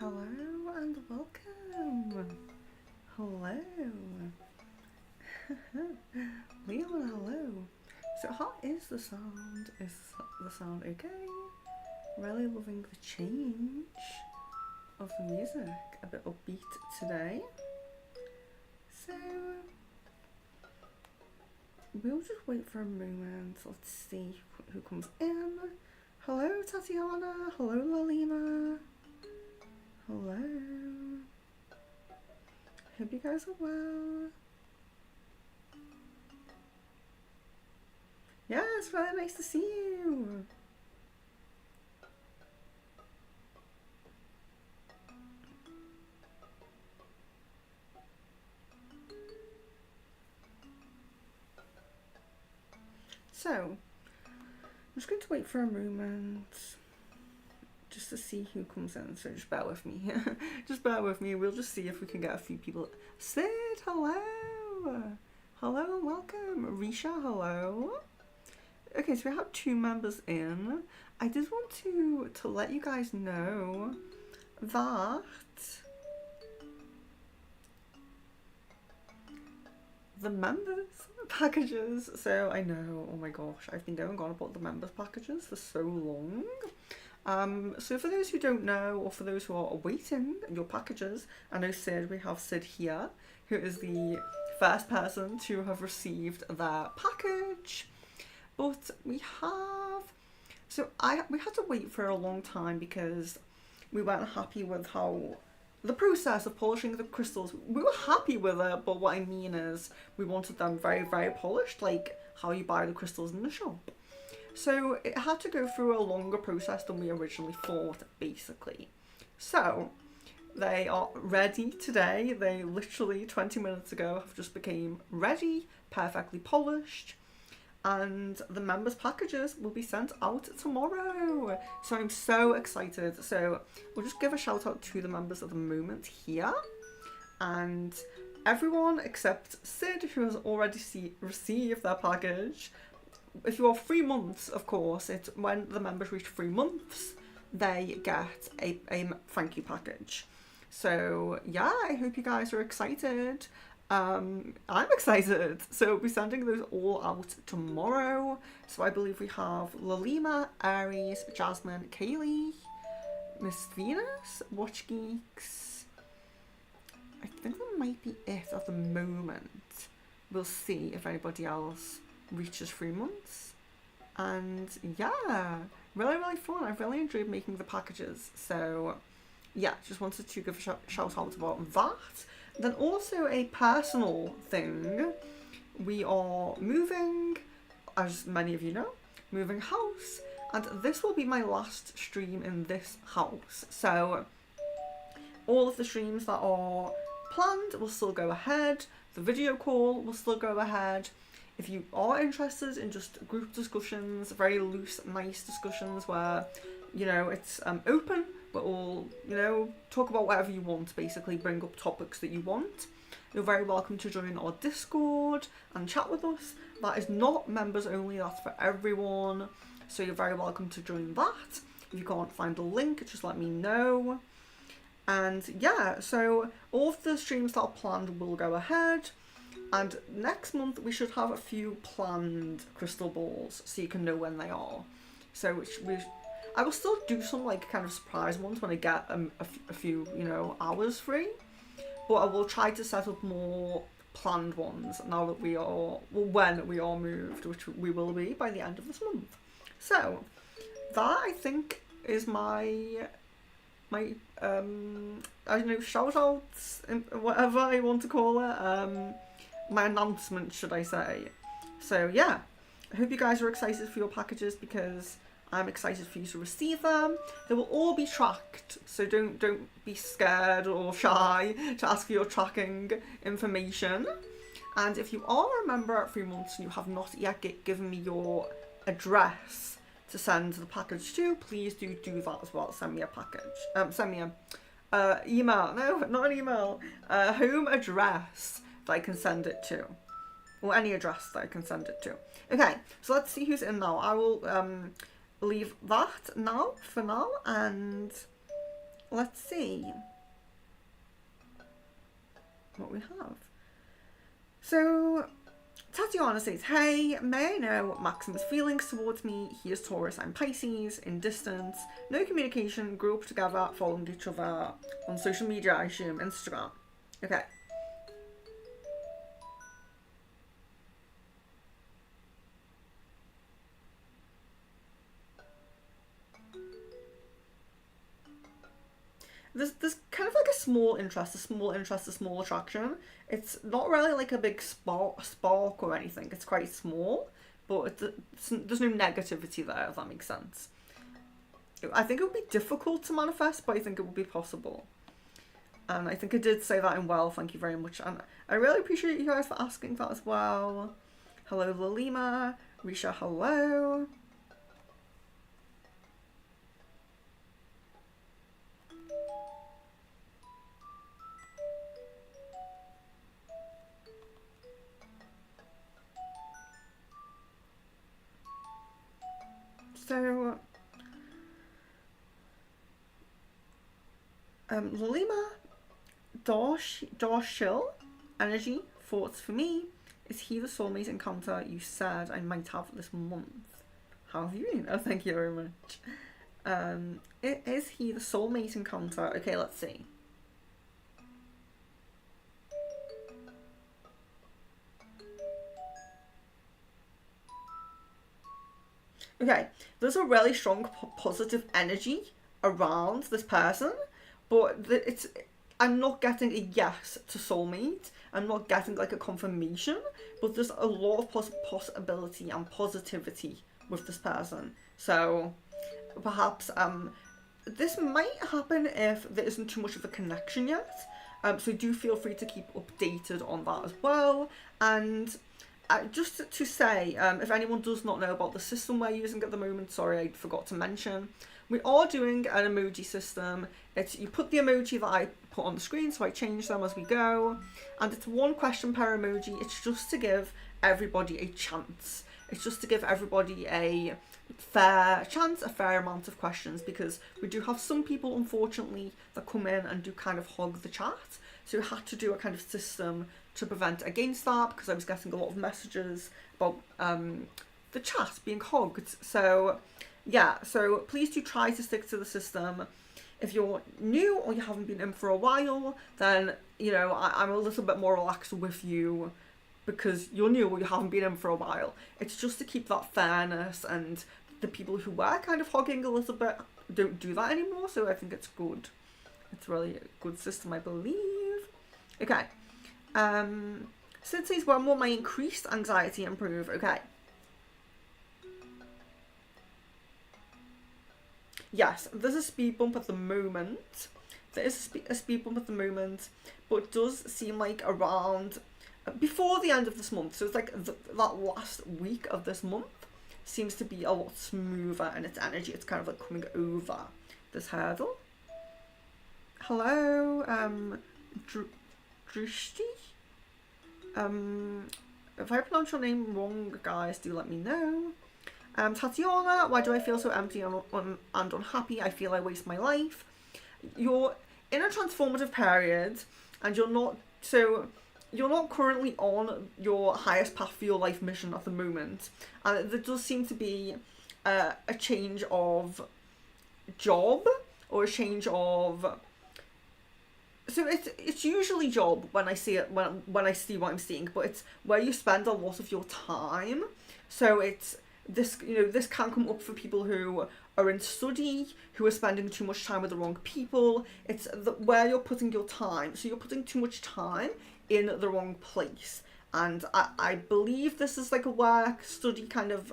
Hello and welcome. Hello. Leon, hello. So how is the sound? Is the sound okay? Really loving the change of the music. A bit upbeat today. So we'll just wait for a moment. Let's see who comes in. Hello Tatiana. Hello Lalina. Hello. Hope you guys are well. Yeah, it's really nice to see you. So, I'm just going to wait for a moment just to see who comes in, so just bear with me. Just bear with me, we'll just see if we can get a few people. Sid, hello! Hello and welcome. Risha, hello. Okay, so we have 2 members in. I did want to let you guys know that the members packages, so I know, oh my gosh, I've been going on about the members packages for so long. So for those who don't know, or for those who are awaiting your packages, I know Sid, we have Sid here, who is the first person to have received their package. But we had to wait for a long time because we weren't happy with how the process of polishing the crystals, we were happy with it, but what I mean is we wanted them very, very polished, like how you buy the crystals in the shop. So it had to go through a longer process than we originally thought, basically. So they are ready today. They literally 20 minutes ago have just became ready, perfectly polished. And the members packages will be sent out tomorrow, so I'm so excited. So we'll just give a shout out to the members at the moment here, and everyone except Sid, who has already received their package. If you're 3 months, of course, it's when the members reach 3 months they get a thank you package. So yeah, I hope you guys are excited. I'm excited. So we'll be sending those all out tomorrow. So I believe we have Lalima, Aries, Jasmine, Kaylee, Miss Venus, Watch Geeks. I think that might be it at the moment. We'll see if anybody else reaches 3 months. And yeah, really, really fun. I've really enjoyed making the packages. So yeah, just wanted to give a shout out about that. Then also a personal thing, we are moving, as many of you know, moving house, and this will be my last stream in this house. So all of the streams that are planned will still go ahead, the video call will still go ahead. If you are interested in just group discussions, very loose, nice discussions where, you know, it's open, but all, you know, talk about whatever you want, basically bring up topics that you want. You're very welcome to join our Discord and chat with us. That is not members only, that's for everyone. So you're very welcome to join that. If you can't find the link, just let me know. And yeah, so all of the streams that are planned will go ahead. And next month we should have a few planned crystal balls so you can know when they are. So I will still do some like kind of surprise ones when I get a few, you know, hours free. But I will try to set up more planned ones now that we are, well, when we are moved, which we will be by the end of this month. So that I think is my I don't know, shout outs, whatever I want to call it, my announcement, should I say. So yeah, I hope you guys are excited for your packages because I'm excited for you to receive them. They will all be tracked, so don't be scared or shy to ask for your tracking information. And if you are a member at 3 months and you have not yet given me your address to send the package to, please do that as well. Send me a package. Send me a email. No, not an email. A home address that I can send it to, or any address that I can send it to. Okay, so let's see who's in now. I will leave that now for now, and let's see what we have. So Tatiana says, hey, may I know Maxim's feelings towards me? He is Taurus, I'm Pisces, in distance, no communication, grew up together, following each other on social media, I assume, Instagram. Okay. There's kind of like a small interest, a small attraction. It's not really like a big spark or anything. It's quite small, but there's no negativity there, if that makes sense. I think it would be difficult to manifest, but I think it would be possible. And I think I did say that in well, thank you very much. And I really appreciate you guys for asking that as well. Hello, Lalima. Risha, hello. So, Lalima, Darshil, energy, thoughts for me. Is he the soulmate encounter you said I might have this month? How have you been? Oh, thank you very much. Is he the soulmate encounter? Okay, let's see. Okay, there's a really strong positive energy around this person, but I'm not getting a yes to soulmate. I'm not getting like a confirmation, but there's a lot of possibility and positivity with this person. So perhaps this might happen if there isn't too much of a connection yet. So do feel free to keep updated on that as well. And just to say, if anyone does not know about the system we're using at the moment, sorry, I forgot to mention, we are doing an emoji system. It's, you put the emoji that I put on the screen, so I change them as we go, and it's one question per emoji. It's just to give everybody a chance. It's just to give everybody a fair chance, a fair amount of questions, because we do have some people, unfortunately, that come in and do kind of hog the chat. So we had to do a kind of system to prevent against that, because I was getting a lot of messages about the chat being hogged. So yeah, so please do try to stick to the system. If you're new or you haven't been in for a while, then, you know, I'm a little bit more relaxed with you because you're new or you haven't been in for a while. It's just to keep that fairness, and the people who were kind of hogging a little bit don't do that anymore, so I think it's good. It's really a good system, I believe. Okay. Sid says, when will my increased anxiety improve? Okay. Yes, there's a speed bump at the moment. There is a speed bump at the moment, but it does seem like around before the end of this month. So it's like that last week of this month seems to be a lot smoother in its energy. It's kind of like coming over this hurdle. Hello, Drishti. If I pronounce your name wrong, guys, do let me know. Tatiana, why do I feel so empty and unhappy? I feel I waste my life. You're in a transformative period, and you're not currently on your highest path for your life mission at the moment. And there does seem to be a change of job, or a change of. So it's usually job when I see it, when I see what I'm seeing, but it's where you spend a lot of your time. So it's this, you know, this can come up for people who are in study, who are spending too much time with the wrong people. It's where you're putting your time. So you're putting too much time in the wrong place. And I believe this is like a work study kind of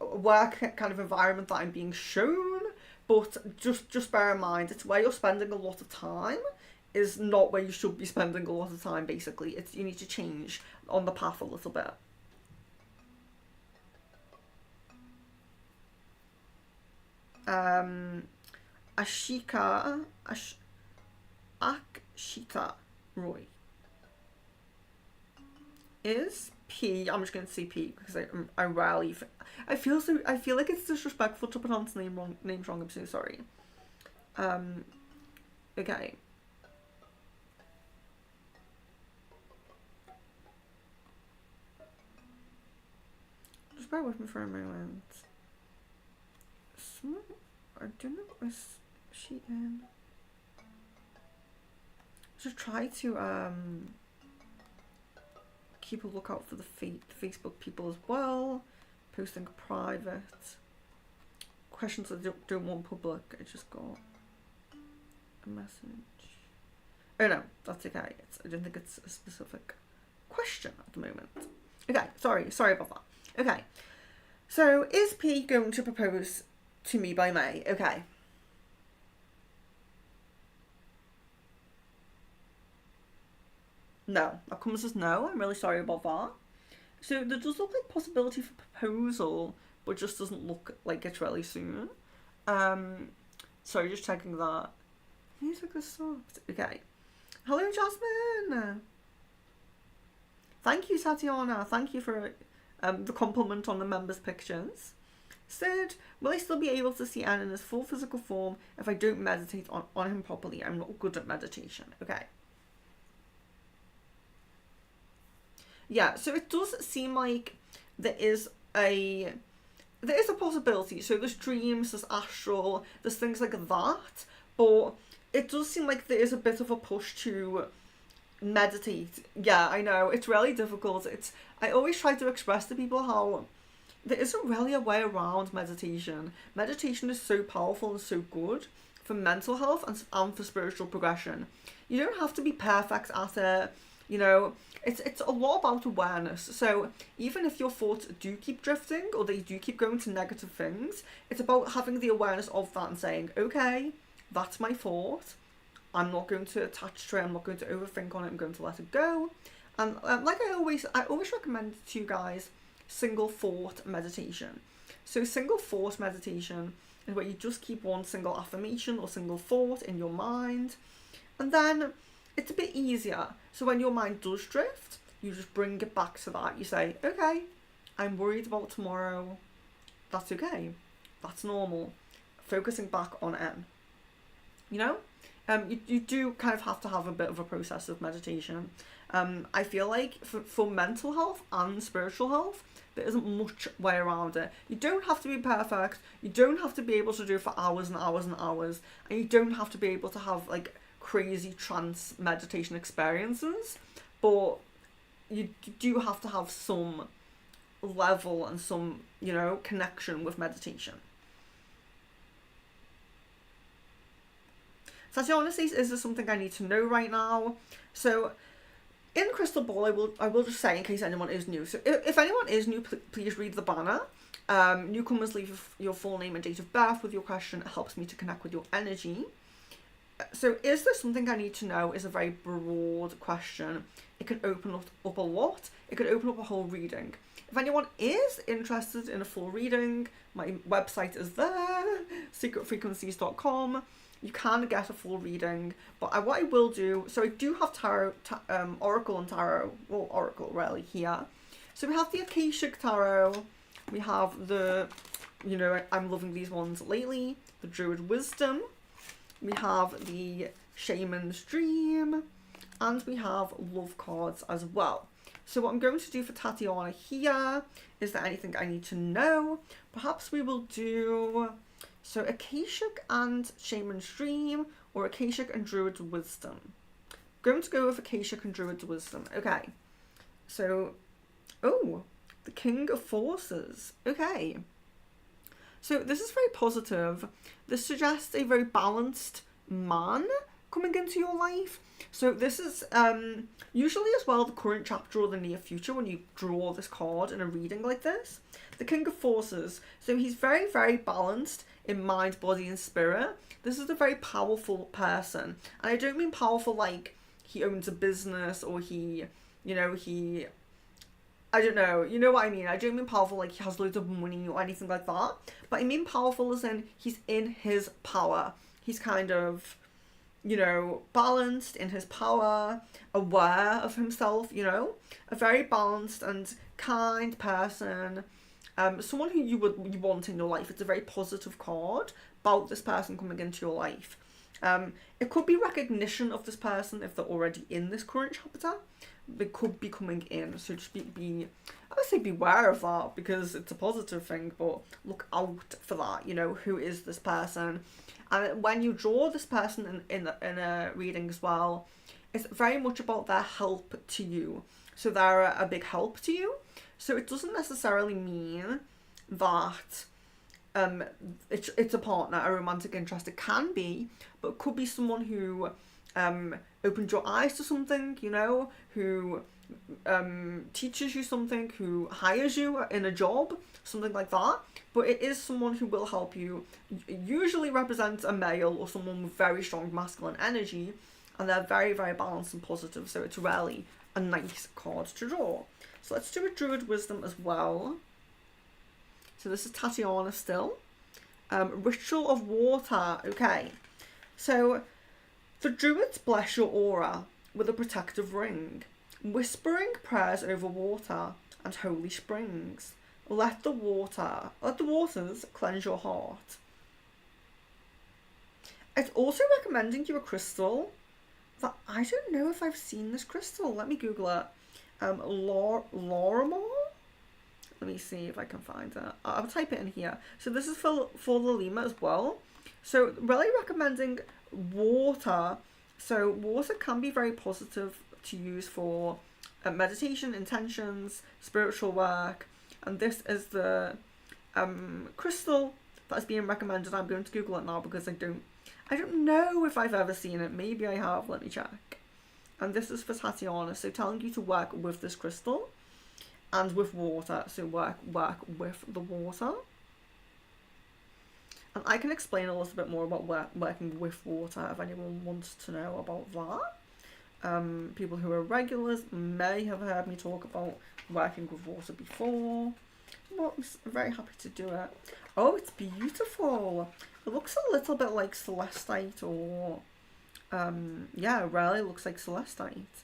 work kind of environment that I'm being shown. But just bear in mind, it's where you're spending a lot of time is not where you should be spending a lot of time, basically. It's, you need to change on the path a little bit. Ashika Akshita Roy is P. I'm just going to say P because I rarely. I feel like it's disrespectful to pronounce names wrong. I'm so sorry. Okay. Just bear with me for a moment. I don't know, is she in? Just try to keep a lookout for the Facebook people as well. Posting private. Questions I don't want public. I just got a message. Oh no, that's okay. I don't think it's a specific question at the moment. Okay, sorry about that. Okay, so is P going to propose to me by May? Okay. No, that comes as no. I'm really sorry about that. So there does look like possibility for proposal, but just doesn't look like it's really soon. Sorry, just checking that. Music is soft. Okay. Hello, Jasmine. Thank you, Tatiana. Thank you for the compliment on the members' pictures. Third, will I still be able to see Anne in his full physical form if I don't meditate on him properly? I'm not good at meditation. Okay. Yeah, so it does seem like there is a possibility. So there's dreams, there's astral, there's things like that. But it does seem like there is a bit of a push to meditate. Yeah, I know. It's really difficult. I always try to express to people how there isn't really a way around meditation. Meditation is so powerful and so good for mental health and for spiritual progression. You don't have to be perfect at it. You know, it's a lot about awareness. So even if your thoughts do keep drifting or they do keep going to negative things, it's about having the awareness of that and saying, okay, that's my thought. I'm not going to attach to it. I'm not going to overthink on it. I'm going to let it go. And like I always recommend to you guys, single thought meditation. So single thought meditation is where you just keep one single affirmation or single thought in your mind, and then it's a bit easier. So when your mind does drift, you just bring it back to that. You say, okay, I'm worried about tomorrow. That's okay. That's normal. Focusing back on M. You know? You do kind of have to have a bit of a process of meditation. I feel like for mental health and spiritual health, there isn't much way around it. You don't have to be perfect. You don't have to be able to do it for hours and hours and hours. And you don't have to be able to have like crazy trance meditation experiences. But you do have to have some level and some, you know, connection with meditation. Tatiana says, is there something I need to know right now? So in Crystal Ball, I will just say in case anyone is new. So if anyone is new, please read the banner. Newcomers leave your full name and date of birth with your question. It helps me to connect with your energy. So is there something I need to know is a very broad question. It can open up a lot. It could open up a whole reading. If anyone is interested in a full reading, my website is there, secretfrequencies.com. You can get a full reading, but what I will do, so I do have tarot, Oracle and Tarot, well, Oracle really here. So we have the Akashic Tarot, we have the, you know, I'm loving these ones lately, the Druid Wisdom, we have the Shaman's Dream, and we have love cards as well. So what I'm going to do for Tatiana here, is there anything I need to know? Perhaps we will do, so Akashic and Shaman's Dream, or Akashic and Druid's Wisdom. I'm going to go with Akashic and Druid's Wisdom. Okay. So, oh, the King of Forces. Okay. So this is very positive. This suggests a very balanced man coming into your life. So this is usually as well the current chapter or the near future when you draw this card in a reading like this. The King of Forces. So he's very, very balanced in mind, body and spirit. This is a very powerful person. And I don't mean powerful like he owns a business or he, you know, I don't know, you know what I mean? I don't mean powerful like he has loads of money or anything like that. But I mean powerful as in he's in his power. He's kind of, you know, balanced in his power, aware of himself, you know. A very balanced and kind person. someone who you want in your life. It's a very positive card about this person coming into your life. It could be recognition of this person if they're already in this current chapter. They could be coming in, so just I would say beware of that because it's a positive thing, but look out for that. You know, who is this person? And when you draw this person in a reading as well, it's very much about their help to you. So they're a big help to you. So it doesn't necessarily mean that it's a partner, a romantic interest. It can be, but it could be someone who opened your eyes to something, you know, who teaches you something, who hires you in a job, something like that. But it is someone who will help you. Usually represents a male or someone with very strong masculine energy, and they're very, very balanced and positive. So it's really a nice card to draw. So let's do a Druid Wisdom as well. So this is Tatiana still. Ritual of Water. Okay. So the Druids bless your aura with a protective ring, whispering prayers over water and holy springs. Let the waters cleanse your heart. It's also recommending you a crystal that I don't know if I've seen this crystal. Let me Google it. Lorimar? Let me see if I can find it. I'll type it in here. So this is for Lima as well. So really recommending water. So water can be very positive to use for meditation, intentions, spiritual work. And this is the crystal that is being recommended. I'm going to Google it now because I don't know if I've ever seen it. Maybe I have. Let me check. And this is for Tatiana. So telling you to work with this crystal and with water. So work with the water. And I can explain a little bit more about working with water if anyone wants to know about that. People who are regulars may have heard me talk about working with water before. Well, I'm very happy to do it. Oh, it's beautiful. It looks a little bit like celestite or yeah, it really looks like celestite.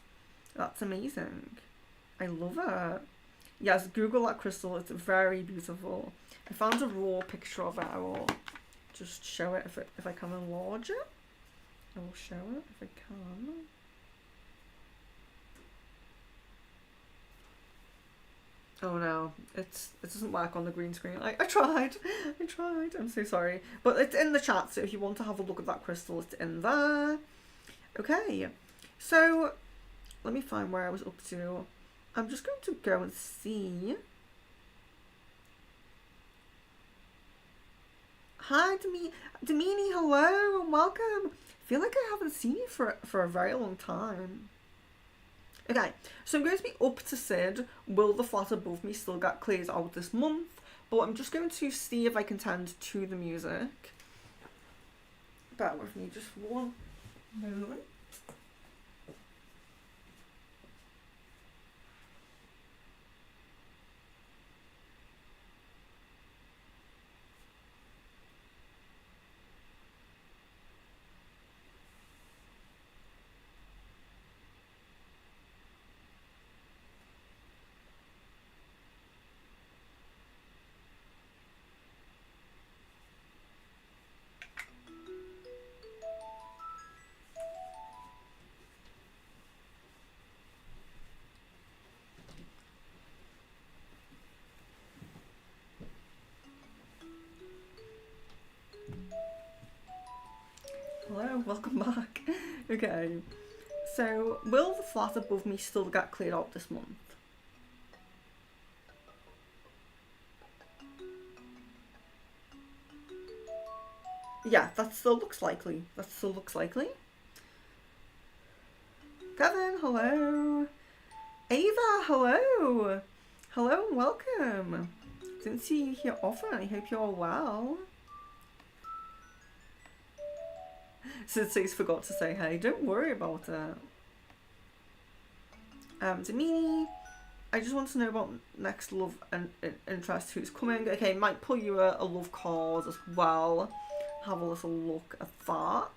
That's amazing. I love it. Yes, Google that crystal. It's very beautiful. I found a raw picture of it. I will just show it if I can enlarge it. I will show it if I can. Oh no, it doesn't work on the green screen. I tried. I'm so sorry. But it's in the chat, so if you want to have a look at that crystal, it's in there. Okay, so let me find where I was up to. I'm just going to go and see. Hi, Damini, hello and welcome. I feel like I haven't seen you for a very long time. Okay, so I'm going to be up to Sid. Will the flat above me still get cleared out this month? But I'm just going to see if I can tend to the music. Bear with me just one moment. Hello, welcome back. Okay, so will the flat above me still get cleared out this month? Yeah, that still looks likely. Kevin, hello. Ava, hello. Hello and welcome. Didn't see you here often. I hope you're all well. Sid says forgot to say hey. Don't worry about it. Damini, I just want to know about next love and interest. Who's coming? Okay, might pull you a love card as well. Have a little look at that.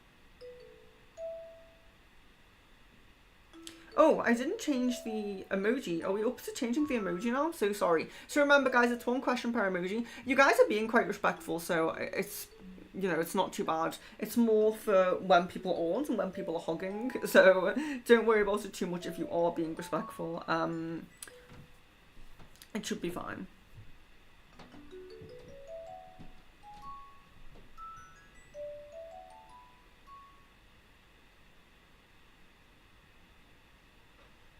Oh, I didn't change the emoji. Are we up to changing the emoji now? So sorry. So remember, guys, it's one question per emoji. You guys are being quite respectful, so it's, you know, it's not too bad. It's more for when people aren't and when people are hugging. So don't worry about it too much if you are being respectful. It should be fine.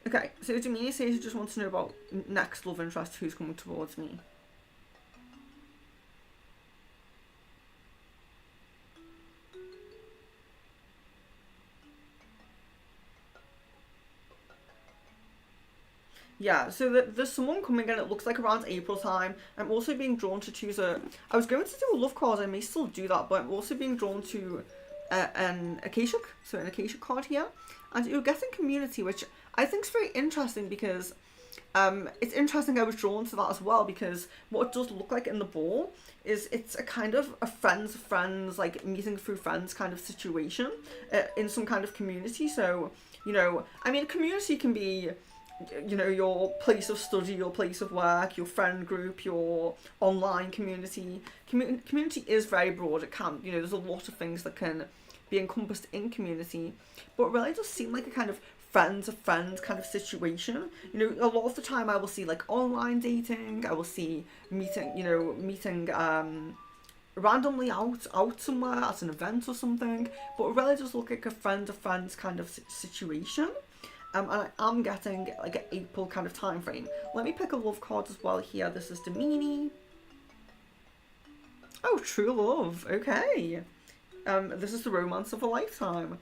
Okay, so Domini says he just wants to know about next love interest, who's coming towards me. Yeah, so there's someone coming in, it looks like around April time. I'm also being drawn to choose a... I was going to do a love card, I may still do that, but I'm also being drawn to an Akashic, so an Akashic card here. And you're getting community, which I think is very interesting because it's interesting I was drawn to that as well, because what it does look like in the ball is it's a kind of a friends of friends, like meeting through friends kind of situation in some kind of community. So, you know, I mean, community can be, you know, your place of study, your place of work, your friend group, your online community. Community is very broad. It can, you know, there's a lot of things that can be encompassed in community, but it really does seem like a kind of friends of friends kind of situation. You know, a lot of the time I will see like online dating, I will see meeting randomly out somewhere at an event or something, but it really does look like a friend of friends kind of situation. And I am getting like an April kind of time frame. Let me pick a love card as well here. This is Domini. Oh, true love. Okay. This is the romance of a lifetime.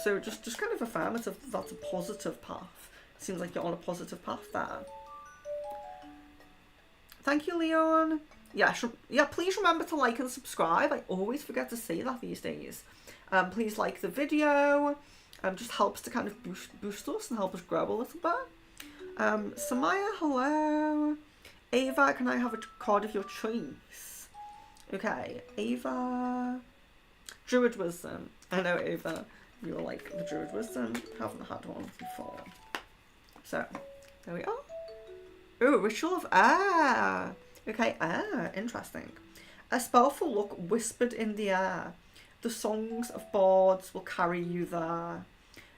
So just kind of affirmative. That's a positive path. Seems like you're on a positive path there. Thank you, Leon. Yeah, please remember to like and subscribe. I always forget to say that these days. Please like the video. Just helps to kind of boost us and help us grow a little bit. Samaya, hello. Ava, can I have a card of your choice? Okay, Ava. Druid Wisdom. I know, Ava, you were like the Druid Wisdom. Haven't had one before. So, there we are. Oh, Ritual of Air. Okay, air. Interesting. A spellful look whispered in the air. The songs of bards will carry you there.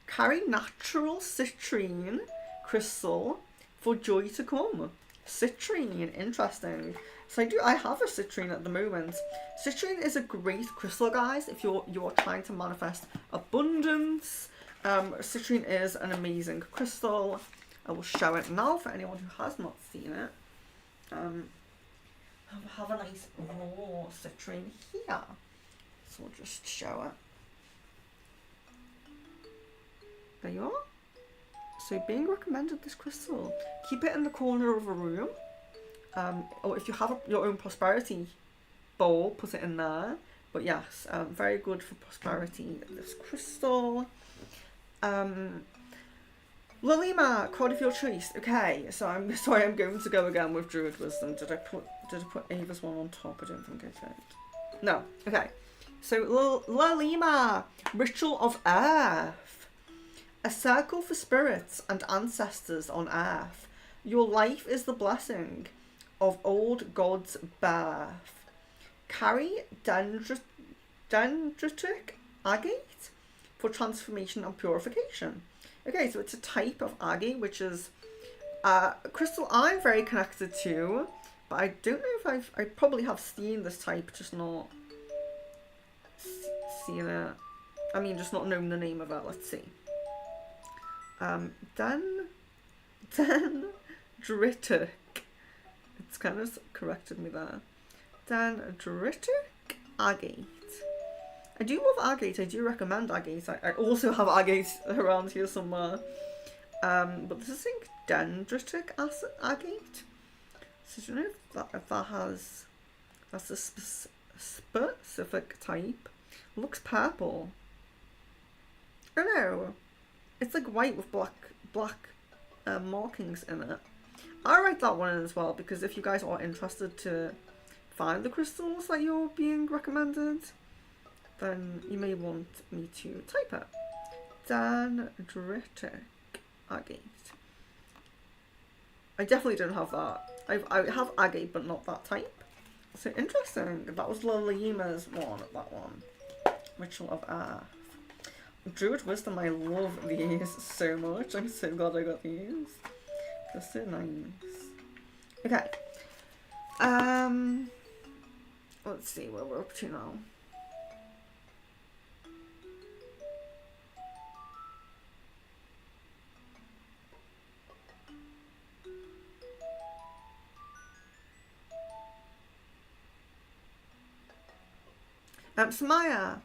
Carry natural citrine crystal for joy to come. Citrine, interesting. So I have a citrine at the moment. Citrine is a great crystal, guys, if you're trying to manifest abundance. Citrine is an amazing crystal. I will show it now for anyone who has not seen it. Have a nice raw citrine here. So we'll just show it. There you are. So being recommended this crystal. Keep it in the corner of a room. Or if you have your own prosperity bowl, put it in there. But yes, very good for prosperity, this crystal. Lilima, card of your choice. Okay, so I'm sorry, I'm going to go again with Druid Wisdom. Did I put Ava's one on top? I don't think I did. No, okay. So Lilima, Ritual of Earth. A circle for spirits and ancestors on earth. Your life is the blessing of old gods' birth. Carry dendritic agate for transformation and purification. Okay, so it's a type of agate, which is a crystal I'm very connected to, but I don't know if I probably have seen this type, just not seen it. I mean, just not known the name of it. Let's see. Dendritic. It's kind of corrected me there. Dendritic agate. I do love agate. I do recommend agate. I also have agate around here somewhere. But this is, I think, dendritic agate. So do you know if that has... That's a specific type. It looks purple. Oh no. It's like white with black markings in it. I'll write that one in as well, because if you guys are interested to find the crystals that you're being recommended, then you may want me to type it. Dendritic Agate. I definitely don't have that. I have agate, but not that type. So interesting. That was Lalima's one, that one. Ritual of Earth. Druid Wisdom, I love these so much. I'm so glad I got these. They're so nice. Okay. Let's see where we're up to now. Samaya,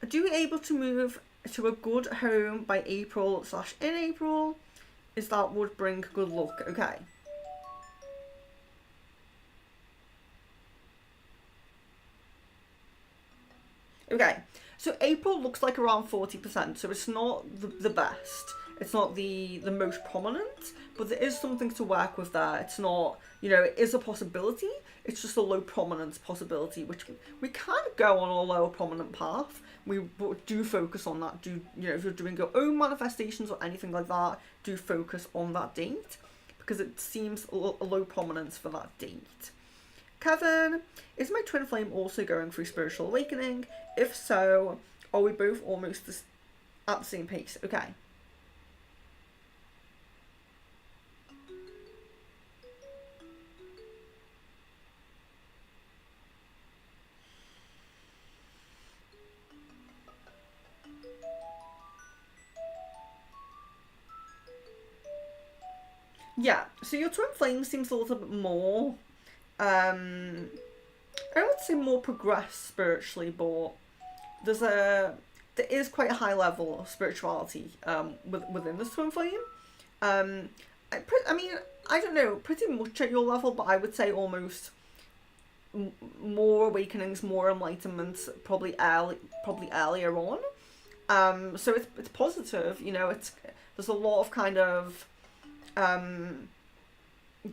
are you able to move to a good home by April/in April? Is that would bring good luck? Okay. Okay, so April looks like around 40%, so it's not the best. It's not the most prominent, but there is something to work with there. It's not, you know, it is a possibility. It's just a low prominence possibility, which we can go on a lower prominent path. We do focus on that. Do, you know, if you're doing your own manifestations or anything like that, do focus on that date, because it seems a low prominence for that date. Kevin, is my twin flame also going through spiritual awakening? If so, are we both almost at the same pace? Okay. Yeah, so your twin flame seems a little bit more, I would say more progressed spiritually, but there is quite a high level of spirituality within this twin flame. I mean, I don't know, pretty much at your level, but I would say almost more awakenings, more enlightenments, probably earlier on. So it's positive, you know. There's a lot of kind of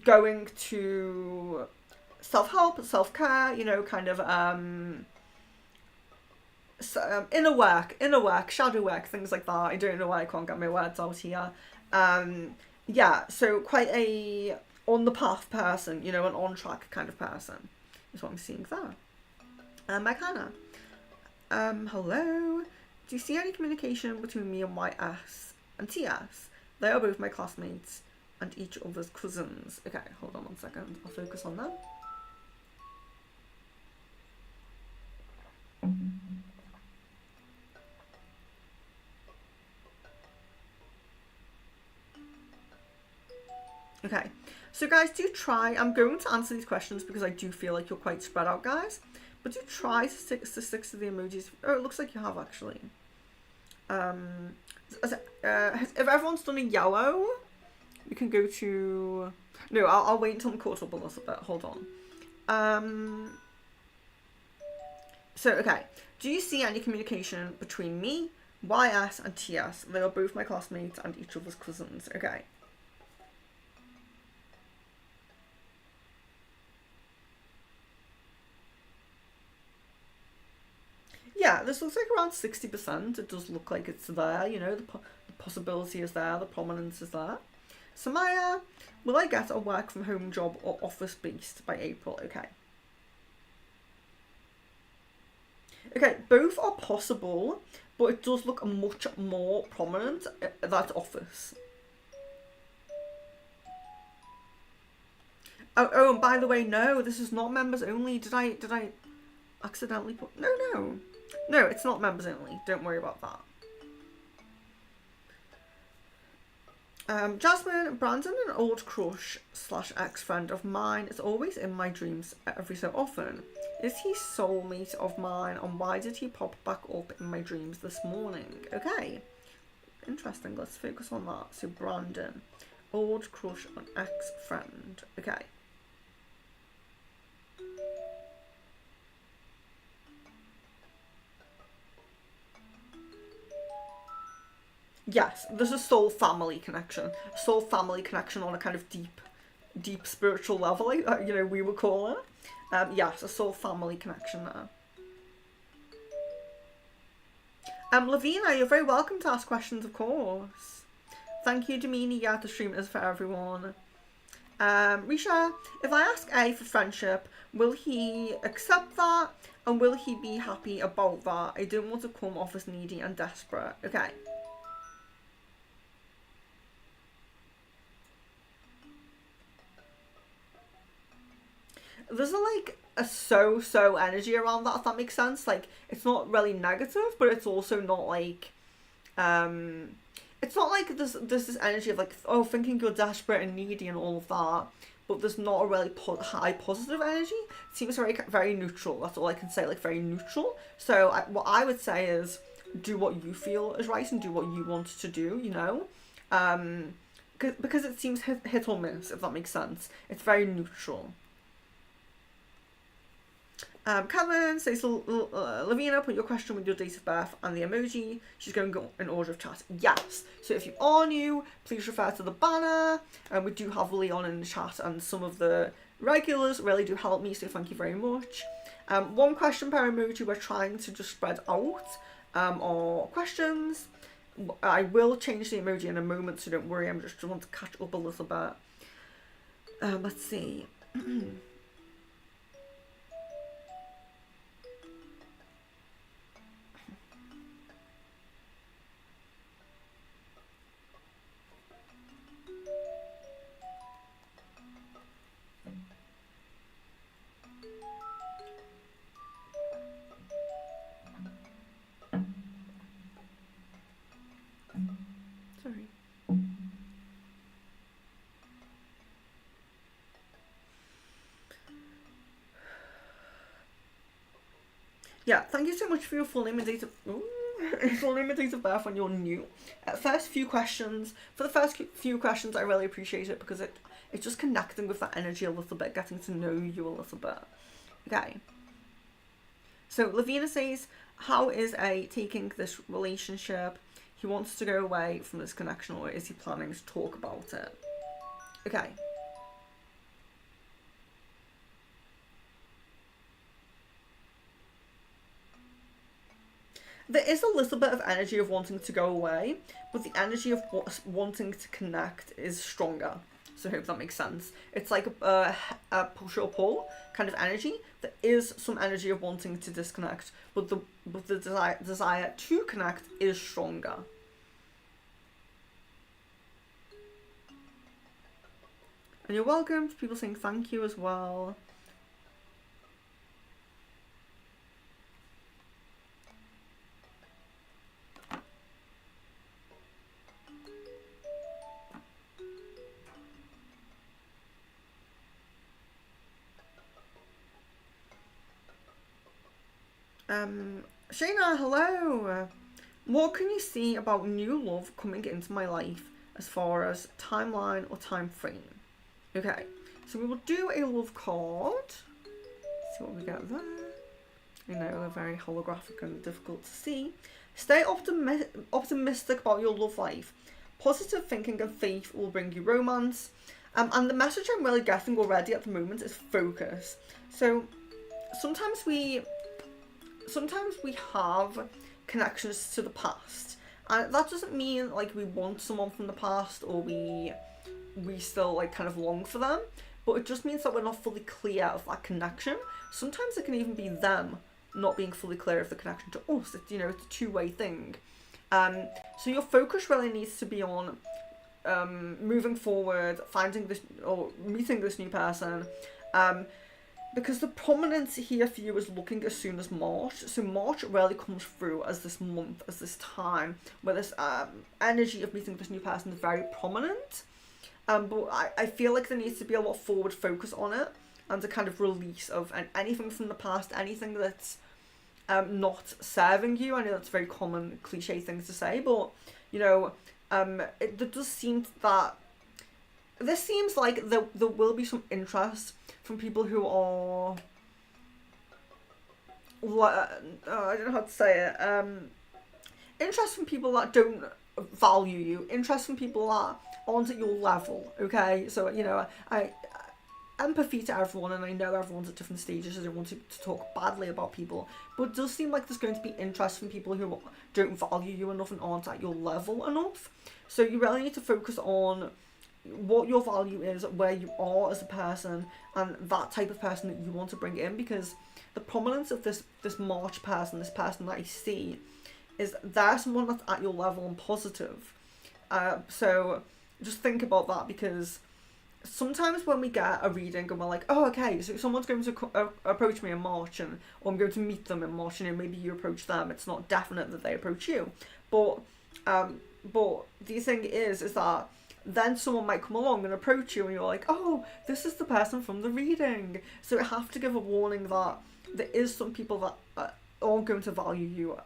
going to self-help, self-care, you know, kind of inner work, shadow work, things like that. I don't know why I can't get my words out here. Yeah, so quite a on the path person, you know, an on track kind of person is what I'm seeing there. Makana, hello. Do you see any communication between me and YS and TS? They are both my classmates and each other's cousins. Okay, hold on 1 second. I'll focus on that. Okay, so guys, do try. I'm going to answer these questions because I do feel like you're quite spread out, guys. But do try to stick to the emojis. Oh, it looks like you have actually. If everyone's done a yellow, we can go to. No, I'll wait until I'm caught up a little bit. Hold on. So okay, do you see any communication between me, YS, and TS? They are both my classmates and each other's cousins. Okay. Yeah, this looks like around 60%. It does look like it's there, you know, the possibility is there, the prominence is there. Samaya, will I get a work from home job or office based by April? Okay. Okay, both are possible, but it does look much more prominent that office. Oh, and by the way, no, this is not members only. Did I accidentally put? No, it's not members only. Don't worry about that. Jasmine, Brandon, an old crush / ex-friend of mine, is always in my dreams every so often. Is he soulmate of mine, and why did he pop back up in my dreams this morning? Okay, interesting. Let's focus on that. So Brandon, old crush and ex-friend. Okay. Yes, there's a soul family connection. A soul family connection on a kind of deep spiritual level, you know, we would call it. Yes, a soul family connection there. Lavina, you're very welcome to ask questions, of course. Thank you, Damini. Yeah, the stream is for everyone. Risha, if I ask A for friendship, will he accept that? And will he be happy about that? I don't want to come off as needy and desperate. Okay. There's a so energy around that, if that makes sense. Like, it's not really negative, but it's also not like it's not like there's this energy of like, oh, thinking you're desperate and needy and all of that, but there's not a really high positive energy. It seems very neutral. That's all I can say, like very neutral. So what I would say is do what you feel is right and do what you want to do, you know, because it seems hit or miss, if that makes sense. It's very neutral. Kevin says, Lavina, put your question with your date of birth and the emoji. She's going to go in order of chat. Yes. So if you are new, please refer to the banner. And we do have Leon in the chat, and some of the regulars really do help me, so thank you very much. One question per emoji. We're trying to just spread out our questions. I will change the emoji in a moment, so don't worry. I'm just want to catch up a little bit. Let's see. Sorry. Yeah, thank you so much for your full name and date of birth when you're new. First few questions. For the first few questions, I really appreciate it because it's just connecting with that energy a little bit, getting to know you a little bit. Okay. So Lavina says, how is A taking this relationship? He wants to go away from this connection, or is he planning to talk about it? Okay. There is a little bit of energy of wanting to go away, but the energy of wanting to connect is stronger. So I hope that makes sense. It's like a push or pull kind of energy. There is some energy of wanting to disconnect, but the desire to connect is stronger. And you're welcome to people saying thank you as well. Shayna, hello. What can you see about new love coming into my life as far as timeline or time frame? Okay, so we will do a love card. See what we get there. I know they're very holographic and difficult to see. Stay optimistic about your love life. Positive thinking and faith will bring you romance. And the message I'm really getting already at the moment is focus. So sometimes we have connections to the past, and that doesn't mean like we want someone from the past or we still like kind of long for them, but it just means that we're not fully clear of that connection. Sometimes it can even be them not being fully clear of the connection to us. It's, you know, it's a two-way thing. So your focus really needs to be on moving forward, finding this or meeting this new person, because the prominence here for you is looking as soon as March. So March really comes through as this month, as this time where this energy of meeting this new person is very prominent. But I feel like there needs to be a lot of forward focus on it and a kind of release of anything from the past, anything that's not serving you. I know that's a very common cliche things to say, but you know, it does seem that this seems like there will be some interest from people who are, I don't know how to say it, interest from people that don't value you, interest from people that aren't at your level, okay? So, you know, empathy to everyone, and I know everyone's at different stages. I don't want to talk badly about people, but it does seem like there's going to be interest from people who don't value you enough and aren't at your level enough. So you really need to focus on what your value is, where you are as a person, and that type of person that you want to bring in, because the prominence of this March person, this person that I see, is there's someone that's at your level and positive. So just think about that, because sometimes when we get a reading and we're like, oh, okay, so someone's going to approach me in March, or I'm going to meet them in March, and maybe you approach them. It's not definite that they approach you, but the thing is that then someone might come along and approach you, and you're like, oh, this is the person from the reading. So I have to give a warning that there is some people that aren't going to value you,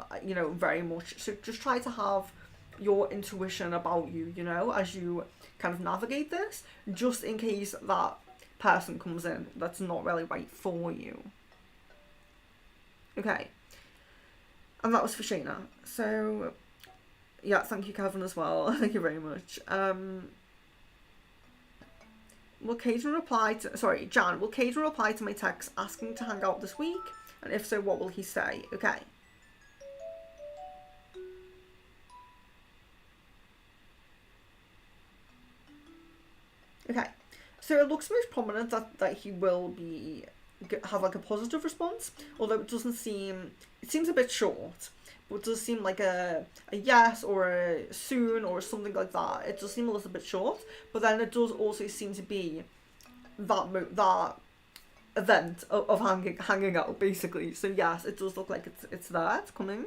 very much. So just try to have your intuition about you, as you kind of navigate this, just in case that person comes in that's not really right for you. Okay. And that was for Shayna. So, yeah, thank you, Kevin, as well. Thank you very much. Will Caden reply to... Sorry, Jan. Will Caden reply to my text asking to hang out this week? And if so, what will he say? Okay. Okay. So it looks most prominent that he will have like a positive response, although it doesn't seem... It seems a bit short. But it does seem like a yes or a soon or something like that. It does seem a little bit short, but then it does also seem to be that event of hanging out, basically. So yes, it does look like it's there, it's coming.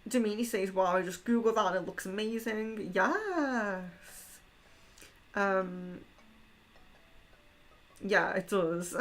Domini says, wow, I just googled that and it looks amazing. Yes. Yeah, it does.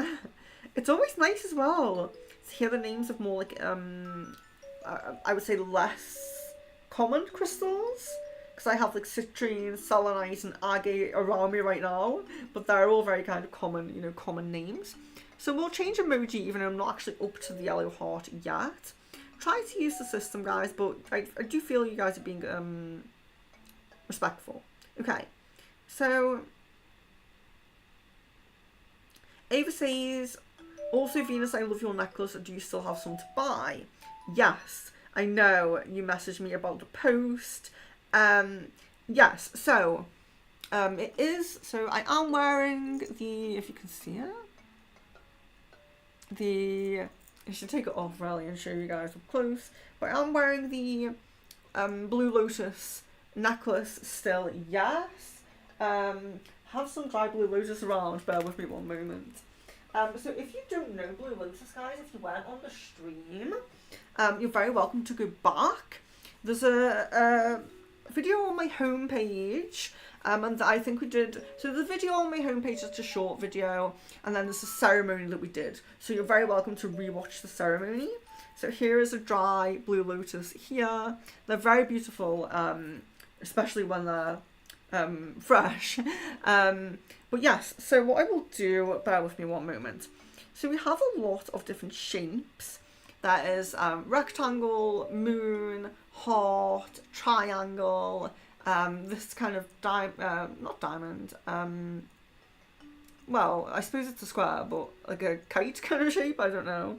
It's always nice as well to hear the names of more like I would say less common crystals, because I have like citrine, selenite and agate around me right now, but they're all very kind of common, common names. So we'll change emoji even though I'm not actually up to the yellow heart yet. Try to use the system, guys, but I do feel you guys are being respectful. Okay, so Ava says, also, Venus, I love your necklace. Do you still have some to buy? Yes, I know you messaged me about the post. Yes, so it is. So I am wearing the, if you can see it, I should take it off really and show you guys up close. But I'm wearing the Blue Lotus necklace still. Yes. Have some dry Blue Lotus around. Bear with me one moment. So if you don't know Blue Lotus, guys, if you weren't on the stream, you're very welcome to go back. There's a video on my homepage, and I think we did, so the video on my homepage is a short video, and then there's a ceremony that we did. So you're very welcome to rewatch the ceremony. So here is a dry Blue Lotus here. They're very beautiful, especially when they're fresh. But yes, so what I will do, bear with me one moment. So we have a lot of different shapes. That is rectangle, moon, heart, triangle, this kind of not diamond, well, I suppose it's a square, but like a kite kind of shape, I don't know.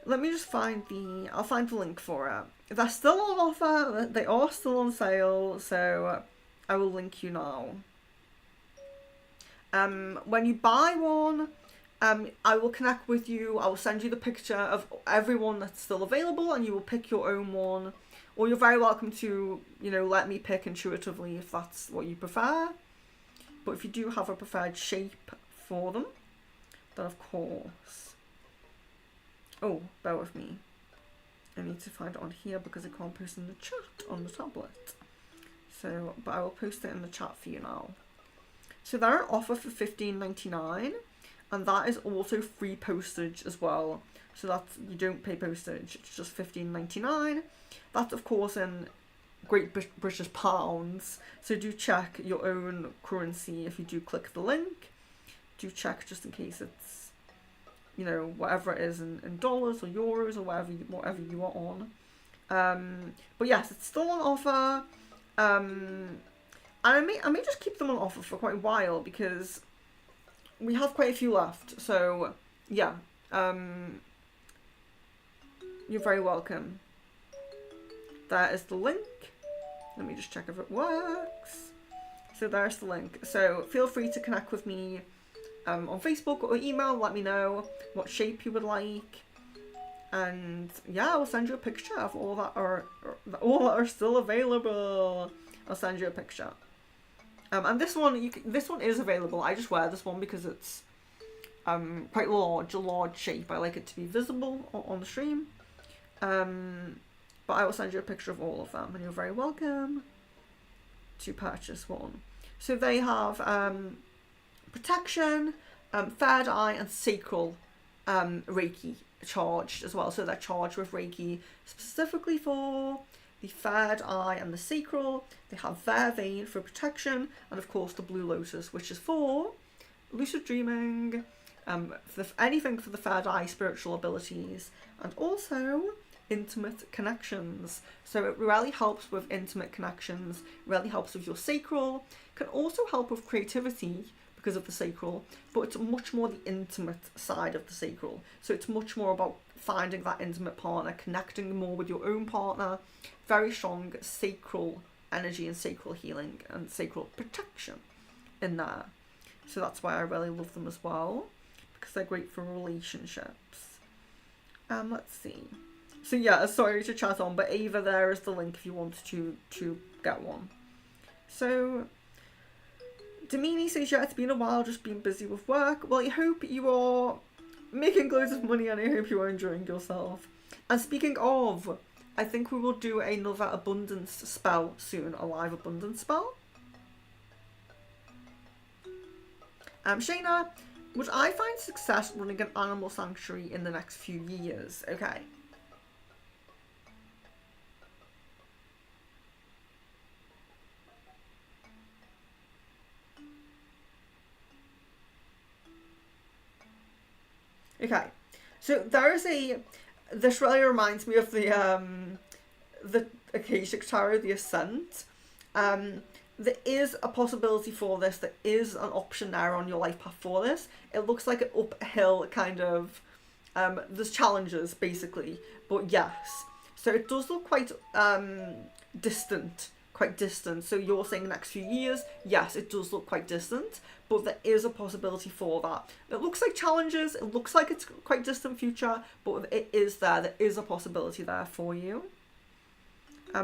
Let me just find I'll find the link for it. They're still on offer, they are still on sale, so I will link you now. When you buy one, I will connect with you. I will send you the picture of everyone that's still available, and you will pick your own one. Or you're very welcome to, let me pick intuitively if that's what you prefer. But if you do have a preferred shape for them, then of course. Oh, bear with me. I need to find it on here because I can't post in the chat on the tablet. So, but I will post it in the chat for you now. So they're on offer for $15.99, and that is also free postage as well. So that you don't pay postage, it's just $15.99. That's of course in Great British pounds. So do check your own currency if you do click the link. Do check just in case it's, whatever it is in dollars or euros or whatever you are on. But yes, it's still on offer. I may just keep them on offer for quite a while because we have quite a few left. So yeah, you're very welcome. That is the link. Let me just check if it works. So there's the link. So feel free to connect with me on Facebook or email. Let me know what shape you would like. And yeah, I'll send you a picture of all that are still available. I'll send you a picture. And this one is available. I just wear this one because it's quite large, a large shape. I like it to be visible on the stream. But I will send you a picture of all of them, and you're very welcome to purchase one. So they have protection, third eye, and sacral Reiki charged as well. So they're charged with Reiki specifically for the third eye and the sacral. They have vervain for protection, and of course the blue lotus, which is for lucid dreaming, anything for the third eye, spiritual abilities, and also intimate connections. So it really helps with intimate connections, really helps with your sacral, can also help with creativity because of the sacral, but it's much more the intimate side of the sacral. So it's much more about finding that intimate partner, connecting more with your own partner, very strong sacral energy and sacral healing and sacral protection in there. So that's why I really love them as well, because they're great for relationships. Let's see. So yeah, sorry to chat on, but Ava, there is the link if you want to get one. So Damini says, yeah, it's been a while, just been busy with work. Well, I hope you are making loads of money and I hope you are enjoying yourself. And speaking of, I think we will do another abundance spell soon, a live abundance spell. Shayna, would I find success running an animal sanctuary in the next few years? Okay. Okay, so there is this really reminds me of the Akashic Tarot, the Ascent. There is a possibility for this, there is an option there on your life path for this. It looks like an uphill kind of, there's challenges basically, but yes. So it does look quite distant. So you're saying the next few years, yes, it does look quite distant, but there is a possibility for that. It looks like challenges, it looks like it's quite distant future, but it is there is a possibility there for you.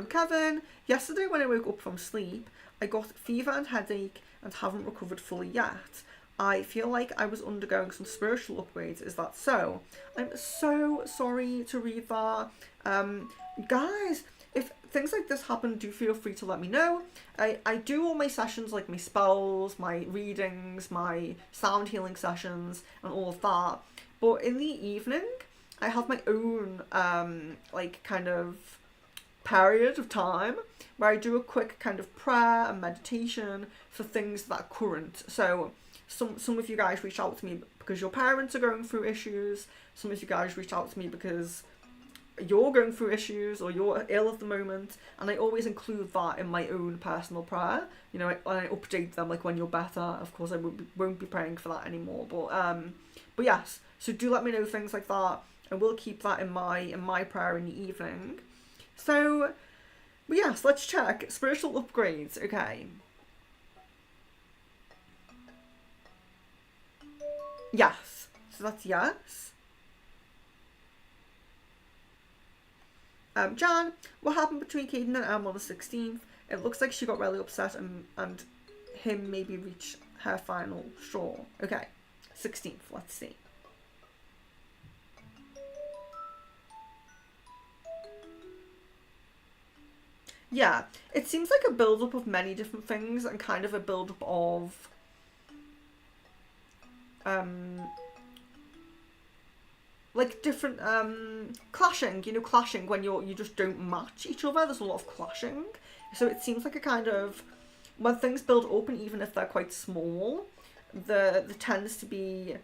Kevin, yesterday when I woke up from sleep, I got fever and headache and haven't recovered fully yet. I feel like I was undergoing some spiritual upgrades, is that so? I'm so sorry to read that. Guys, if things like this happen, do feel free to let me know. I do all my sessions, like my spells, my readings, my sound healing sessions, and all of that. But in the evening, I have my own, like, kind of period of time where I do a quick kind of prayer and meditation for things that are current. So some of you guys reach out to me because your parents are going through issues. Some of you guys reach out to me because you're going through issues or you're ill at the moment, and I always include that in my own personal prayer. You know, I update them like when you're better. Of course, I won't be praying for that anymore. But yes, so do let me know things like that. I will keep that in my prayer in the evening. So, but yes, let's check spiritual upgrades. Okay. Yes. So that's yes. Jan, what happened between Caden and Em on the 16th? It looks like she got really upset and him maybe reached her final straw. Okay, 16th, let's see. Yeah, it seems like a build-up of many different things and kind of a build-up of like different clashing, you know, clashing when you just don't match each other. There's a lot of clashing, so it seems like a kind of, when things build up, and even if they're quite small, there tends to be,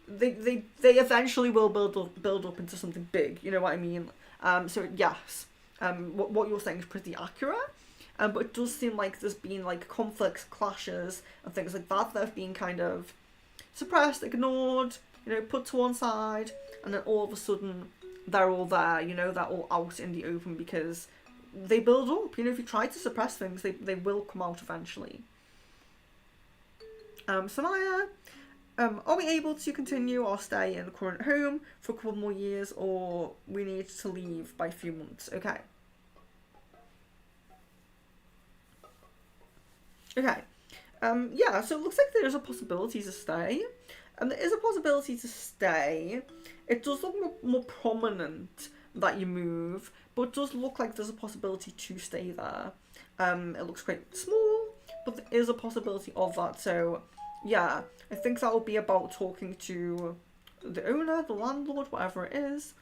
they eventually will build up into something big, you know what I mean? So yes, what you're saying is pretty accurate. but it does seem like there's been like conflicts, clashes, and things like that that have been kind of suppressed, ignored, put to one side, and then all of a sudden they're all there, they're all out in the open because they build up. If you try to suppress things, they will come out eventually. Samaya, are we able to continue or stay in the current home for a couple more years, or we need to leave by a few months? Okay. Okay. Yeah, so it looks like there's a possibility to stay. There is a possibility to stay. It does look more prominent that you move, but it does look like there's a possibility to stay there. It looks quite small, but there is a possibility of that. So, yeah, I think that will be about talking to the owner, the landlord, whatever it is.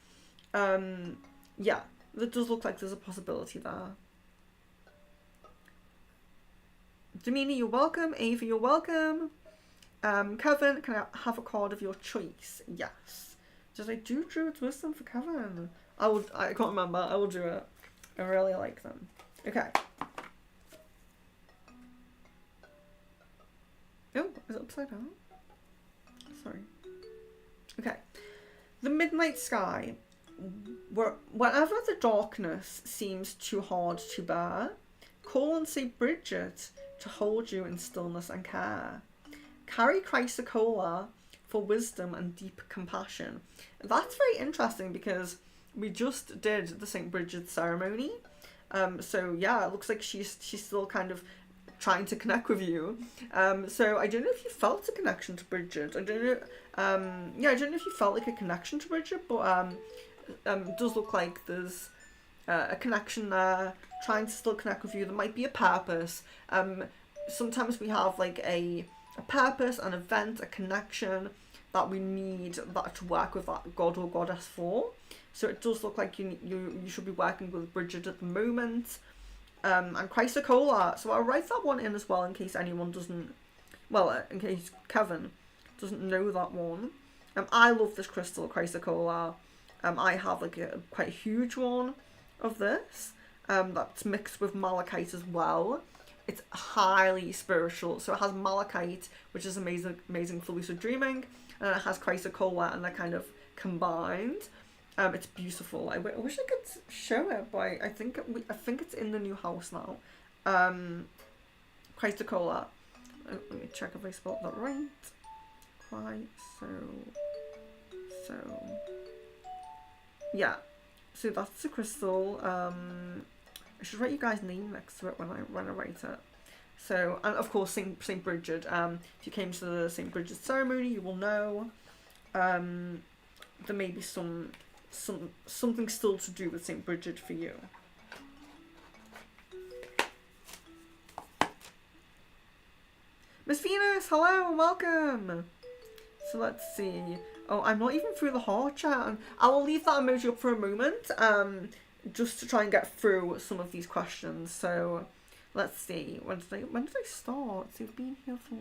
Yeah, it does look like there's a possibility there. Damini, you're welcome. Ava, you're welcome. Kevin, can I have a card of your choice? Yes. Did I do Druid's Wisdom for Kevin? I can't remember. I will do it. I really like them. Okay. Oh, is it upside down? Sorry. Okay. The midnight sky. Whenever the darkness seems too hard to bear, call on St. Bridget to hold you in stillness and care. Carry chrysocolla for wisdom and deep compassion. That's very interesting because we just did the St. Bridget ceremony. So yeah, it looks like she's still kind of trying to connect with you. So I don't know if you felt a connection to Bridget. I don't know. Yeah, I don't know if you felt like a connection to Bridget, but it does look like there's a connection there, trying to still connect with you. There might be a purpose. Sometimes we have like a purpose, an event, a connection that we need that to work with that god or goddess for. So it does look like you should be working with Bridget at the moment. And chrysocolla. So I'll write that one in as well in case anyone doesn't, in case Kevin doesn't know that one. I love this crystal, chrysocolla. I have like quite a huge one of this. That's mixed with malachite as well. It's highly spiritual. So it has malachite, which is amazing for lucid dreaming, and it has chrysocolla, and they're kind of combined. It's beautiful. I wish I could show it, but I think it's in the new house now. Chrysocolla. Let me check if I spelled that right. Yeah. So that's the crystal. I should write you guys' name next to it when I write it. So, and of course, St. Bridget. If you came to the St. Bridget ceremony, you will know. There may be something still to do with St. Bridget for you. Miss Venus, hello and welcome. So let's see. Oh, I'm not even through the heart chat. I will leave that emoji up for a moment, just to try and get through some of these questions. So let's see. When did I start? So we've been here for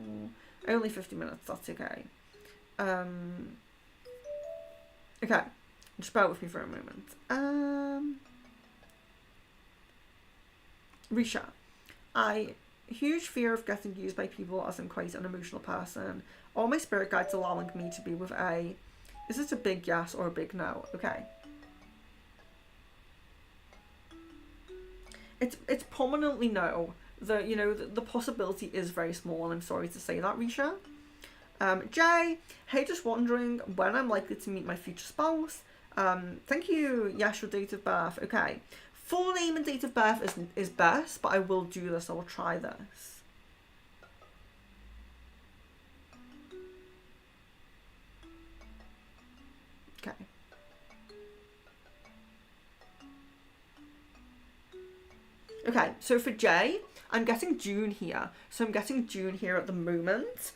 only 50 minutes. That's okay. Okay. Just bear with me for a moment. Risha, huge fear of getting used by people as I'm quite an emotional person. All my spirit guides allowing me to be with a. Is this a big yes or a big no? Okay. It's prominently no. The possibility is very small, and I'm sorry to say that, Risha. Jay, hey, just wondering when I'm likely to meet my future spouse. Thank you. Yes, your date of birth. Okay. Full name and date of birth is best, but I will do this. I will try this. Okay. Okay, so for Jay, I'm getting June here. So I'm getting June here at the moment.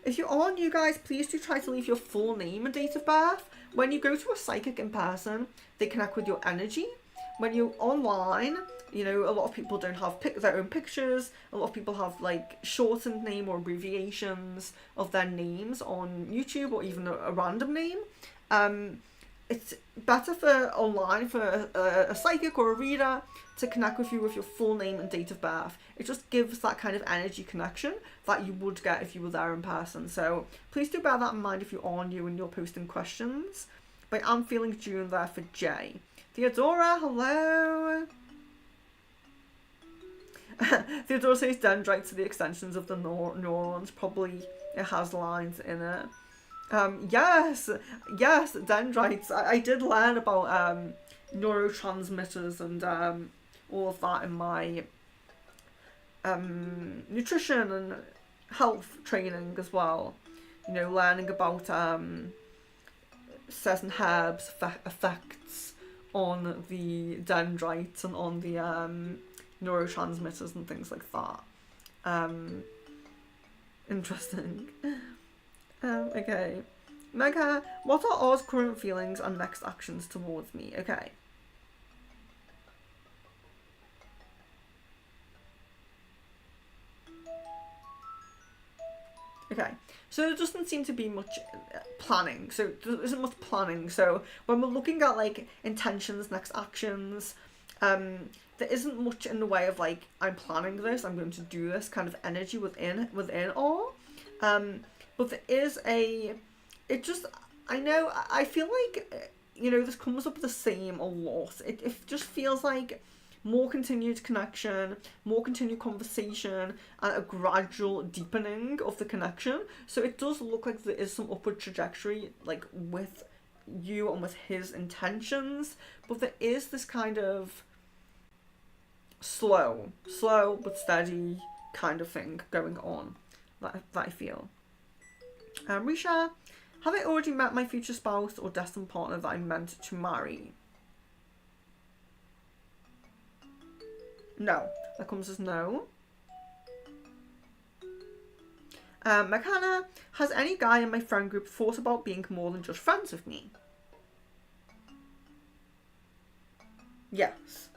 If you are new, guys, please do try to leave your full name and date of birth. When you go to a psychic in person, they connect with your energy. When you're online, a lot of people don't have their own pictures. A lot of people have like shortened name or abbreviations of their names on YouTube, or even a random name. it's better for online for a psychic or a reader to connect with you with your full name and date of birth. It just gives that kind of energy connection that you would get if you were there in person. So please do bear that in mind if you are new and you're posting questions. But I'm feeling June there for Jay. Theodora, hello. Theodora says dendrites are the extensions of the neurons. Probably it has lines in it. Yes, dendrites. I did learn about neurotransmitters and all of that in my nutrition and health training as well. You know, learning about certain herbs effects on the dendrites and on the neurotransmitters and things like that. Interesting. Okay. Megha, what are Oz current feelings and next actions towards me? Okay. Okay. So there doesn't seem to be much planning. So there isn't much planning. So when we're looking at like intentions, next actions, there isn't much in the way of like, I'm planning this, I'm going to do this kind of energy within all. But there is I feel like, you know, this comes up the same a lot. It just feels like more continued connection, more continued conversation, and a gradual deepening of the connection. So it does look like there is some upward trajectory, like with you and with his intentions, but there is this kind of slow but steady kind of thing going on that I feel. Risha, have I already met my future spouse or destined partner that I'm meant to marry? No. That comes as no. McHanna, has any guy in my friend group thought about being more than just friends with me? Yes.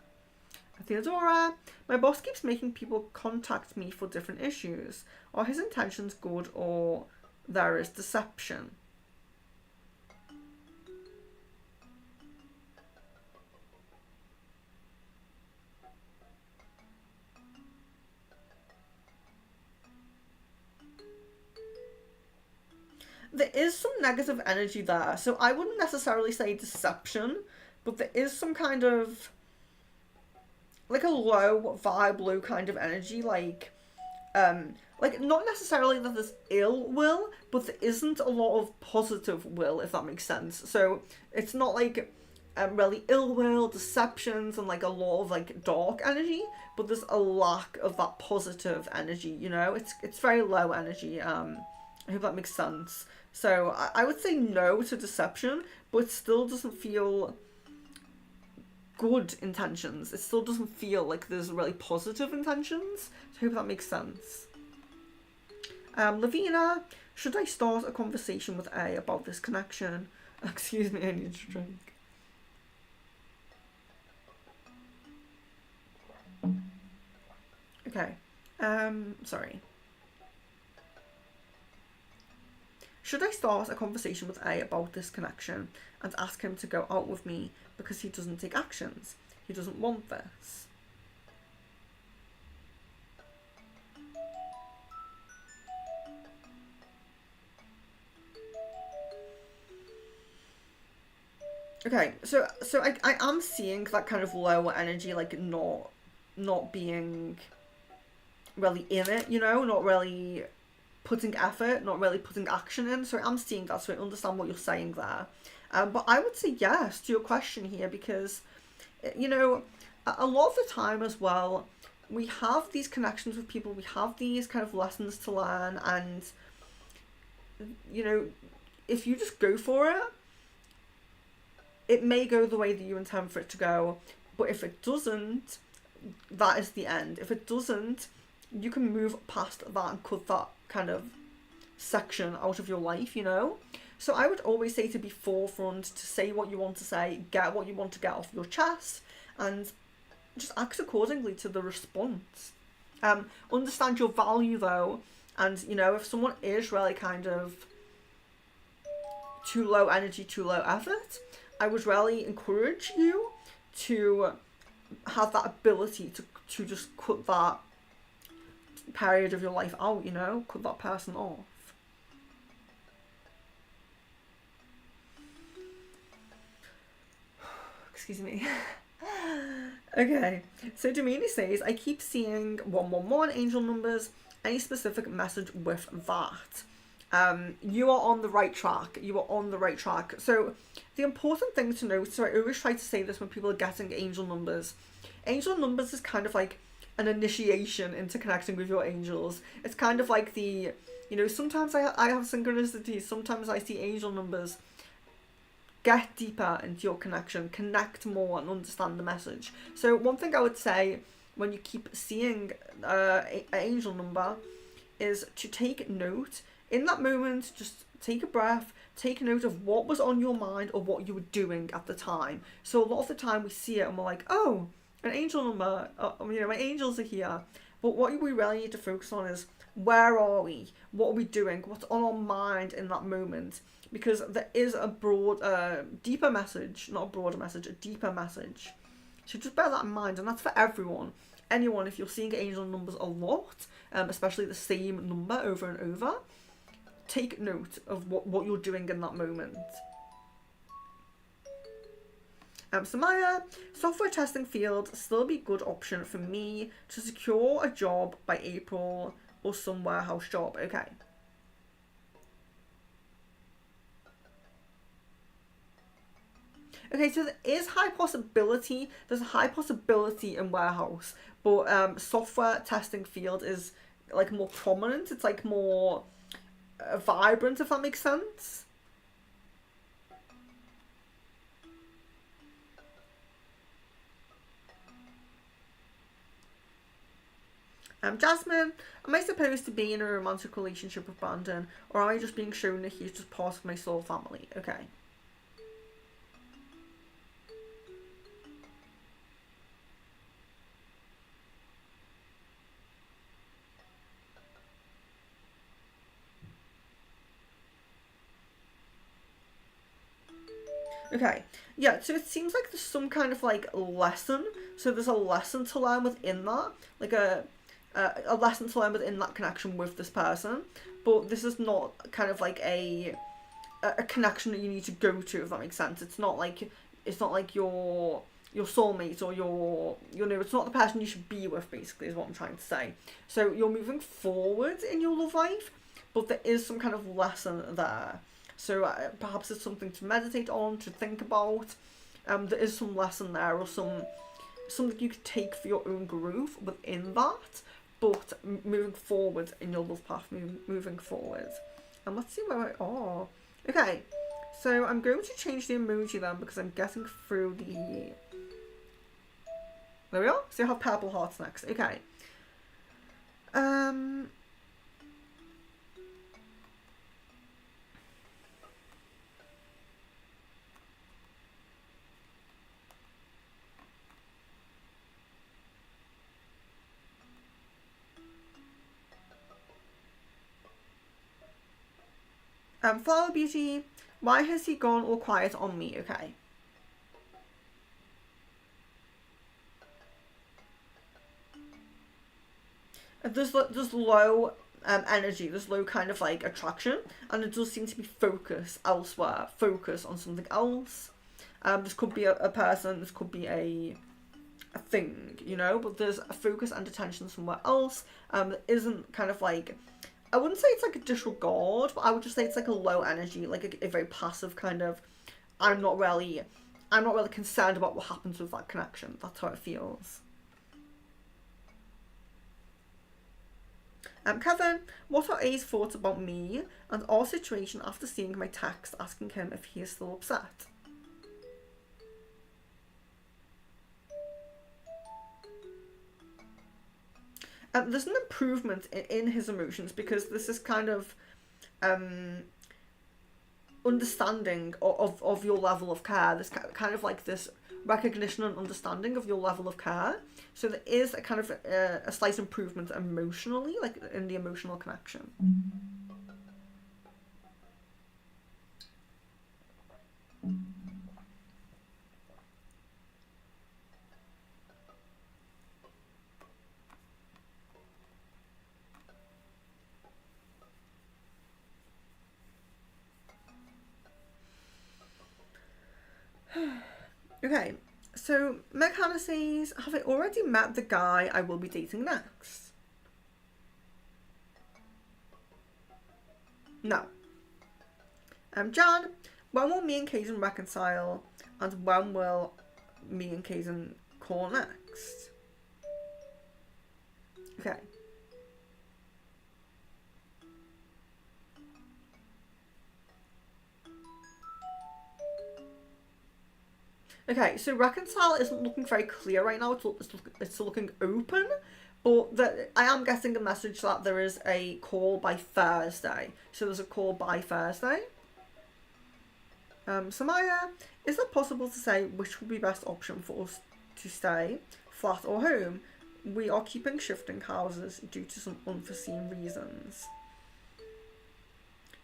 Theodora, my boss keeps making people contact me for different issues. Are his intentions good or there is deception? There is some negative energy there, so I wouldn't necessarily say deception, but there is some kind of like a low vibe, low kind of energy, like not necessarily that there's ill will, but there isn't a lot of positive will, if that makes sense. So it's not like really ill will, deceptions, and like a lot of like dark energy, but there's a lack of that positive energy. You know, it's very low energy. I hope that makes sense. So I would say no to deception, but it still doesn't feel good intentions. It still doesn't feel like there's really positive intentions. So I hope that makes sense. Lavina, should I start a conversation with A about this connection? Excuse me, I need to drink. Okay. Sorry. Should I start a conversation with A about this connection and ask him to go out with me because he doesn't take actions? He doesn't want this. Okay, so I am seeing that kind of lower energy, like not being really in it, you know, not really putting effort, not really putting action in. So I'm seeing that, so I understand what you're saying there. But I would say yes to your question here because, you know, a lot of the time as well, we have these connections with people, we have these kind of lessons to learn, and, you know, if you just go for it, it may go the way that you intend for it to go, but if it doesn't, that is the end. If it doesn't, you can move past that and cut that kind of section out of your life, you know? So I would always say to be forefront, to say what you want to say, get what you want to get off your chest, and just act accordingly to the response. Understand your value though, and you know, if someone is really kind of too low energy, too low effort, I would really encourage you to have that ability to just cut that period of your life out, you know, cut that person off. Excuse me. Okay, so Damini says, I keep seeing 111 angel numbers. Any specific message with that? You are on the right track. You are on the right track. So the important thing to note, so I always try to say this when people are getting angel numbers. Angel numbers is kind of like an initiation into connecting with your angels. It's kind of like the, you know, sometimes I have synchronicities, sometimes I see angel numbers. Get deeper into your connection, connect more and understand the message. So one thing I would say when you keep seeing an angel number is to take note. In that moment, just take a breath, take note of what was on your mind or what you were doing at the time. So a lot of the time we see it and we're like, oh, an angel number, you know, my angels are here. But what we really need to focus on is, where are we? What are we doing? What's on our mind in that moment? Because there is a deeper message, not a broader message, a deeper message. So just bear that in mind, and that's for everyone. Anyone, if you're seeing angel numbers a lot, especially the same number over and over, take note of what you're doing in that moment. Samaya, software testing field still be good option for me to secure a job by April or some warehouse job. Okay. Okay, so there is high possibility. There's a high possibility in warehouse, but software testing field is like more prominent. It's like more vibrant, if that makes sense. Jasmine, am I supposed to be in a romantic relationship with Brandon, or am I just being shown that he's just part of my soul family? Okay. Okay, yeah, so it seems like there's some kind of like lesson. So there's a lesson to learn within that, like a lesson to learn within that connection with this person. But this is not kind of like a connection that you need to go to, if that makes sense. It's not like your soulmate or your, you know, it's not the person you should be with, basically, is what I'm trying to say. So you're moving forward in your love life, but there is some kind of lesson there. So perhaps it's something to meditate on, to think about. There is some lesson there, or something you could take for your own growth within that. But moving forward in your love path, moving forward. And let's see where I are. Okay, so I'm going to change the emoji then, because I'm getting through the... There we are. So you have purple hearts next. Okay. Flower Beauty, why has he gone all quiet on me? Okay. There's low energy, there's low kind of like attraction, and it does seem to be focus elsewhere, focus on something else. This could be a person, this could be a thing, you know, but there's a focus and attention somewhere else. That isn't kind of like, I wouldn't say it's like a disregard, but I would just say it's like a low energy, like a very passive kind of, I'm not really concerned about what happens with that connection. That's how it feels. Kevin, what are A's thoughts about me and our situation after seeing my text asking him if he is still upset? There's an improvement in his emotions, because this is kind of understanding of your level of care. This kind of like this recognition and understanding of your level of care. So there is a kind of a slight improvement emotionally, like in the emotional connection. Okay, so Meg Hannah says, have I already met the guy I will be dating next? No. Jan, when will me and Kaizen reconcile, and when will me and Kaizen call next? Okay. Okay, so reconcile isn't looking very clear right now. It's looking open, but I am getting a message that there is a call by Thursday. So there's a call by Thursday. Samaya, is it possible to say which would be best option for us to stay, flat or home? We are keeping shifting houses due to some unforeseen reasons.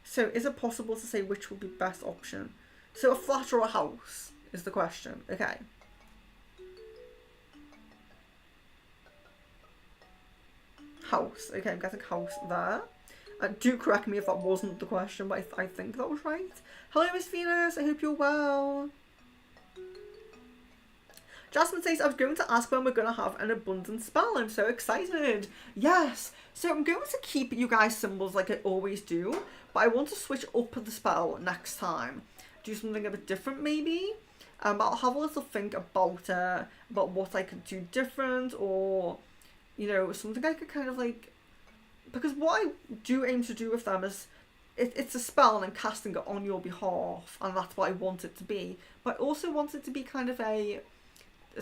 So is it possible to say which would be best option? So a flat or a house is the question. Okay. House. Okay, I'm getting house there. Do correct me if that wasn't the question, but I think that was right. Hello, Miss Venus. I hope you're well. Jasmine says, I was going to ask when we're going to have an abundance spell. I'm so excited. Yes. So I'm going to keep you guys symbols like I always do, but I want to switch up the spell next time. Do something a bit different maybe. I'll have a little think about what I could do different, or, you know, something I could kind of like, because what I do aim to do with them is, it's a spell and I'm casting it on your behalf, and that's what I want it to be. But I also want it to be kind of a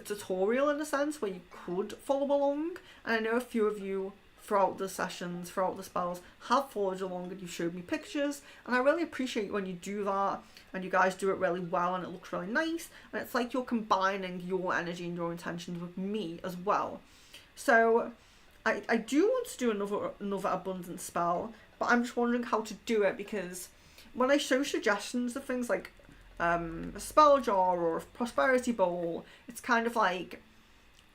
tutorial in a sense where you could follow along. And I know a few of you throughout the sessions, throughout the spells, have followed along and you showed me pictures, and I really appreciate when you do that, and you guys do it really well and it looks really nice, and it's like you're combining your energy and your intentions with me as well. So I do want to do another abundance spell, but I'm just wondering how to do it, because when I show suggestions of things like a spell jar or a prosperity bowl, it's kind of like,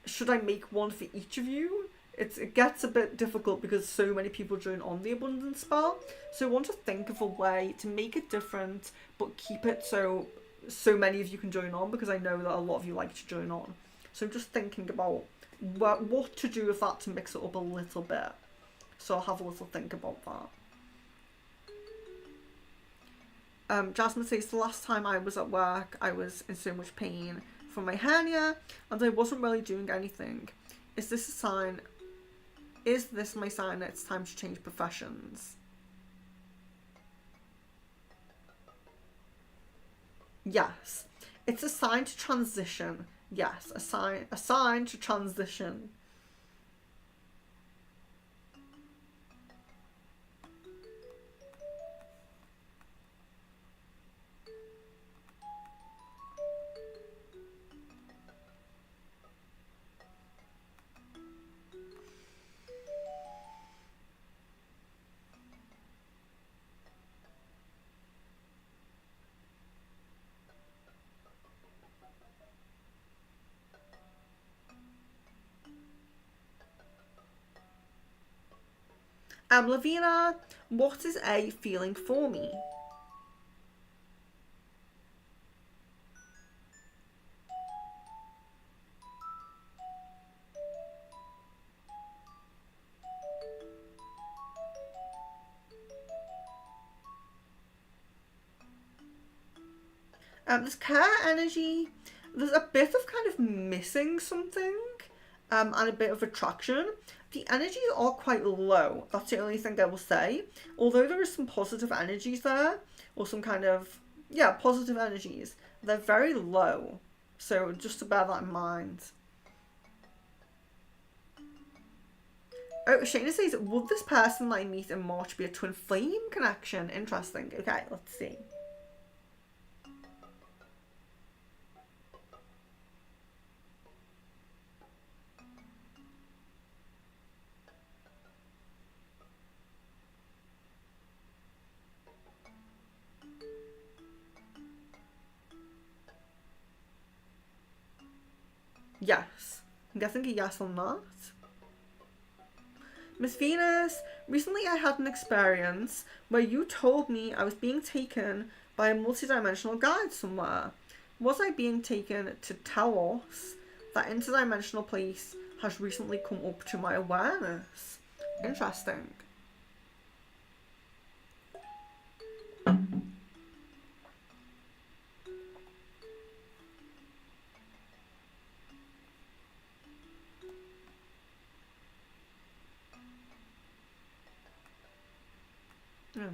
should I make one for each of you? It gets a bit difficult because so many people join on the abundance spell. So I want to think of a way to make it different, but keep it so many of you can join on, because I know that a lot of you like to join on. So I'm just thinking about what to do with that to mix it up a little bit. So I'll have a little think about that. Jasmine says, the last time I was at work, I was in so much pain from my hernia, and I wasn't really doing anything. Is this a sign? Is this my sign that it's time to change professions? Yes. It's a sign to transition. Yes, a sign to transition. Lavina, what is A feeling for me? There's care energy. There's a bit of kind of missing something, and a bit of attraction. The energies are quite low. That's the only thing I will say. Although there is some positive energies there, or some kind of, yeah, positive energies, they're very low. So just to bear that in mind. Oh, Shayna says, would this person I meet in March be a twin flame connection? Interesting. Okay, let's see. Yes. I'm guessing a yes on that. Miss Venus, recently I had an experience where you told me I was being taken by a multidimensional guide somewhere. Was I being taken to tell us that interdimensional place has recently come up to my awareness? Interesting. Yeah.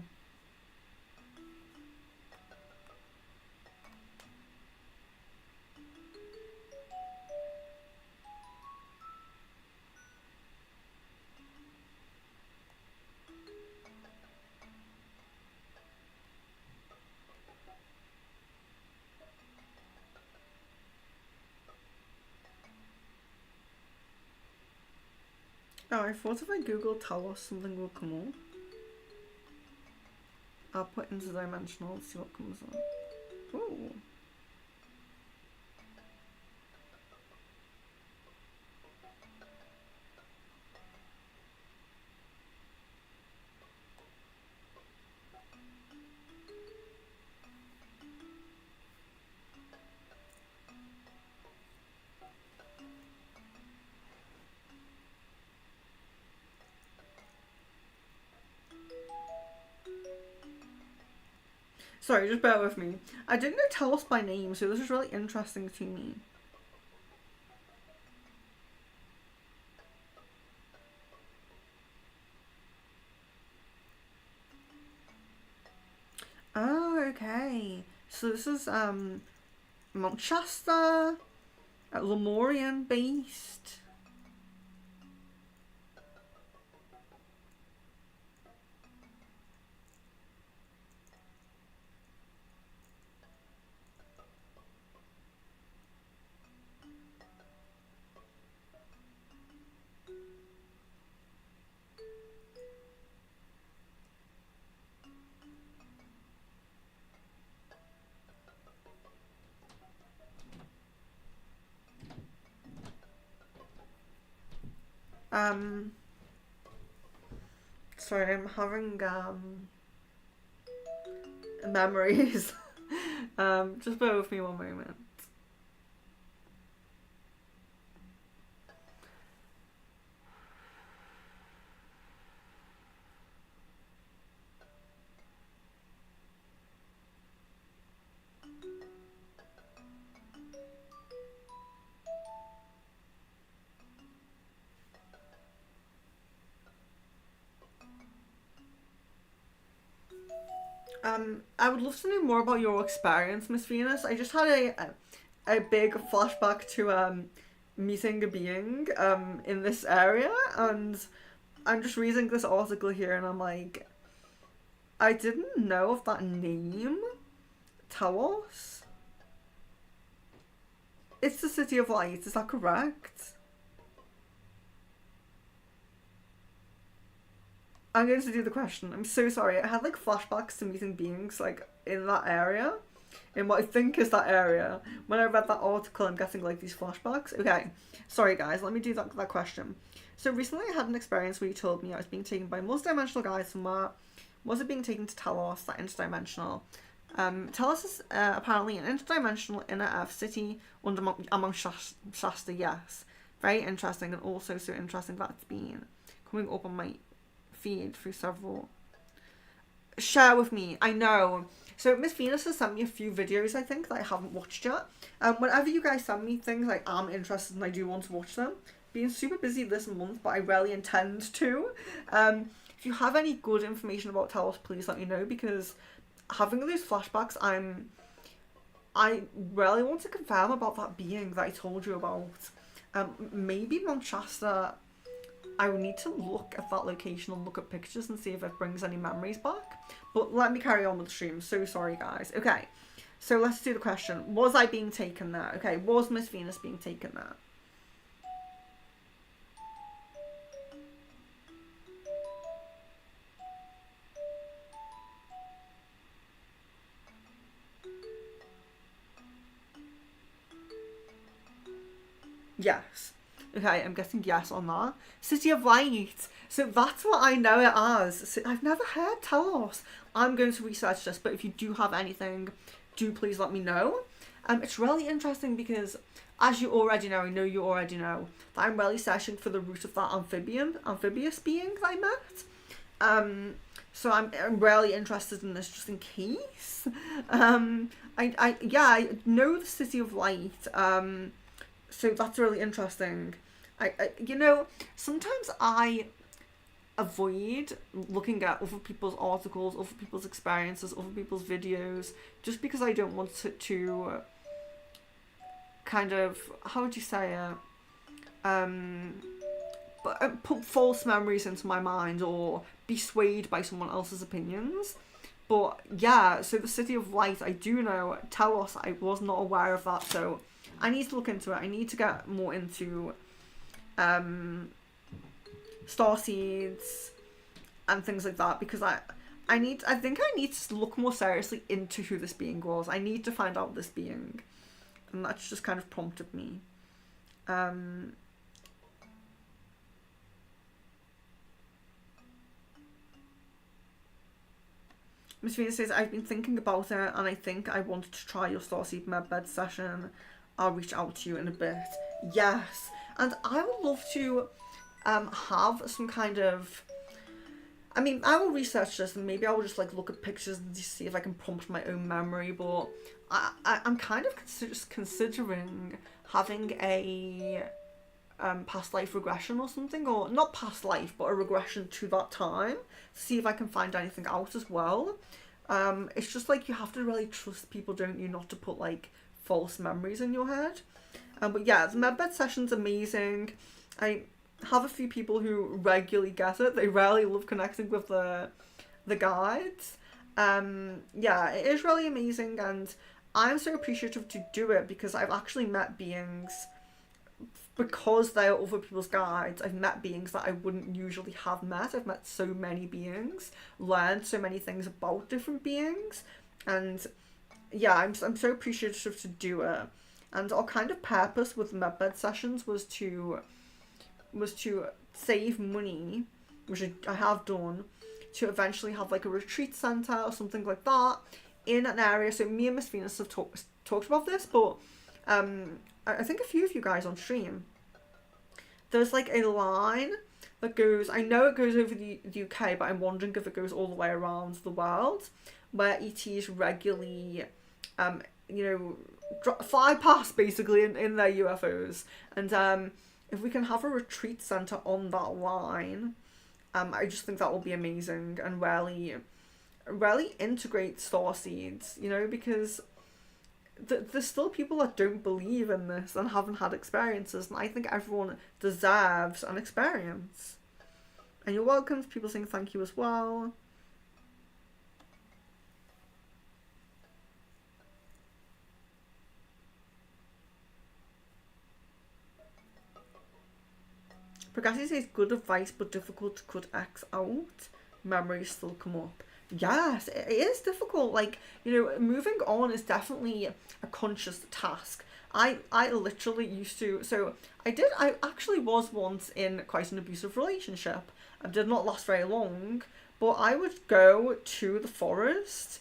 Oh, I thought if I Google Talos, something will come up. I'll put interdimensional and see what comes up. Ooh. Sorry, just bear with me. I didn't know Talos by name, so this is really interesting to me. Oh, okay. So this is Mount Shasta, Lemurian based. Sorry, I'm having memories. Just bear with me one moment. I would love to know more about your experience, Miss Venus. I just had a big flashback to meeting a being in this area, and I'm just reading this article here, and I'm like, I didn't know of that name, Talos. It's the City of Light. Is that correct? I'm going to do the question. I'm so sorry. I had like flashbacks to meeting beings like in that area, in what I think is that area. When I read that article, I'm getting like these flashbacks. Okay, sorry guys. Let me do that question. So recently, I had an experience where you told me I was being taken by multi-dimensional guys somewhere. Was it being taken to Talos, that interdimensional? Talos is apparently an interdimensional inner Earth city among Shasta. Yes, very interesting, and also so interesting that it's been coming up on my feed through several. Share with me. I know. So Miss Venus has sent me a few videos, I think, that I haven't watched yet. Whenever you guys send me things, like, I'm interested and I do want to watch them. Being super busy this month, but I really intend to. If you have any good information about Talos, please let me know, because having those flashbacks, I really want to confirm about that being that I told you about. Maybe Manchester. I would need to look at that location and look at pictures and see if it brings any memories back. But let me carry on with the stream. So sorry, guys. Okay, so let's do the question. Was I being taken there? Okay, was Miss Venus being taken there? Yes. Okay, I'm guessing yes on that. City of Light. So that's what I know it as. So I've never heard Talos. I'm going to research this, but if you do have anything, do please let me know. It's really interesting because, as you already know, I know you already know, that I'm really searching for the root of that amphibious being that I met. So I'm really interested in this just in case. I know the City of Light. So that's really interesting. Sometimes I avoid looking at other people's articles, other people's experiences, other people's videos, just because I don't want to kind of, how would you say it? Put false memories into my mind or be swayed by someone else's opinions. But yeah, so the City of Light, I do know, Telos, I was not aware of that, so I need to look into it. I need to get more into starseeds and things like that, because I think I need to look more seriously into who this being was. I need to find out this being, and that's just kind of prompted me. Miss Venus says, I've been thinking about it and I think I wanted to try your Starseed Medbed session. I'll reach out to you in a bit. Yes. And I would love to have some kind of... I mean, I will research this and maybe I will just like look at pictures and see if I can prompt my own memory, but I'm kind of considering having a past life regression or something, or not past life, but a regression to that time, to see if I can find anything out as well. It's just like you have to really trust people, don't you, not to put like false memories in your head. But yeah, the medbed session's amazing. I have a few people who regularly get it. They really love connecting with the guides. Yeah, it is really amazing, and I'm so appreciative to do it because I've actually met beings, because they are other people's guides. I've met beings that I wouldn't usually have met. I've met so many beings, learned so many things about different beings, and yeah, I'm so appreciative to do it. And our kind of purpose with medbed sessions was to save money, which I have done, to eventually have like a retreat centre or something like that in an area. So me and Miss Venus have talked about this, but I think a few of you guys on stream, there's like a line that goes, I know it goes over the UK, but I'm wondering if it goes all the way around the world, where ETs regularly, fly past basically in their UFOs. And if we can have a retreat centre on that line, I just think that will be amazing and really integrate starseeds, because there's still people that don't believe in this and haven't had experiences, and I think everyone deserves an experience. And you're welcome to people saying thank you as well. Pregasi says, good advice but difficult to cut X out. Memories still come up. Yes, it is difficult. Like, moving on is definitely a conscious task. I literally used to, so I actually was once in quite an abusive relationship. It did not last very long, but I would go to the forest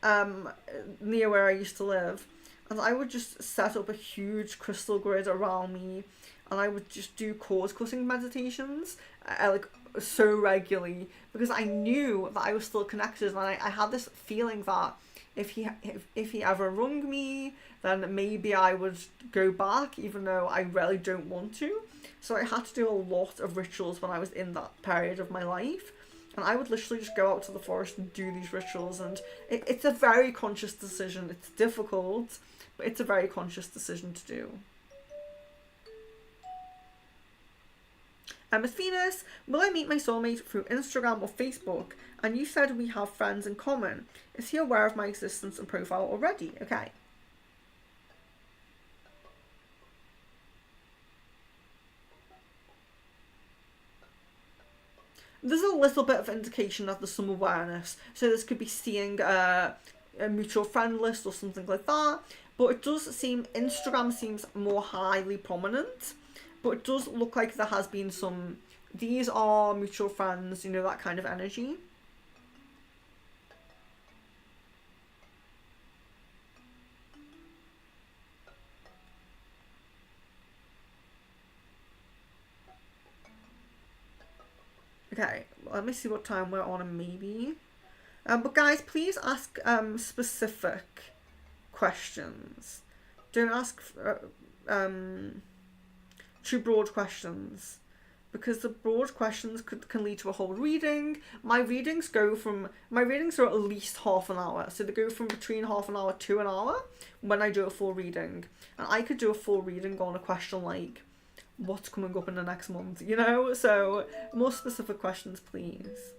near where I used to live, and I would just set up a huge crystal grid around me, and I would just do cord cutting meditations, like so regularly, because I knew that I was still connected, and I had this feeling that if he ever rung me, then maybe I would go back, even though I really don't want to. So I had to do a lot of rituals when I was in that period of my life, and I would literally just go out to the forest and do these rituals, and it's a very conscious decision. It's difficult, but it's a very conscious decision to do. Miss Venus, will I meet my soulmate through Instagram or Facebook? And you said we have friends in common. Is he aware of my existence and profile already? Okay. There's a little bit of indication that there's some awareness. So this could be seeing a mutual friend list or something like that. But it does seem, Instagram seems more highly prominent. But it does look like there has been some, these are mutual friends, that kind of energy. Okay, let me see what time we're on, and maybe. But guys, please ask specific questions. Don't ask too broad questions, because the broad questions can lead to a whole reading. My readings are at least half an hour, so they go from between half an hour to an hour when I do a full reading. And I could do a full reading on a question like, what's coming up in the next month, you know? So more specific questions, please.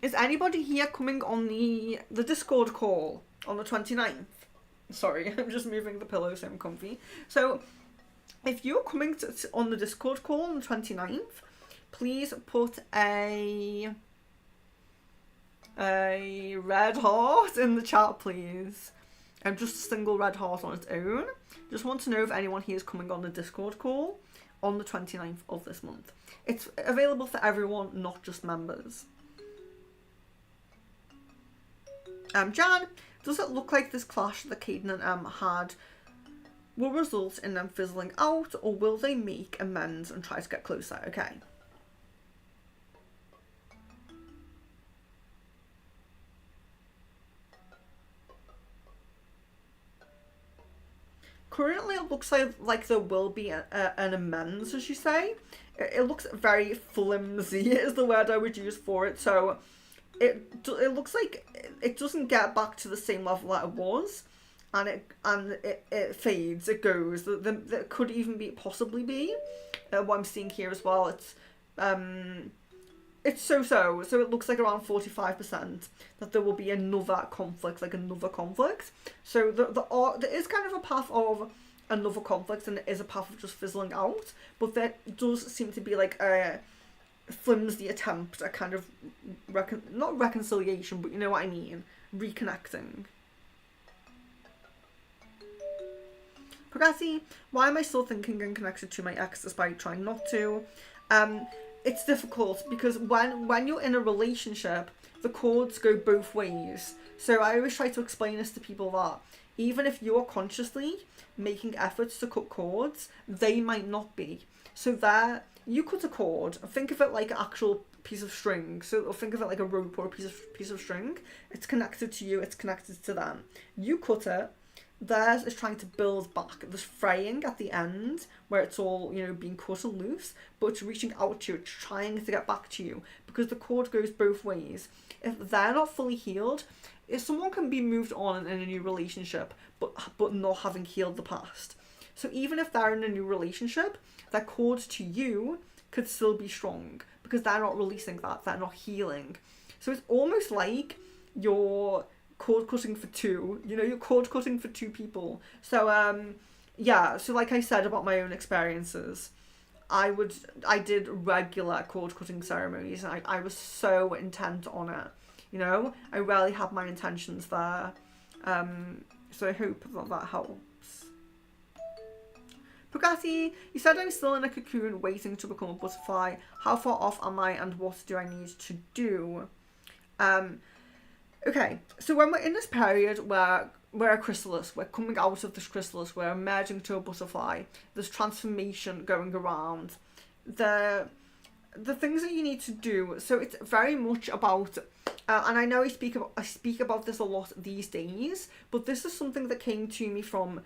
Is anybody here coming on the Discord call on the 29th? Sorry, I'm just moving the pillow so I'm comfy. So if you're coming on the Discord call on the 29th, please put a red heart in the chat, please. Just a single red heart on its own. Just want to know if anyone here is coming on the Discord call on the 29th of this month. It's available for everyone, not just members. Jan, does it look like this clash that Caden and had will result in them fizzling out, or will they make amends and try to get closer? Okay. Currently, it looks like there will be an amends, as you say. It looks very flimsy is the word I would use for it. So it looks like it doesn't get back to the same level that it was, and it fades, it goes. There could even possibly be what I'm seeing here as well. It's so it looks like around 45% that there will be another conflict. So there is kind of a path of another conflict, and there is a path of just fizzling out, but there does seem to be like a flimsy attempt at kind of not reconciliation, but you know what I mean, reconnecting. Progressi, why am I still thinking and connected to my ex despite trying not to? It's difficult because when you're in a relationship, the cords go both ways. So I always try to explain this to people that even if you're consciously making efforts to cut cords, they might not be. So there, you cut a cord, think of it like an actual piece of string. So think of it like a rope or a piece of string. It's connected to you, it's connected to them. You cut it. Theirs is trying to build back. There's fraying at the end where it's all, being cut and loose, but it's reaching out to you, it's trying to get back to you, because the cord goes both ways. If they're not fully healed, if someone can be moved on in a new relationship, but not having healed the past. So even if they're in a new relationship, their cord to you could still be strong because they're not releasing that, they're not healing. So it's almost like you're cord cutting for two, you're cord cutting for two people. So so like I said about my own experiences, I did regular cord cutting ceremonies, and I was so intent on it, I rarely had my intentions there. So I hope that helps. Pugatti, you said I'm still in a cocoon waiting to become a butterfly. How far off am I, and what do I need to do? Okay, so when we're in this period where we're a chrysalis, we're coming out of this chrysalis, we're emerging to a butterfly, there's transformation going around, the things that you need to do, so it's very much about, and I know I speak about this a lot these days, but this is something that came to me from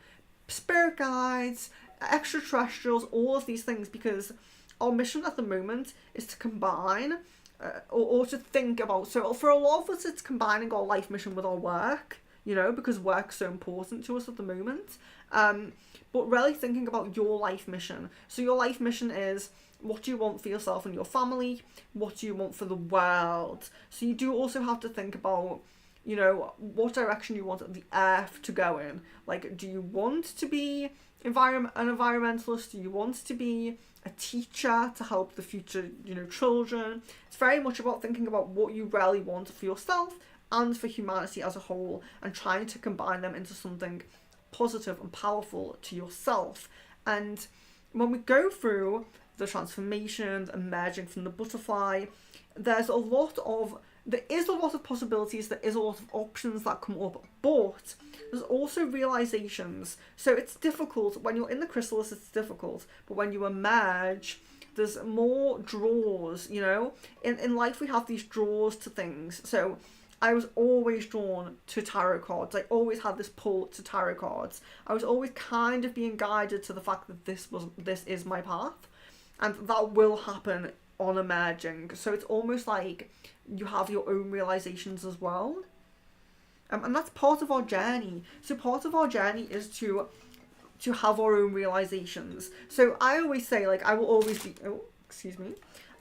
spirit guides, extraterrestrials, all of these things, because our mission at the moment is to combine or to think about, so for a lot of us it's combining our life mission with our work, because work's so important to us at the moment, but really thinking about your life mission. So your life mission is, what do you want for yourself and your family? What do you want for the world? So you do also have to think about, what direction you want the earth to go in. Like, do you want to be an environmentalist? Do you want to be a teacher to help the future, children? It's very much about thinking about what you really want for yourself and for humanity as a whole, and trying to combine them into something positive and powerful to yourself. And when we go through the transformations, emerging from the butterfly, there is a lot of possibilities, there is a lot of options that come up, but there's also realizations. So it's difficult when you're in the chrysalis, it's difficult, but when you emerge, there's more draws, you know. In life we have these draws to things. So I was always drawn to tarot cards. I always had this pull to tarot cards. I was always kind of being guided to the fact that this is my path, and that will happen on emerging. So it's almost like you have your own realizations as well, and that's part of our journey. So part of our journey is to have our own realizations. So I always say, like, I will always be,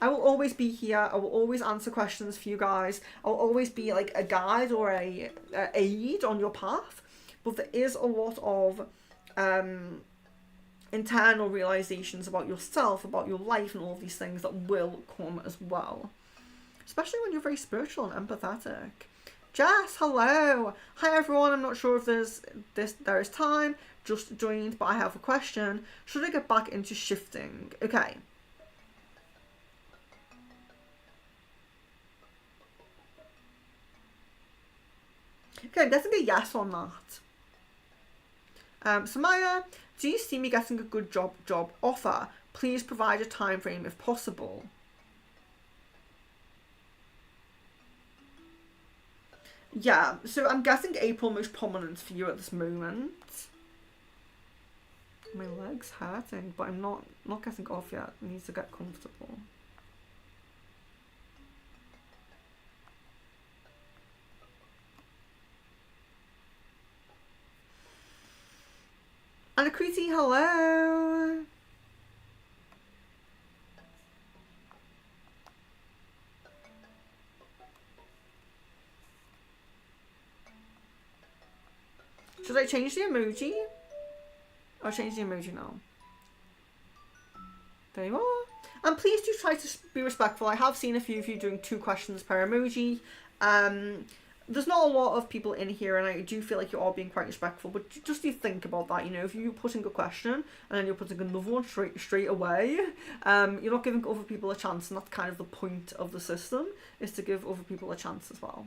I will always be here. I will always answer questions for you guys. I'll always be like a guide or a aid on your path. But there is a lot of internal realizations about yourself, about your life, and all these things that will come as well. Especially when you're very spiritual and empathetic. Jess, hello. Hi everyone. I'm not sure if there is time. Just joined, but I have a question. Should I get back into shifting? Okay. Okay, I'm getting a yes on that. Samaya, do you see me getting a good job offer? Please provide a time frame if possible. Yeah, so I'm guessing April most prominent for you at this moment. My leg's hurting, but I'm not getting off yet. I need to get comfortable. Anakriti, hello. Should I change the emoji? I'll change the emoji now. There you are. And please do try to be respectful. I have seen a few of you doing 2 questions per emoji. There's not a lot of people in here, and I do feel like you're all being quite respectful, but just do think about that. You know, if you're putting a question and then you're putting another one straight away, you're not giving other people a chance, and that's kind of the point of the system, is to give other people a chance as well.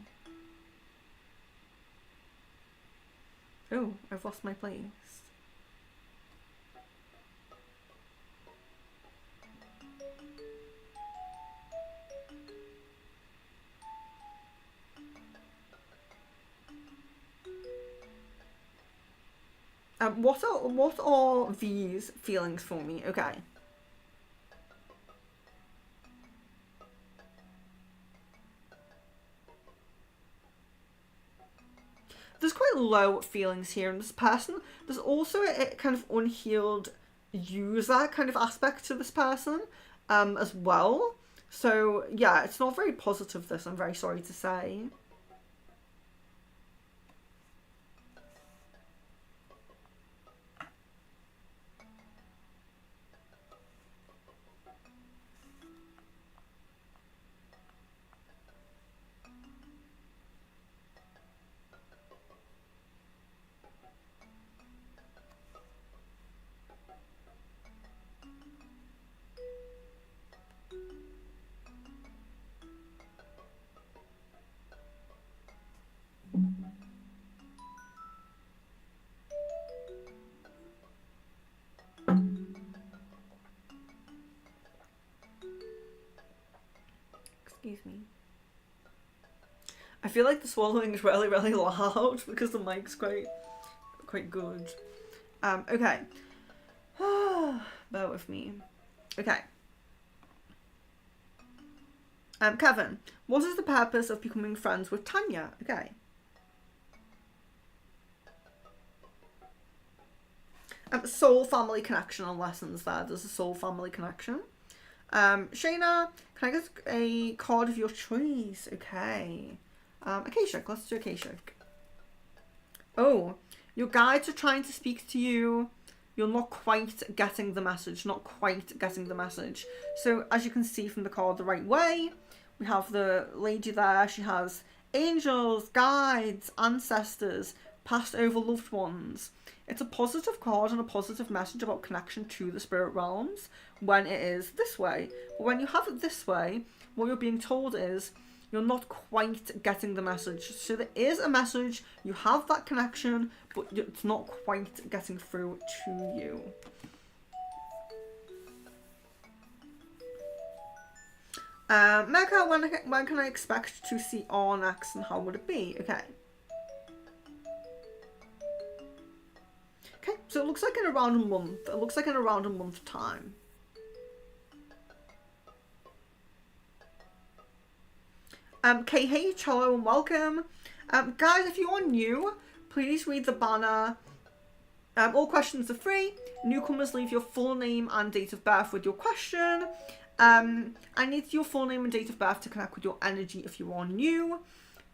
Oh, I've lost my place. What are these feelings for me? Okay. There's quite low feelings here in this person. There's also a kind of unhealed user kind of aspect to this person as well. So yeah, it's not very positive, this, I'm very sorry to say. Excuse me. I feel like the swallowing is really, really loud because the mic's quite good. Okay. Bear with me. Okay. Kevin, what is the purpose of becoming friends with Tanya? Okay. Soul family connection and lessons there. There's a soul family connection. Shayna, can I get a card of your choice? Okay. Akashic, let's do Akashic. Oh, your guides are trying to speak to you. You're not quite getting the message, So as you can see from the card the right way, we have the lady there. She has angels, guides, ancestors, passed over loved ones. It's a positive card and a positive message about connection to the spirit realms when it is this way. But when you have it this way, what you're being told is you're not quite getting the message. So there is a message, you have that connection, but it's not quite getting through to you. Mecca, when can I expect to see R next, and how would it be? Okay. Okay, so it looks like in around a month. It looks like in around a month time. KH, hello and welcome. Guys, if you are new, please read the banner. All questions are free. Newcomers, leave your full name and date of birth with your question. I need your full name and date of birth to connect with your energy if you are new.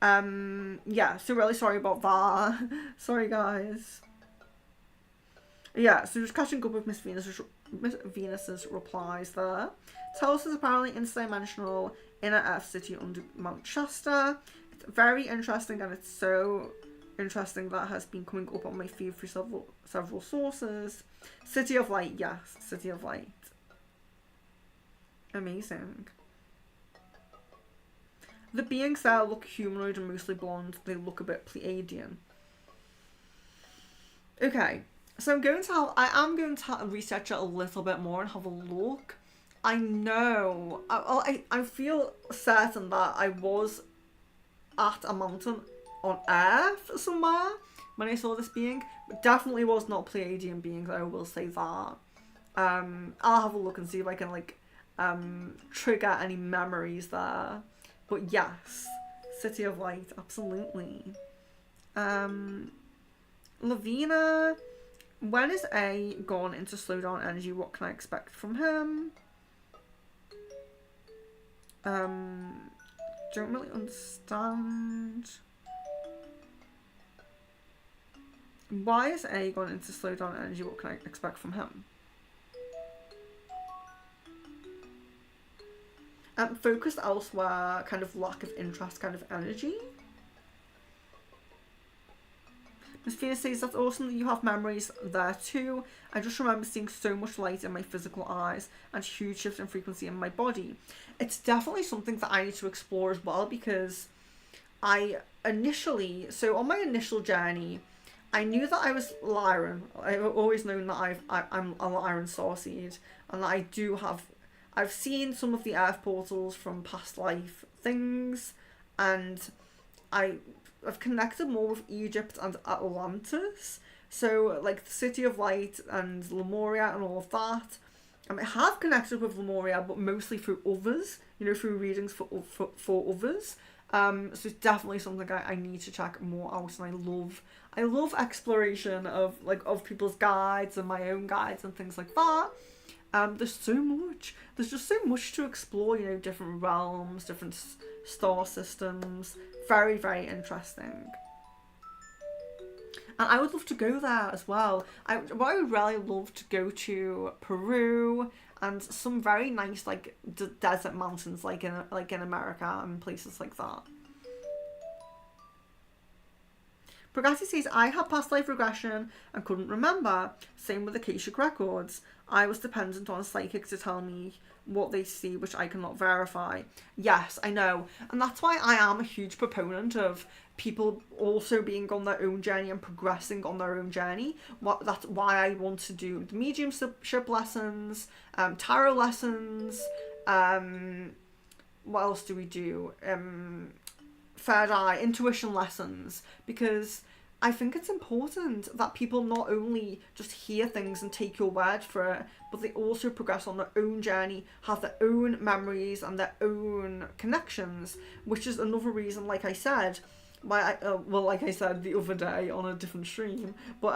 Yeah, so really sorry about that. Sorry, guys. Yeah, so just catching up with Miss Venus's replies there. Talos is apparently interdimensional in an Earth city under Mount Shasta. It's very interesting, and it's so interesting that has been coming up on my feed through several sources. City of Light, yes, City of Light. Amazing. The beings there look humanoid and mostly blonde. They look a bit Pleiadian. Okay, so I am going to research it a little bit more and have a look. I know, I feel certain that I was at a mountain on Earth somewhere when I saw this being, but definitely was not Pleiadian beings, I will say that. I'll have a look and see if I can like trigger any memories there. But yes, City of Light, absolutely. Lavina, when is A gone into slow down energy? What can I expect from him? Don't really understand. Why is A gone into slow down energy? What can I expect from him? Focused elsewhere, kind of lack of interest, kind of energy. Miss Venus says, that's awesome that you have memories there too. I just remember seeing so much light in my physical eyes and huge shifts in frequency in my body. It's definitely something that I need to explore as well, because so on my initial journey, I knew that I was Lyran. I've always known that I'm a Lyran starseed, and that I do have. I've seen some of the Earth portals from past life things, and I've connected more with Egypt and Atlantis. So, like the City of Light and Lemuria and all of that. I have connected with Lemuria, but mostly through others, through readings for others. So it's definitely something I need to check more out, and I love exploration of people's guides and my own guides and things like that. There's just so much to explore, different realms, different star systems. Very, very interesting. And I would love to go there as well. I would really love to go to Peru and some very nice desert mountains like in America and places like that. Prograssi says, I had past life regression and couldn't remember. Same with Akashic records. I was dependent on a psychic to tell me what they see, which I cannot verify. Yes, I know. And that's why I am a huge proponent of people also being on their own journey and progressing on their own journey. That's why I want to do the mediumship lessons, tarot lessons, what else do we do? Third eye, intuition lessons, because I think it's important that people not only just hear things and take your word for it, but they also progress on their own journey, have their own memories and their own connections, which is another reason, like I said, why like I said the other day on a different stream, but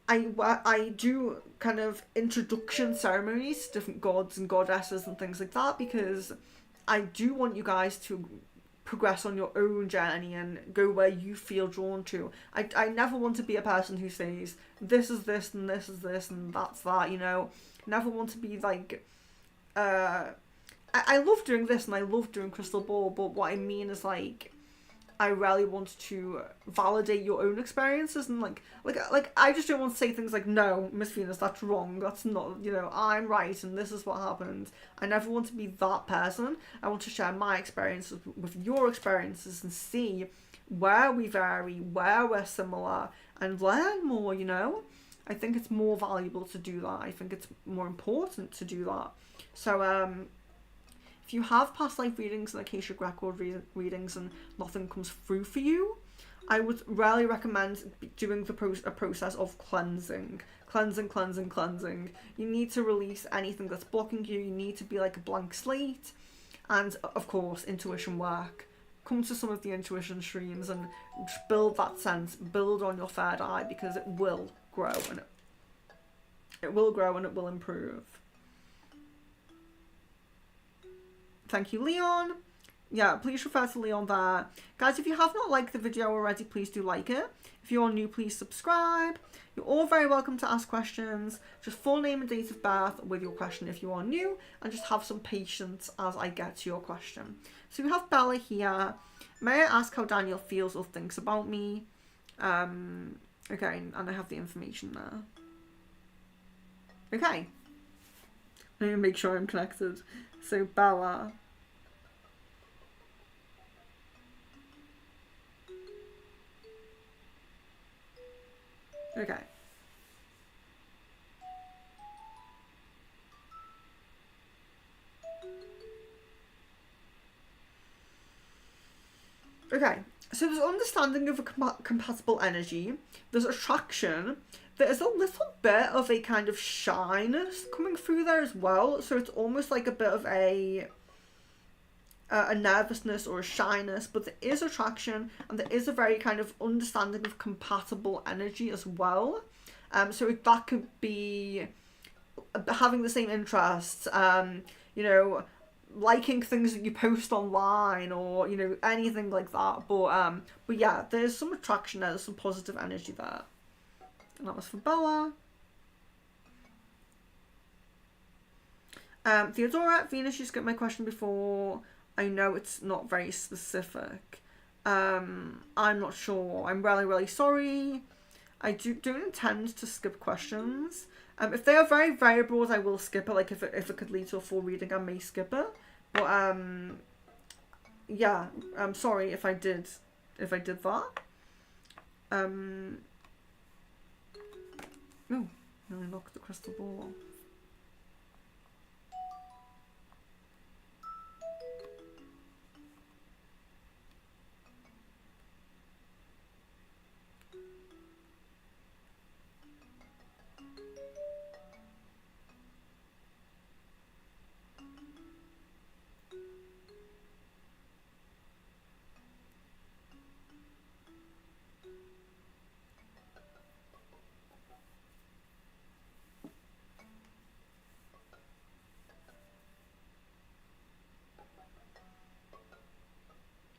I do kind of introduction ceremonies to different gods and goddesses and things like that, because I do want you guys to progress on your own journey and go where you feel drawn to. I never want to be a person who says this is this and this is this and that's that, never want to be like I love doing this and I love doing crystal ball, but what I mean is like I really want to validate your own experiences, and like I just don't want to say things like, no, Miss Venus, that's wrong, that's not, you know, I'm right and this is what happened. I never want to be that person. I want to share my experiences with your experiences and see where we vary, where we're similar, and learn more, you know. I think it's more valuable to do that. I think it's more important to do that. So if you have past life readings and Akashic record readings and nothing comes through for you, I would really recommend doing a process of cleansing. Cleansing. You need to release anything that's blocking you. You need to be like a blank slate. And of course, intuition work. Come to some of the intuition streams and just build that sense. Build on your third eye, because it will grow and it will improve. Thank you, Leon. Yeah, please refer to Leon there. Guys, if you have not liked the video already, please do like it. If you're new, please subscribe. You're all very welcome to ask questions. Just full name and date of birth with your question if you are new, and just have some patience as I get to your question. So we have Bella here. May I ask how Daniel feels or thinks about me? Okay, and I have the information there. Okay. Let me make sure I'm connected. So Bella. Okay. Okay, so there's understanding of a compatible energy, there's attraction, there's a little bit of a kind of shyness coming through there as well, so it's almost like a bit of a nervousness or a shyness, but there is attraction and there is a very kind of understanding of compatible energy as well. So that could be having the same interests, you know, liking things that you post online, or, you know, anything like that. But yeah, there's some attraction there, there's some positive energy there. And that was for Bella. Theodora, Venus, you skipped my question before. I know it's not very specific. I'm not sure. I'm really, really sorry. I don't intend to skip questions. If they are very, very broad, I will skip it. Like if it could lead to a full reading, I may skip it. But yeah, I'm sorry if I did that. Oh, nearly knocked the crystal ball off.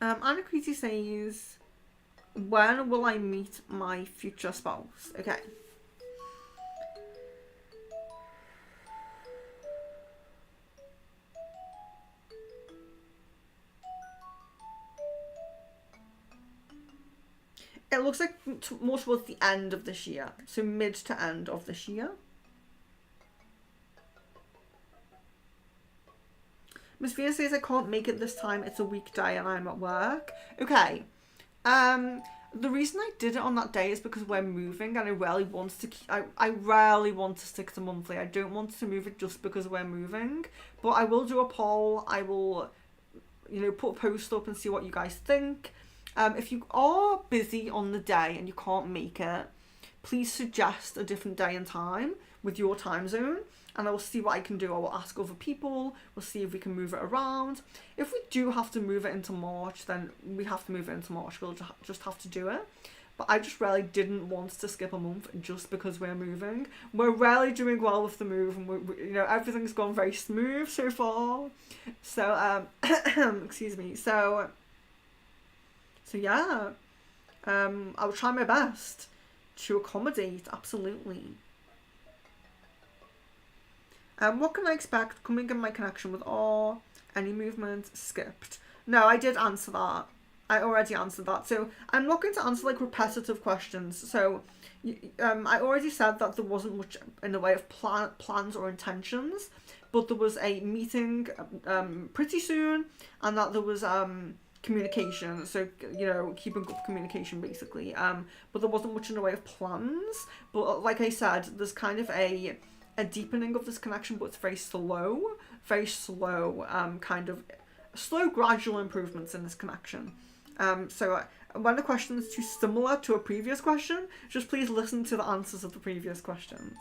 Anna Creasy says, when will I meet my future spouse? Okay. It looks like more towards the end of this year. So mid to end of this year. Miss Venus says, I can't make it this time. It's a weekday and I'm at work. Okay. The reason I did it on that day is because we're moving and I really want to I rarely want to stick to monthly. I don't want to move it just because we're moving. But I will do a poll. I will, you know, put a post up and see what you guys think. If you are busy on the day and you can't make it, please suggest a different day and time with your time zone, and I will see what I can do. I will ask other people. We'll see if we can move it around. If we do have to move it into March, then we have to move it into March. We'll just have to do it. But I just really didn't want to skip a month just because we're moving. We're really doing well with the move, and we you know, everything's gone very smooth so far. So excuse me. So yeah, I will try my best to accommodate. Absolutely. What can I expect coming in my connection with R? Any movement? Skipped. No, I did answer that. I already answered that. So I'm not going to answer like repetitive questions. So I already said that there wasn't much in the way of plans or intentions, but there was a meeting pretty soon, and that there was communication. So keeping up communication basically. But there wasn't much in the way of plans. But like I said, there's kind of a deepening of this connection, but it's very slow, kind of slow, gradual improvements in this connection. So when the question is too similar to a previous question, just please listen to the answers of the previous questions.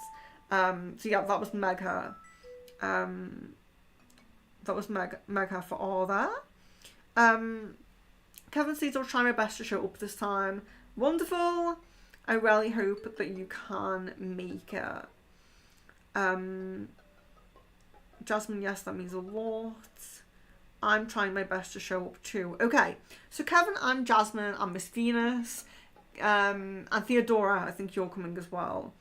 So yeah, that was Megha. That was Megha for all that. Kevin says, I'll try my best to show up this time. Wonderful. I really hope that you can make it. Jasmine, yes, that means a lot. I'm trying my best to show up too. Okay, so Kevin and Jasmine and Miss Venus, and Theodora, I think you're coming as well.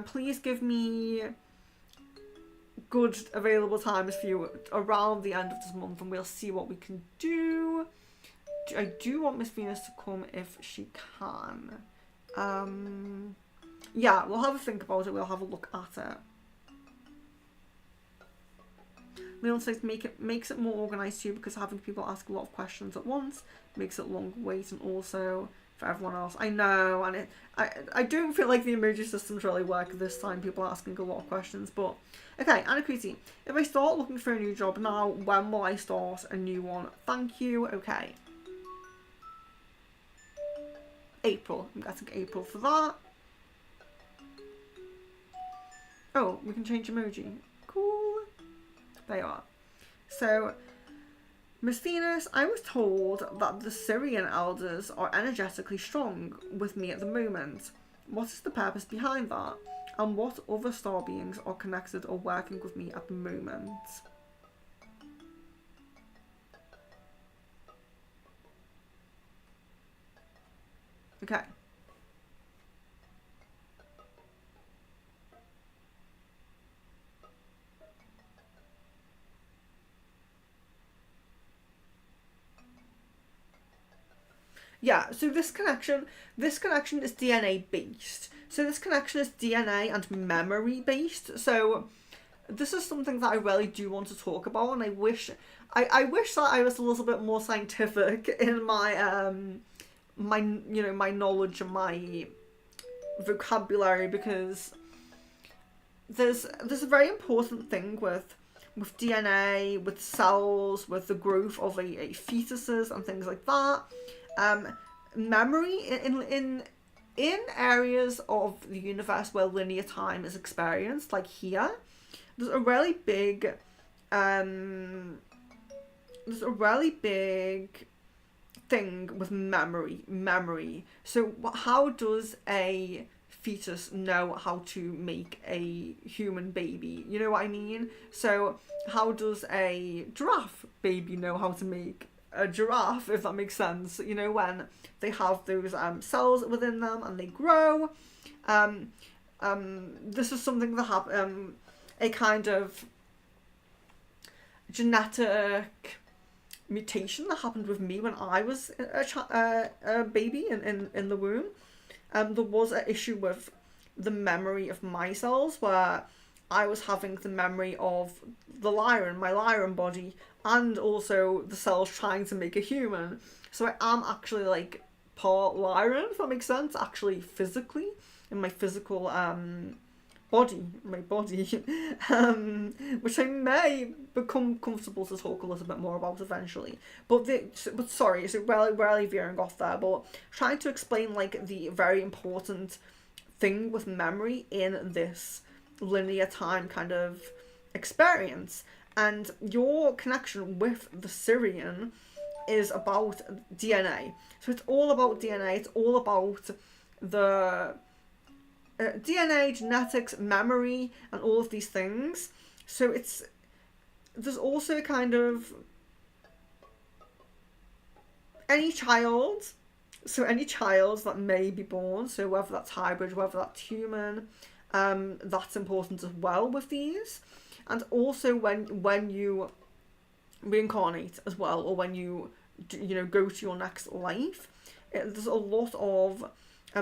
Please give me good available times for you around the end of this month, and we'll see what we can do. I do want Miss Venus to come if she can. Yeah, we'll have a think about it. We'll have a look at it. Leon says makes it more organised too, because having people ask a lot of questions at once makes it long wait, and also for everyone else. I know, and I don't feel like the emoji systems really work this time. People are asking a lot of questions, but okay. Anna Creasy, if I start looking for a new job now, when will I start a new one? Thank you. Okay. April. I'm guessing April for that. Oh, we can change emoji. Cool. They are. So, Miss Venus, I was told that the Syrian elders are energetically strong with me at the moment. What is the purpose behind that? And what other star beings are connected or working with me at the moment? Okay. Yeah, so this connection is DNA based. So this connection is DNA and memory based. So this is something that I really do want to talk about, and I wish that I was a little bit more scientific in my my knowledge and my vocabulary, because there's a very important thing with DNA, with cells, with the growth of a fetuses and things like that. Memory in areas of the universe where linear time is experienced, like here, there's a really big thing with memory. So how does a fetus know how to make a human baby? You know what I mean? So how does a giraffe baby know how to make a giraffe, if that makes sense? When they have those cells within them and they grow. This is something that a kind of genetic mutation that happened with me when I was a baby in the womb. There was an issue with the memory of my cells, where I was having the memory of my lyran body, and also the cells trying to make a human. So I am actually like part lyran, if that makes sense, actually physically, in my physical body, which I may become comfortable to talk a little bit more about eventually. But sorry, it's really veering off there, but trying to explain like the very important thing with memory in this linear time kind of experience. And your connection with the Syrian is about DNA. So it's all about DNA. It's all about the DNA, genetics, memory, and all of these things. So there's also kind of any child that may be born, so whether that's hybrid, whether that's human, that's important as well with these. And also when you reincarnate as well, or when you go to your next life. There's a lot of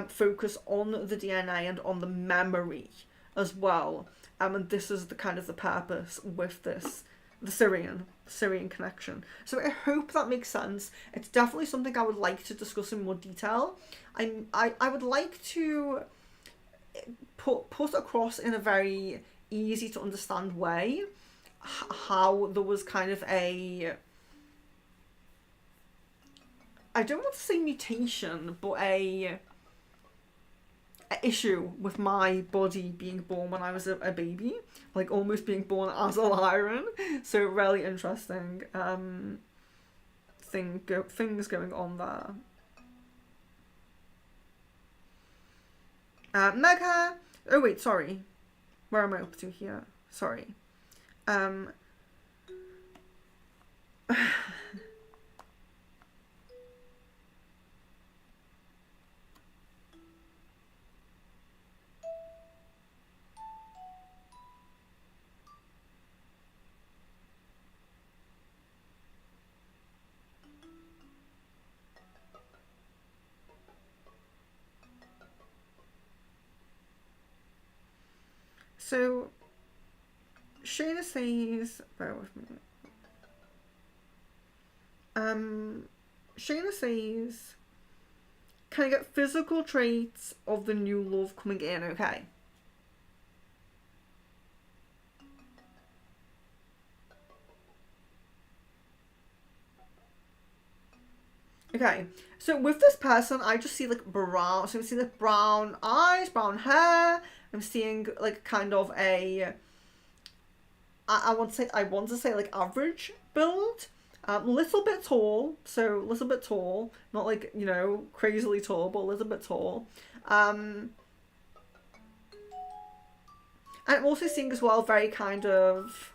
focus on the DNA and on the memory as well. And this is the kind of the purpose with this, the Syrian connection. So I hope that makes sense. It's definitely something I would like to discuss in more detail. I would like to put across in a very easy to understand way how there was kind of a, I don't want to say mutation, but a issue with my body being born when I was a baby, like almost being born as a Lyran. So really interesting things going on there. Megha. Oh wait, sorry. Where am I up to here? Sorry. So, Shayna says, bear with me. Shayna says, can I get physical traits of the new love coming in? Okay. Okay, so with this person, I just see like brown. So I'm seeing like brown eyes, brown hair. I'm seeing like kind of a, I want to say like average build. Little bit tall, not like, crazily tall, but a little bit tall. And I'm also seeing as well very kind of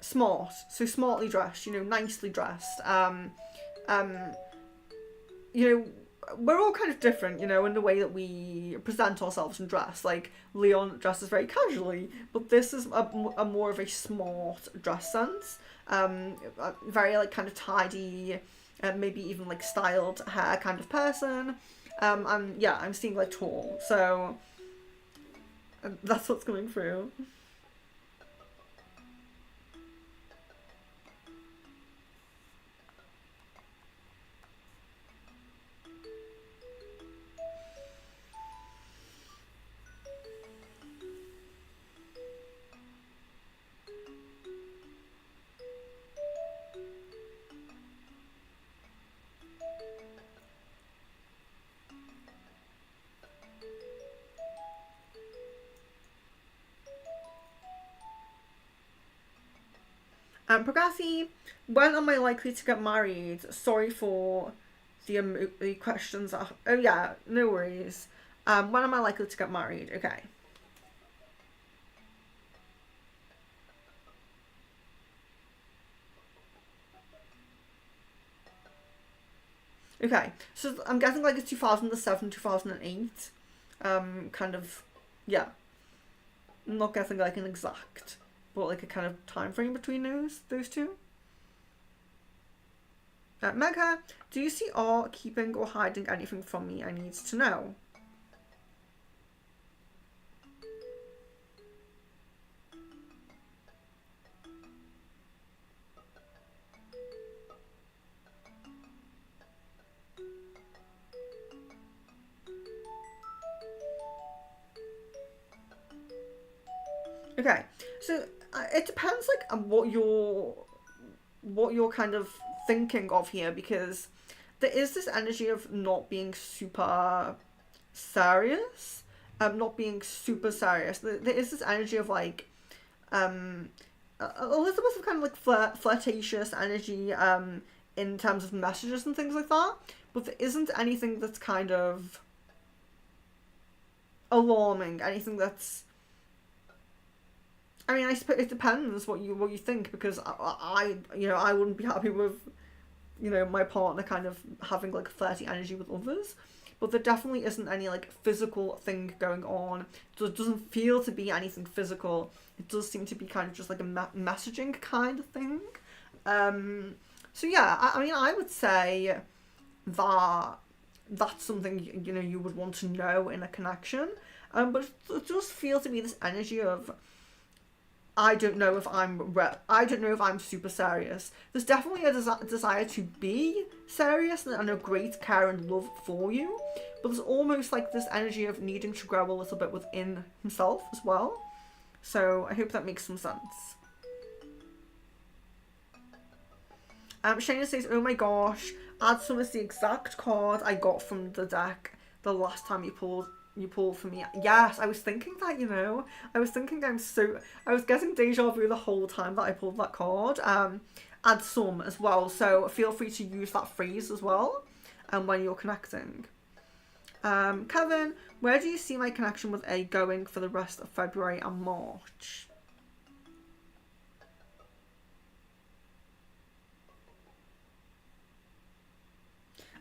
smart, so smartly dressed, nicely dressed. We're all kind of different, in the way that we present ourselves and dress. Like, Leon dresses very casually, but this is a more of a smart dress sense. Very, like, kind of tidy, maybe even, like, styled hair kind of person. And, yeah, I'm seeing, like, tall. So, that's what's coming through. Pragati, when am I likely to get married? Sorry for the questions. Oh yeah, no worries. When am I likely to get married? Okay. Okay, so I'm guessing like it's 2007, 2008. Kind of, yeah. I'm not guessing like an exact, but like a kind of time frame between those two. Megha, do you see R keeping or hiding anything from me I need to know? Okay, so it depends like on what you're kind of thinking of here, because there is this energy of not being super serious, not being super serious. There is this energy of like a little bit of kind of like flirtatious energy in terms of messages and things like that, but there isn't anything that's kind of alarming, anything that's, I mean, I suppose it depends what you think, because I wouldn't be happy with, my partner kind of having like flirty energy with others, but there definitely isn't any like physical thing going on. It doesn't feel to be anything physical. It does seem to be kind of just like a messaging kind of thing. So yeah, I mean, I would say that that's something, you know, you would want to know in a connection. But it does feel to me this energy of, I don't know if I'm super serious. There's definitely a desire to be serious and a great care and love for you, but there's almost like this energy of needing to grow a little bit within himself as well. So I hope that makes some sense. Shayna says, oh my gosh, Adsum is the exact card I got from the deck the last time you pulled for me. Yes, I was thinking that, you know. I was getting deja vu the whole time that I pulled that card. Add some as well, so feel free to use that phrase as well when you're connecting. Kevin, where do you see my connection with A going for the rest of February and March?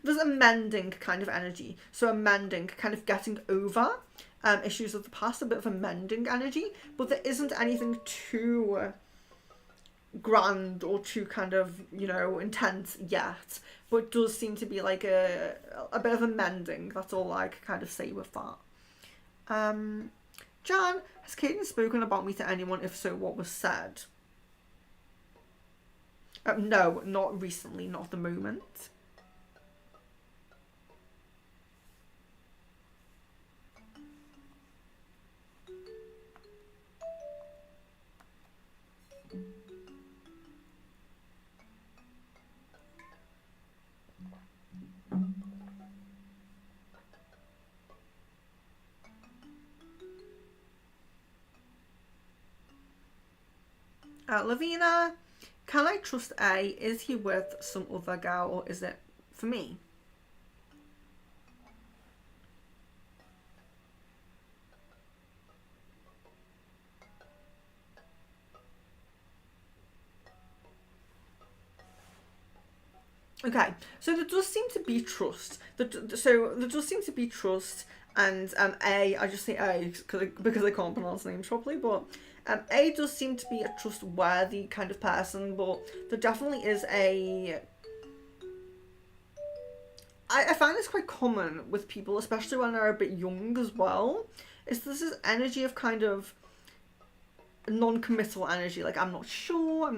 There's a mending kind of energy. So a mending, kind of getting over issues of the past, a bit of a mending energy, but there isn't anything too grand or too kind of, you know, intense yet. But it does seem to be like a bit of a mending. That's all I can kind of say with that. Jan, has Kaden spoken about me to anyone? If so, what was said? No, not recently, not at the moment. Lavina, can I trust A? Is he with some other girl or is it for me? Okay, so there does seem to be trust. There does seem to be trust, and A, I just say A because I can't pronounce names properly, but A does seem to be a trustworthy kind of person, but there definitely is a... I find this quite common with people, especially when they're a bit young as well, is this energy of kind of non-committal energy, like I'm not sure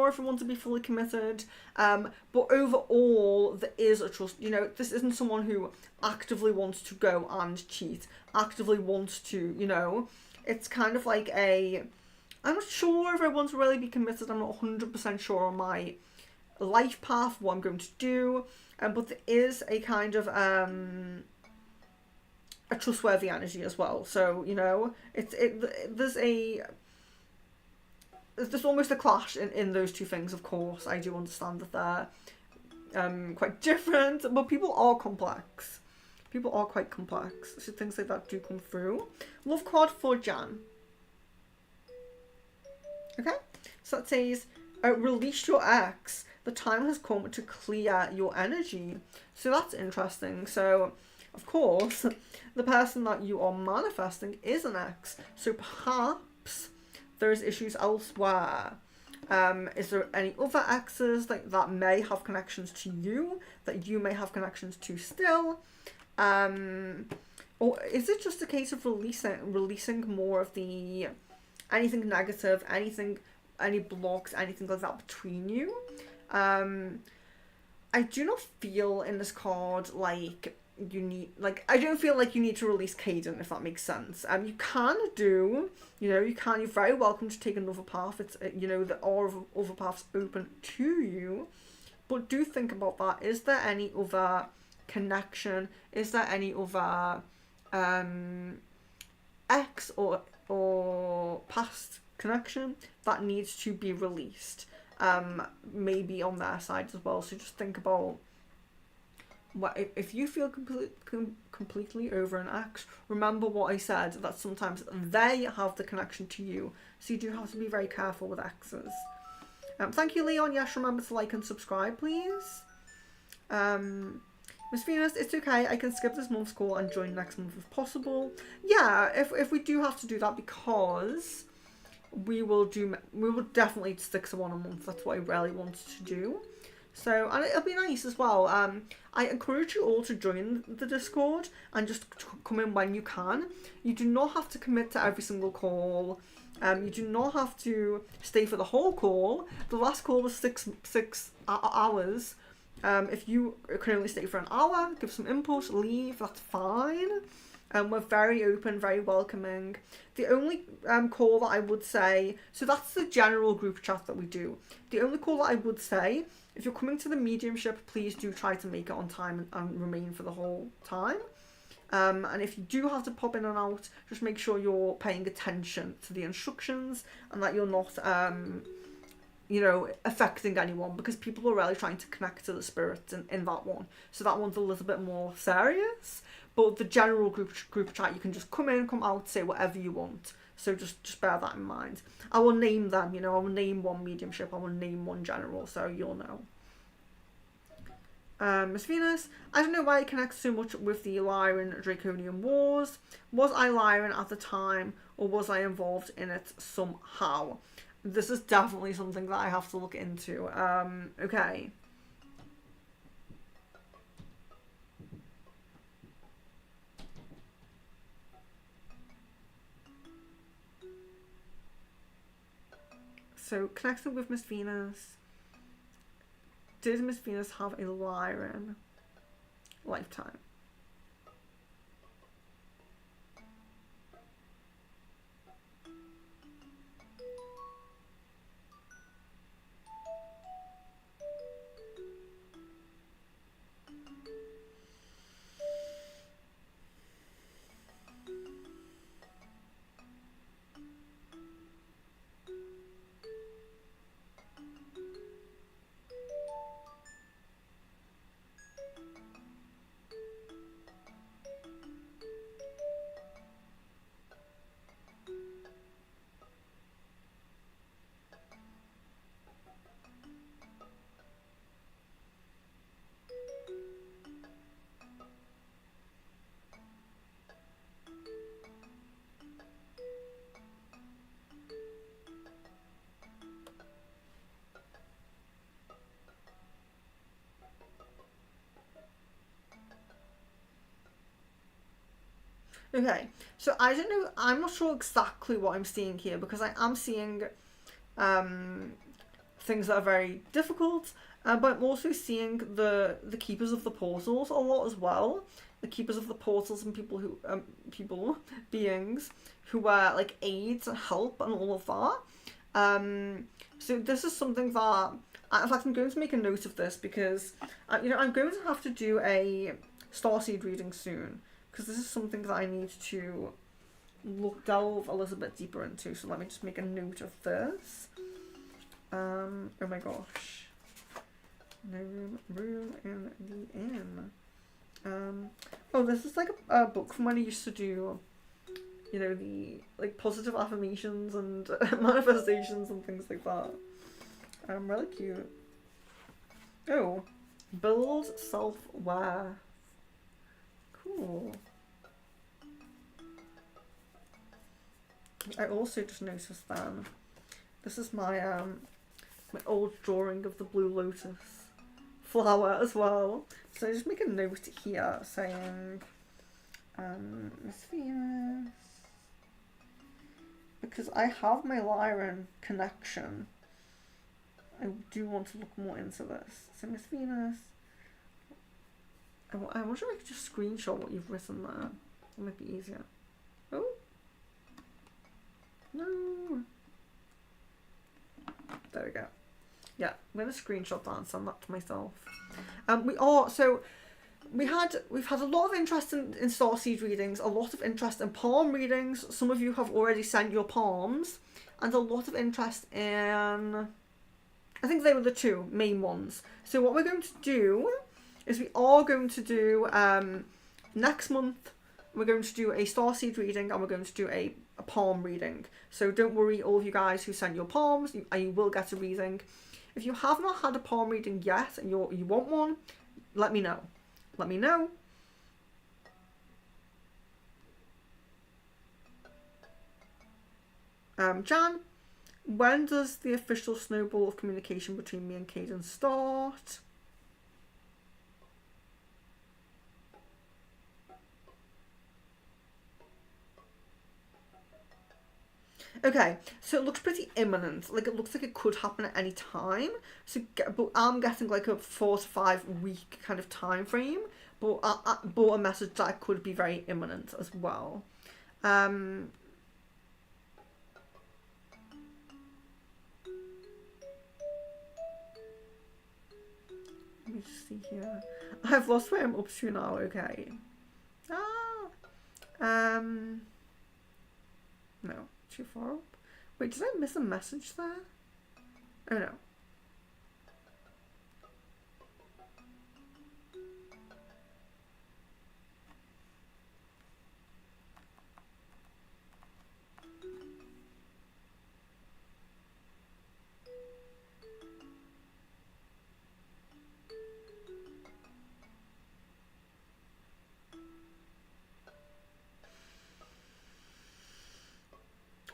if I want to be fully committed, but overall there is a trust. You know, this isn't someone who actively wants to go and cheat, actively wants to, you know, it's kind of like I'm not sure if I want to really be committed, I'm not 100% sure on my life path, what I'm going to do, but there is a kind of a trustworthy energy as well. So, you know, there's almost a clash in those two things. Of course, I do understand that they're quite different, but people are complex. People are quite complex, so things like that do come through. Love card for Jan. Okay, so that says, release your ex. The time has come to clear your energy. So that's interesting. So, of course, the person that you are manifesting is an ex. So perhaps there's issues elsewhere. Is there any other exes that may have connections to you, that you may have connections to still? Or is it just a case of releasing more of the anything negative, any blocks, anything like that between you? I do not feel in this card like you need, like, I don't feel like you need to release Caden, if that makes sense. You can do, you know, you're very welcome to take another path. It's, you know, there are other paths open to you, but do think about that. Is there any other connection? Is there any other ex or past connection that needs to be released? Maybe on their side as well. So just think about, if you feel completely over an ex, remember what I said, that sometimes they have the connection to you, so you do have to be very careful with exes. Thank you, Leon. Yes, remember to like and subscribe, please. Miss Venus, it's okay. I can skip this month's call and join next month if possible. Yeah, if we do have to do that, because we will definitely stick to one a month. That's what I really wanted to do. So, and it'll be nice as well. I encourage you all to join the Discord and just come in when you can. You do not have to commit to every single call. You do not have to stay for the whole call. The last call was six hours. If you can only stay for an hour, give some input, leave, that's fine. We're very open, very welcoming. The only call that I would say, so that's the general group chat that we do. The only call that I would say, if you're coming to the mediumship, please do try to make it on time and remain for the whole time. And if you do have to pop in and out, just make sure you're paying attention to the instructions and that you're not, affecting anyone, because people are really trying to connect to the spirits in that one. So that one's a little bit more serious. But the general group chat, you can just come in, come out, say whatever you want. So just bear that in mind. I will name them, I will name one mediumship, I will name one general, so you'll know. Miss Venus, I don't know why it connects so much with the Lyran Draconian Wars. Was I Lyran at the time, or was I involved in it somehow? This is definitely something that I have to look into. Okay. So, connecting with Miss Venus. Did Miss Venus have a Lyran lifetime? Okay, so I don't know, I'm not sure exactly what I'm seeing here, because I am seeing things that are very difficult, but I'm also seeing the keepers of the portals a lot as well. The keepers of the portals and beings who are like aids and help and all of that. So this is something that, in fact, I'm going to make a note of this, because I'm going to have to do a starseed reading soon, because this is something that I need to delve a little bit deeper into. So let me just make a note of this. Oh my gosh. No room in the inn. Oh, this is like a book from when I used to do, the like positive affirmations and manifestations and things like that. Really cute. Oh, build self-worth. Cool. I also just noticed then, this is my my old drawing of the blue lotus flower as well. So I just make a note here saying Miss Venus, because I have my Lyran connection, I do want to look more into this. So Miss Venus, I wonder if I could just screenshot what you've written there. It might be easier. Oh. No. There we go. Yeah, I'm going to screenshot that and send that to myself. We've had a lot of interest in starseed readings, a lot of interest in palm readings. Some of you have already sent your palms, and a lot of interest in, I think they were the two main ones. So what we're going to do is we are going to do, next month, we're going to do a starseed reading, and we're going to do a palm reading. So don't worry, all of you guys who sent your palms, you will get a reading. If you have not had a palm reading yet and you want one, let me know. let me know. Jan, when does the official snowball of communication between me and Caden start? Okay, so it looks pretty imminent. Like, it looks like it could happen at any time. So, but I'm getting like a 4 to 5 week kind of time frame. But a message that could be very imminent as well. Let me just see here. I've lost where I'm up to now. Okay. No, too far up. Wait, did I miss a message there? Oh no.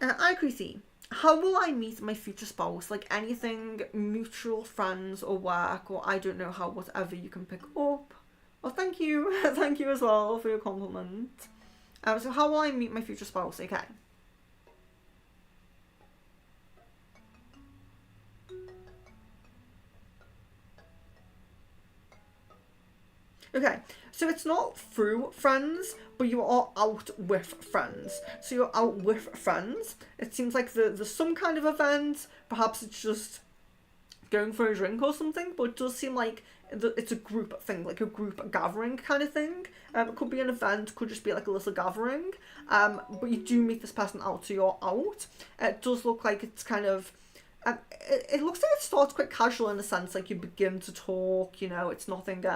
Hi, Chrissy. How will I meet my future spouse? Like anything mutual friends or work, or I don't know how, whatever you can pick up. Well, thank you. Thank you as well for your compliment. So how will I meet my future spouse? Okay. Okay, so it's not through friends, but you are out with friends. So you're out with friends. It seems like there's some kind of event. Perhaps it's just going for a drink or something, but it does seem like it's a group thing, like a group gathering kind of thing. It could be an event, could just be like a little gathering. But you do meet this person out, so you're out. It does look like it's kind of... it looks like it starts quite casual in the sense, like you begin to talk, you know, it's nothing...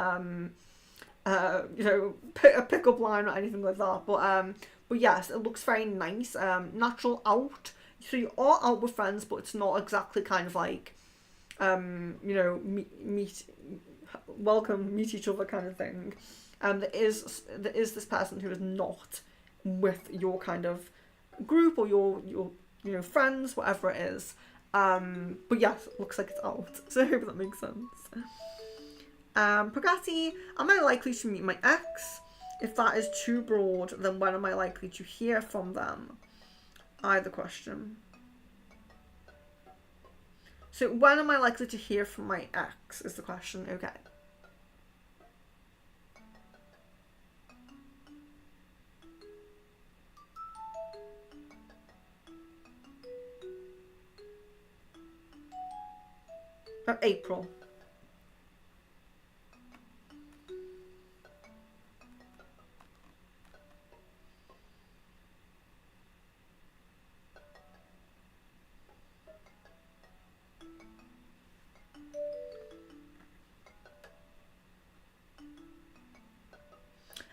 you know, a pickup line or anything like that. But yes, it looks very nice. Natural out. So you are out with friends, but it's not exactly kind of like, you know, meet each other kind of thing. There is this person who is not with your kind of group or your you know, friends, whatever it is. But yes, it looks like it's out. So I hope that makes sense. Pagati, am I likely to meet my ex? If that is too broad, then when am I likely to hear from them? Either question. So when am I likely to hear from my ex is the question. Okay. April.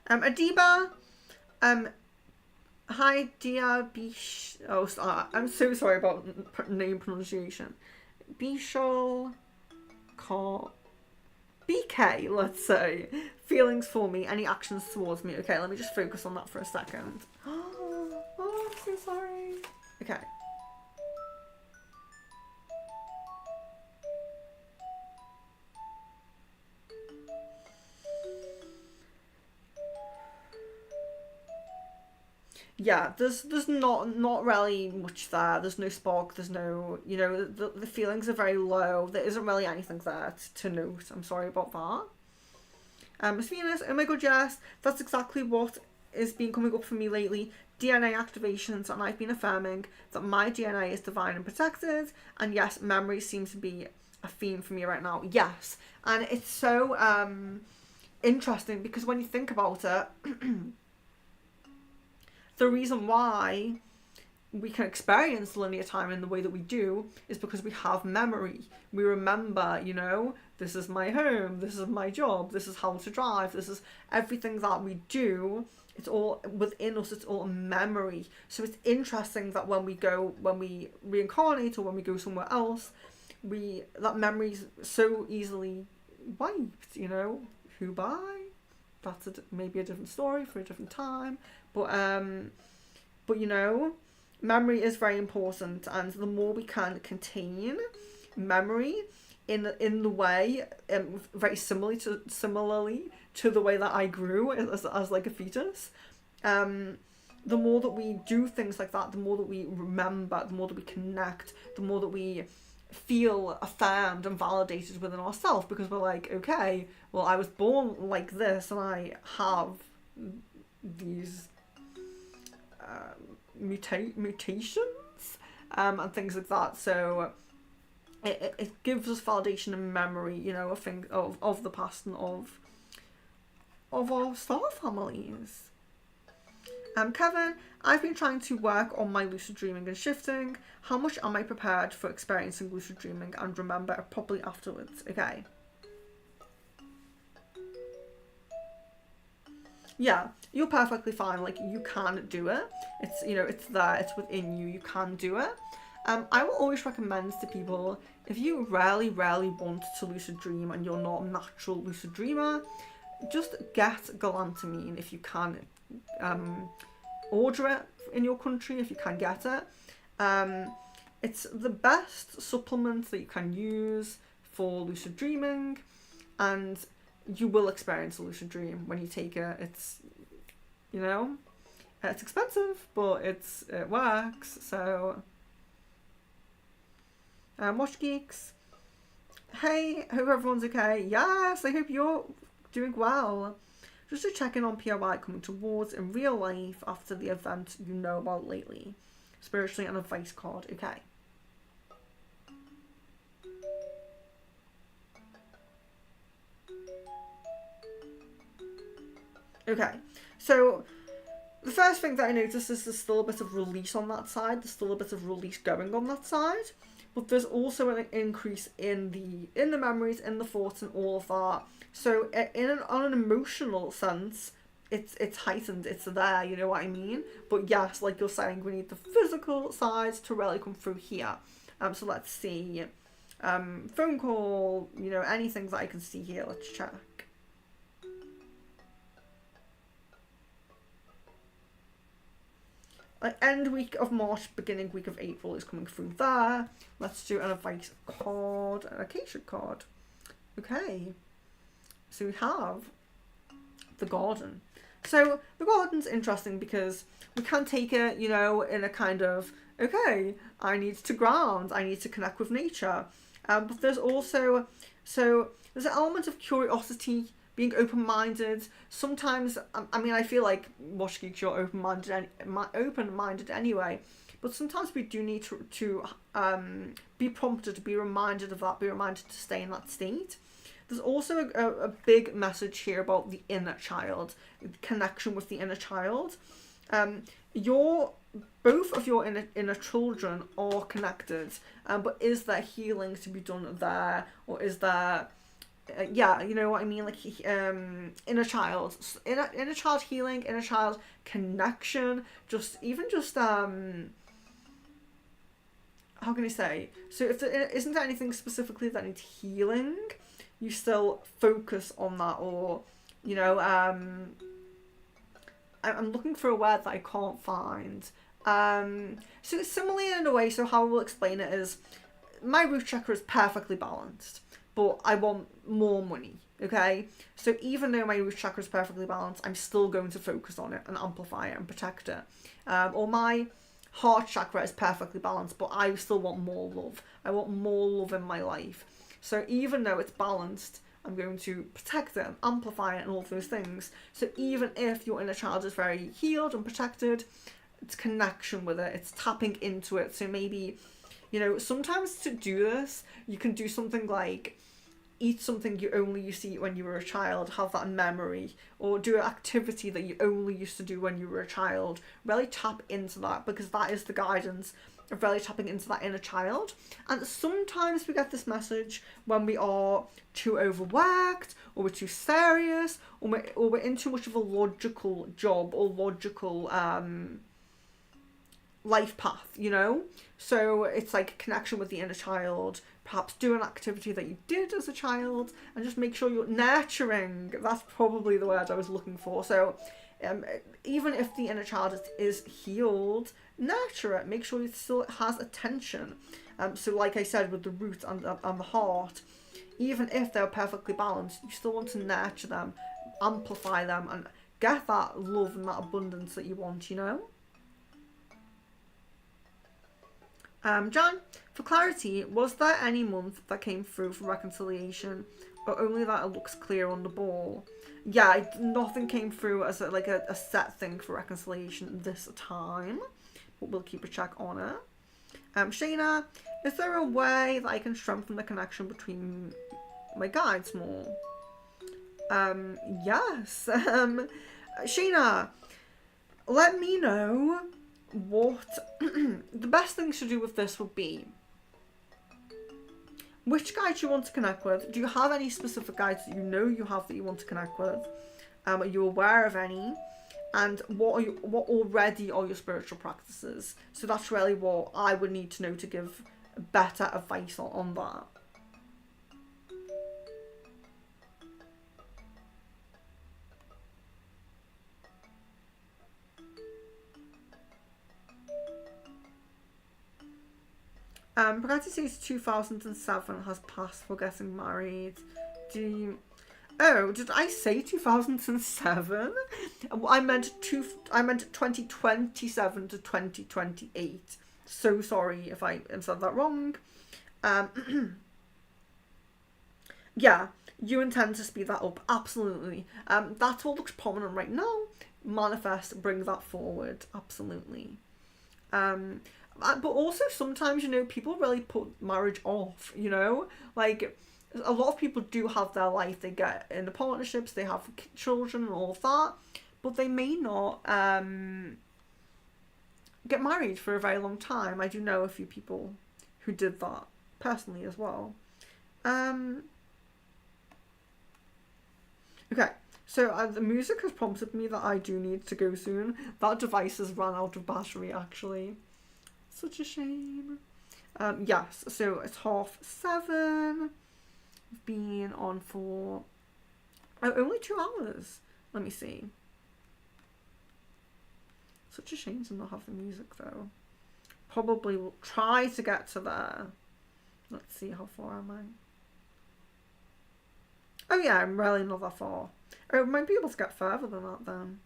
Adiba, hi Dia Bish. Oh, I'm so sorry about name pronunciation. Bishal, BK, let's say. Feelings for me, any actions towards me. Okay, let me just focus on that for a second. Oh, I'm so sorry. Okay. Yeah, there's not really much there. There's no spark. There's no, you know, the feelings are very low. There isn't really anything there to note. I'm sorry about that. Miss Venus, oh my god, yes, that's exactly what is been coming up for me lately. DNA activations, and I've been affirming that my DNA is divine and protected. And yes, memory seems to be a theme for me right now. Yes, and it's so interesting because when you think about it. The reason why we can experience linear time in the way that we do is because we have memory. We remember, you know, this is my home, this is my job, this is how to drive, this is everything that we do. It's all within us, it's all memory. So it's interesting that when we reincarnate or when we go somewhere else, that memory's so easily wiped, you know. Who by? that's maybe a different story for a different time. But you know, memory is very important, and the more we can contain memory in the way, very similarly to the way that I grew as like a fetus, the more that we do things like that, the more that we remember, the more that we connect, the more that we feel affirmed and validated within ourselves, because we're like, okay, well, I was born like this and I have these mutations and things like that. So it gives us validation and memory, you know, of the past and of our star families. Kevin, I've been trying to work on my lucid dreaming and shifting. How much am I prepared for experiencing lucid dreaming and remember it properly afterwards? Okay. Yeah, you're perfectly fine. Like, you can do it. It's, you know, it's there. It's within you. You can do it. I will always recommend to people, if you really want to lucid dream and you're not a natural lucid dreamer, just get galantamine if you can. Order it in your country if you can get it. It's the best supplement that you can use for lucid dreaming, and you will experience a lucid dream when you take it. It's, you know, it's expensive, but it works. So, Watch Geeks, hey, hope everyone's okay. Yes, I hope you're doing well. Just to check in on POI coming towards in real life after the event you know about lately. Spiritually and advice card. Okay. Okay. So the first thing that I noticed is there's still a bit of release on that side. There's still a bit of release going on that side. But there's also an increase in the memories, in the thoughts and all of that. So on an emotional sense, it's heightened, it's there, you know what I mean? But yes, like you're saying, we need the physical side to really come through here. So let's see. Phone call, you know, anything that I can see here, let's check. End week of March, beginning week of April is coming through there. Let's do an advice card, an acacia card. Okay. So we have the garden. So the garden's interesting because we can take it, you know, in a kind of, okay, I need to ground, I need to connect with nature. But there's also, so there's an element of curiosity, being open-minded. Sometimes, I mean, I feel like Watch Geeks, you're open-minded anyway. But sometimes we do need to be prompted, be reminded of that, be reminded to stay in that state. There's also a big message here about the inner child, connection with the inner child. Both of your inner children are connected, but is there healing to be done there, or is there, yeah, you know what I mean, like inner child healing, inner child connection, how can I say? So if there isn't anything specifically that needs healing, you still focus on that, or, you know, I'm looking for a word that I can't find. So it's similarly in a way, so how I will explain it is, my root chakra is perfectly balanced, but I want more money, okay? So even though my root chakra is perfectly balanced, I'm still going to focus on it and amplify it and protect it. Or my heart chakra is perfectly balanced, but I still want more love. I want more love in my life. So even though it's balanced, I'm going to protect it and amplify it and all those things. So even if your inner child is very healed and protected, it's connection with it, it's tapping into it. So maybe, you know, sometimes to do this, you can do something like eat something you only used to eat when you were a child, have that memory, or do an activity that you only used to do when you were a child. Really tap into that, because that is the guidance of really tapping into that inner child. And sometimes we get this message when we are too overworked, or we're too serious, or we're in too much of a logical job, or logical life path, you know? So it's like connection with the inner child, perhaps do an activity that you did as a child, and just make sure you're nurturing. That's probably the word I was looking for. So even if the inner child is healed, nurture it. Make sure it still has attention. So like I said, with the root and the heart, even if they're perfectly balanced, you still want to nurture them, amplify them, and get that love and that abundance that you want, you know? Jan, for clarity, was there any month that came through for reconciliation, or only that it looks clear on the ball? Yeah, nothing came through as a set thing for reconciliation this time, but we'll keep a check on it. Shayna, is there a way that I can strengthen the connection between my guides more? Yes. Shayna, let me know what the best things to do with this would be. Which guides you want to connect with? Do you have any specific guides that you know you have that you want to connect with? Are you aware of any? And what already are your spiritual practices? So that's really what I would need to know to give better advice on that. Bugatti says 2007 has passed for getting married. Oh, did I say 2007? I meant 2027 to 2028. So sorry if I said that wrong. Yeah, you intend to speed that up, absolutely. That's what looks prominent right now. Manifest, bring that forward, absolutely. But also sometimes, you know, people really put marriage off, you know? Like, a lot of people do have their life, they get into partnerships, they have children and all of that, but they may not get married for a very long time. I do know a few people who did that personally as well. Okay, so the music has prompted me that I do need to go soon. That device has run out of battery, actually. Such a shame. Yes, so it's 7:30. We've been on for only 2 hours. Let me see. Such a shame to not have the music though. Probably will try to get to there. Let's see, how far am I? Oh yeah, I'm really not that far. I might be able to get further than that then.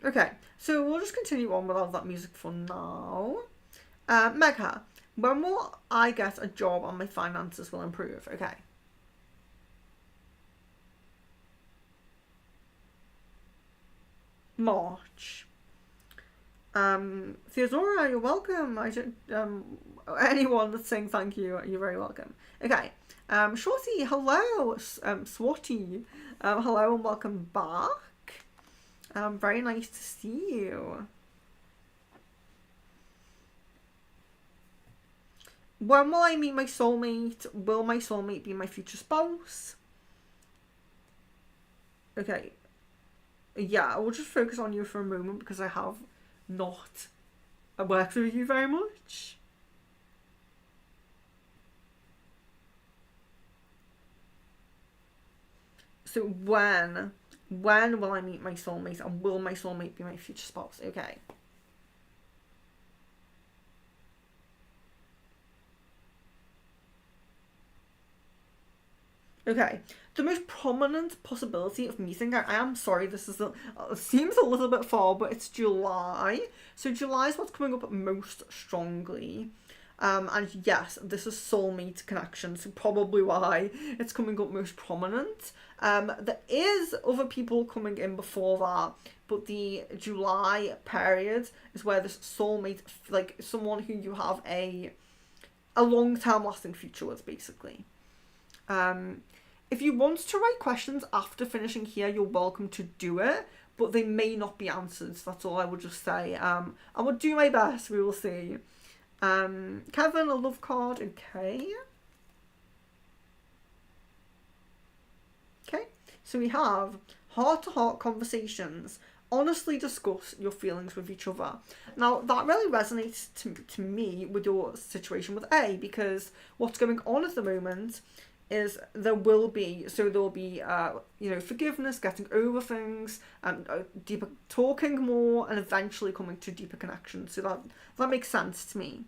Okay, so we'll just continue on without that music for now. Megha, when will I get a job and my finances will improve? Okay. March. Theodora, you're welcome. Anyone that's saying thank you, you're very welcome. Okay. Shorty, hello. Swatty, hello and welcome back. Very nice to see you. When will I meet my soulmate? Will my soulmate be my future spouse? Okay. Yeah, I will just focus on you for a moment because I have not worked with you very much. So when will I meet my soulmate, and will my soulmate be my future spouse? Okay. Okay, the most prominent possibility of meeting, I am sorry, this is seems a little bit far, but it's July. So July is what's coming up most strongly. And yes, this is soulmate connection, so probably why it's coming up most prominent. There is other people coming in before that, but the July period is where this soulmate, like someone who you have a long-term lasting future with, basically. If you want to write questions after finishing here, you're welcome to do it, but they may not be answered. So that's all I would just say. I will do my best. We will see. Kevin, a love card. Okay. Okay. So we have heart-to-heart conversations. Honestly discuss your feelings with each other. Now, that really resonates to me with your situation with A, because what's going on at the moment is there will be forgiveness, getting over things, and deeper talking more, and eventually coming to deeper connection. So that makes sense to me.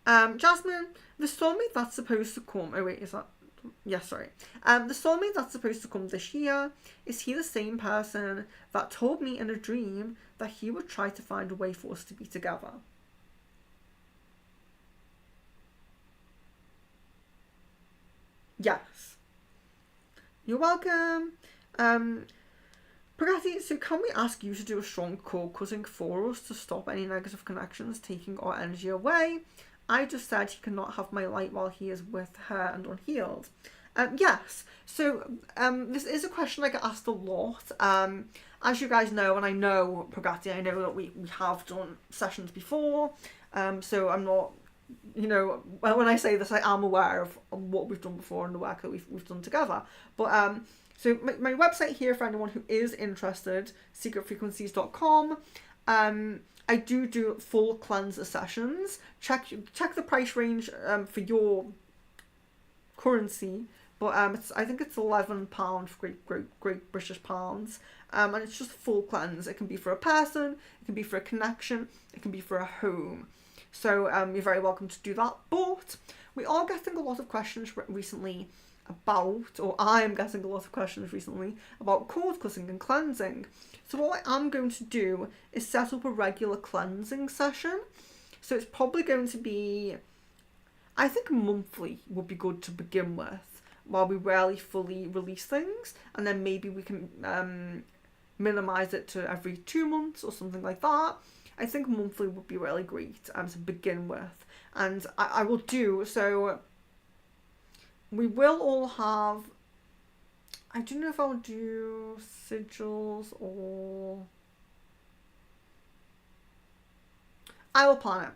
Jasmine, the soulmate that's supposed to come. Oh wait, is that? Yeah, sorry. The soulmate that's supposed to come this year, is he the same person that told me in a dream that he would try to find a way for us to be together? Yes. You're welcome. Pragati, so can we ask you to do a strong cord cutting for us to stop any negative connections taking our energy away? I just said he cannot have my light while he is with her and unhealed. Yes. So this is a question I get asked a lot. As you guys know, and I know, Pragati, I know that we have done sessions before. So I'm not, when I say this, I am aware of what we've done before and the work that we've done together. But so my website here for anyone who is interested, secretfrequencies.com. I do full cleanser sessions. Check the price range for your currency, but I think it's £11 for Great British pounds. And it's just full cleanse. It can be for a person, it can be for a connection, it can be for a home. So you're very welcome to do that. But we are getting a lot of questions recently about, or I'm getting a lot of questions recently about cord cutting and cleansing. So what I am going to do is set up a regular cleansing session. So it's probably going to be, I think monthly would be good to begin with, while we rarely fully release things, and then maybe we can minimize it to every 2 months or something like that. I think monthly would be really great to begin with. And I will do, so we will all have, I don't know if I'll do sigils or, I will plan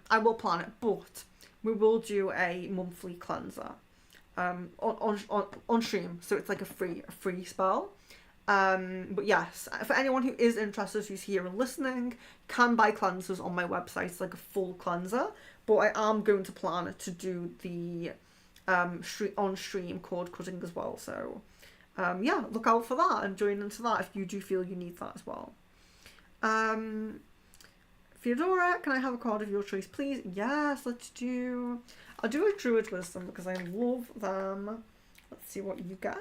it, but we will do a monthly cleanser on stream, so it's like a free spell. But yes, for anyone who is interested, who's here and listening, can buy cleansers on my website. It's like a full cleanser, but I am going to plan to do the on stream cord cutting as well. So yeah, look out for that and join into that if you do feel you need that as well. Theodora, can I have a card of your choice, please? Yes, I'll do a Druid Wisdom because I love them. Let's see what you get.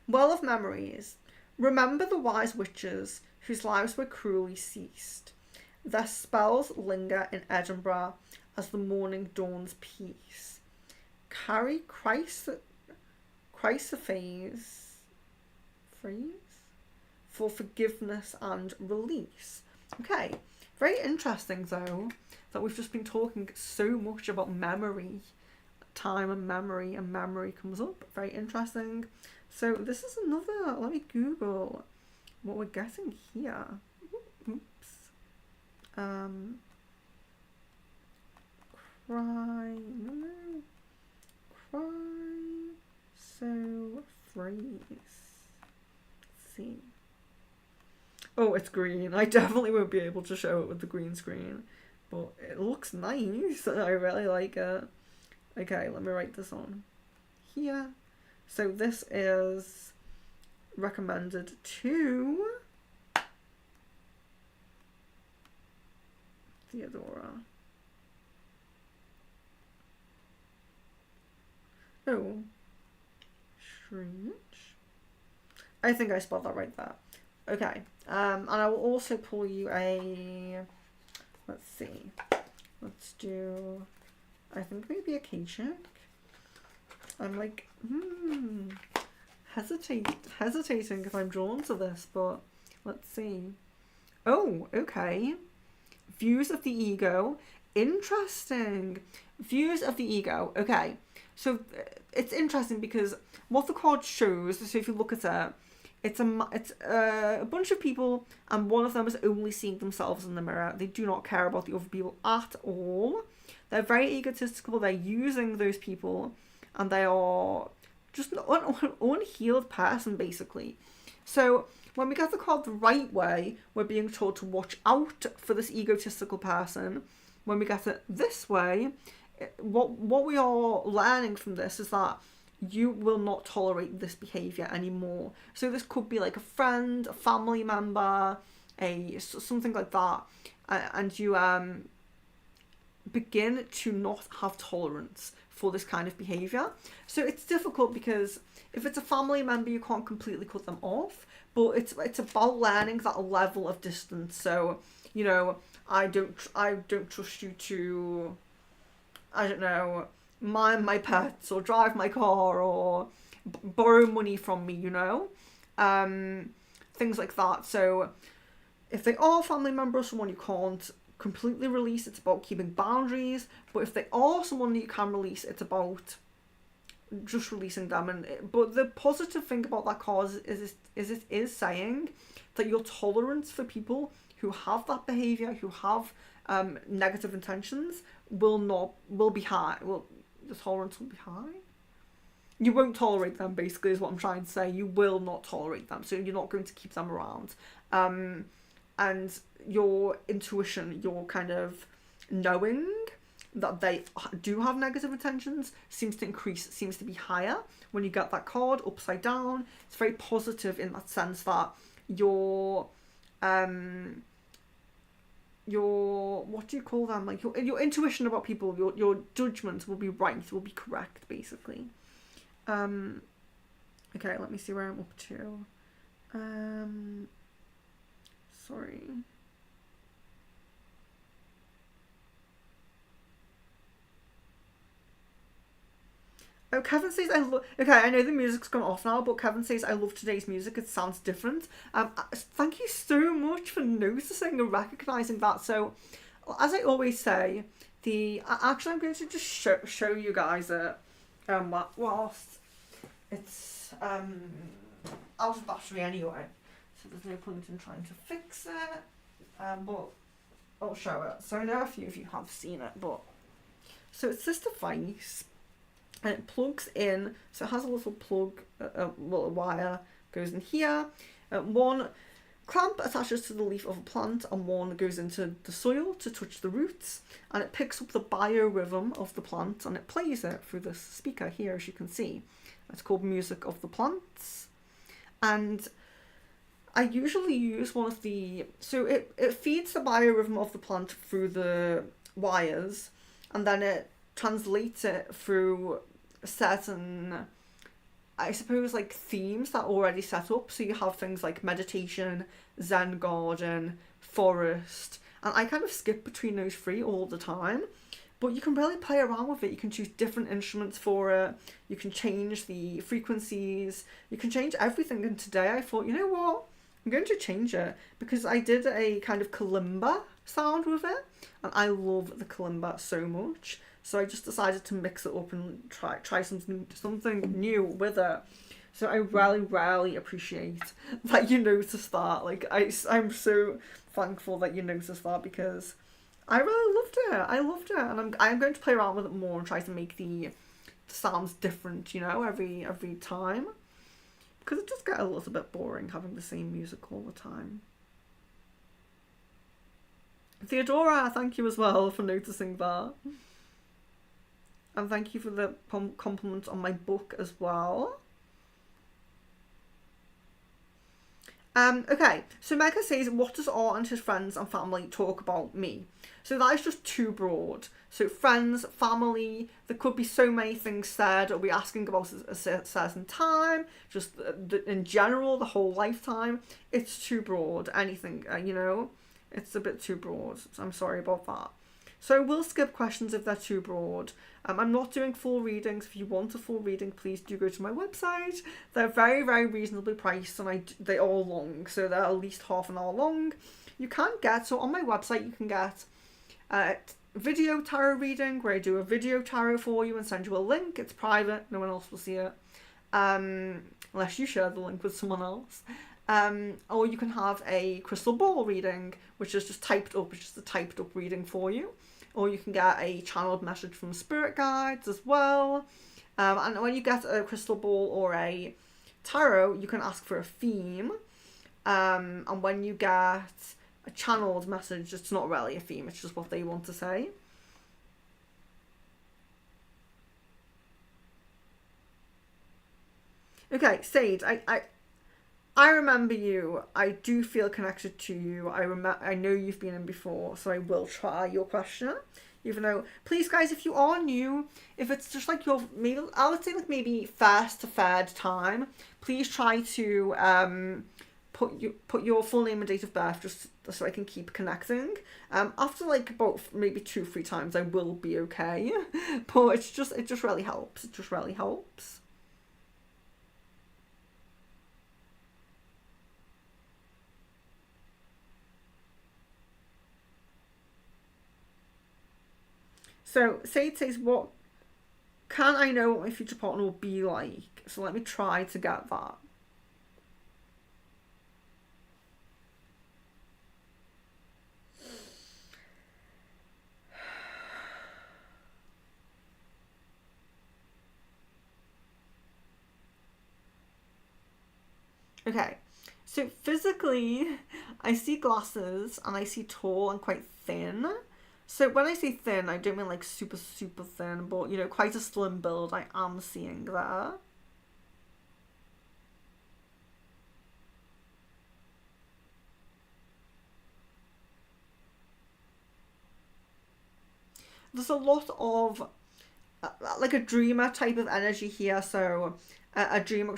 Well of Memories. Remember the wise witches whose lives were cruelly ceased. Their spells linger in Edinburgh as the morning dawns peace. Carry Chrysophase for forgiveness and release. Okay, very interesting though that we've just been talking so much about memory, time and memory comes up. Very interesting. So this is another, let me Google what we're getting here. Oops. See. Oh, it's green. I definitely won't be able to show it with the green screen, but it looks nice. I really like it. Okay, let me write this on here. So this is recommended to Theodora. Oh. Strange. I think I spelled that right there. Okay. And I will also pull you a... Let's see. Let's do... I think maybe a K-check. I'm like, hesitating if I'm drawn to this, but let's see. Oh, okay. Views of the ego. Interesting. Views of the ego. Okay. So it's interesting because what the card shows, so if you look at it, it's a bunch of people and one of them is only seeing themselves in the mirror. They do not care about the other people at all. They're very egotistical. They're using those people and they are just an unhealed person, basically. So when we get the card the right way, we're being told to watch out for this egotistical person. When we get it this way, what we are learning from this is that you will not tolerate this behaviour anymore. So this could be like a friend, a family member, something like that, and you begin to not have tolerance for this kind of behaviour. So it's difficult because if it's a family member, you can't completely cut them off, but it's about learning that level of distance. So, you know, I don't trust you to, I don't know, mind my pets or drive my car or borrow money from me, you know, things like that. So if they are a family member or someone you can't completely release, it's about keeping boundaries. But if they are someone that you can release, it's about just releasing them. But the positive thing about that card is it is saying that your tolerance for people who have that behaviour, who have negative intentions, will be high. Well, the tolerance will be high. You won't tolerate them, basically, is what I'm trying to say. You will not tolerate them, so you're not going to keep them around. And your intuition, your kind of knowing that they do have negative intentions seems to increase, seems to be higher when you get that card upside down. It's very positive in that sense that your what do you call them? Like your intuition about people, your judgment will be right, will be correct, basically. Okay, let me see where I'm up to. Sorry. Oh, Kevin says okay, I know the music's gone off now, but Kevin says I love today's music. It sounds different. Thank you so much for noticing and recognizing that. So, as I always say, actually I'm going to just show you guys it. Whilst it's out of battery anyway, so there's no point in trying to fix it. But I'll show it. So I know a few of you have seen it, but so it's this device. And it plugs in, so it has a little plug, a wire goes in here. One clamp attaches to the leaf of a plant and one goes into the soil to touch the roots. And it picks up the biorhythm of the plant and it plays it through this speaker here, as you can see. It's called Music of the Plants. And I usually use one of the, so it feeds the biorhythm of the plant through the wires and then it translates it through certain, I suppose, like themes that are already set up. So you have things like meditation, Zen garden, forest, and I kind of skip between those three all the time. But you can really play around with it. You can choose different instruments for it. You can change the frequencies. You can change everything. And today I thought, you know what? I'm going to change it because I did a kind of kalimba sound with it. And I love the kalimba so much. So I just decided to mix it up and try something new with it. So I really appreciate that you noticed that. Like I'm so thankful that you noticed that because I really loved it. I loved it, and I'm going to play around with it more and try to make the sounds different, you know, every time, because it does get a little bit boring having the same music all the time. Theodora, thank you as well for noticing that. And thank you for the compliment on my book as well. Okay, so Mega says, what does Art and his friends and family talk about me? So that is just too broad. So friends, family, there could be so many things said. Are we asking about a certain time? Just in general, the whole lifetime? It's too broad. Anything, it's a bit too broad. So I'm sorry about that. So we'll skip questions if they're too broad. I'm not doing full readings. If you want a full reading, please do go to my website. They're very, very reasonably priced, and they're all long, so they're at least half an hour long. You can get, so on my website you can get video tarot reading, where I do a video tarot for you and send you a link. It's private, no one else will see it, unless you share the link with someone else. Or you can have a crystal ball reading, which is just typed up. It's just a typed up reading for you. Or you can get a channeled message from spirit guides as well. And when you get a crystal ball or a tarot, you can ask for a theme. And when you get a channeled message, it's not really a theme, it's just what they want to say. Okay, Sage, I remember you. I do feel connected to you. I know you've been in before, so I will try your question. Even though, please guys, if you are new, if it's just like your, maybe, I would say like maybe first to third time, please try to put your full name and date of birth just so I can keep connecting. After like about maybe 2-3 times, I will be okay. But it just really helps. It just really helps. So, Sade says, what can I know what my future partner will be like? So let me try to get that. Okay, so physically, I see glasses and I see tall and quite thin. So when I say thin, I don't mean like super, super thin, but, quite a slim build I am seeing there. There's a lot of, like a dreamer type of energy here, so a dreamer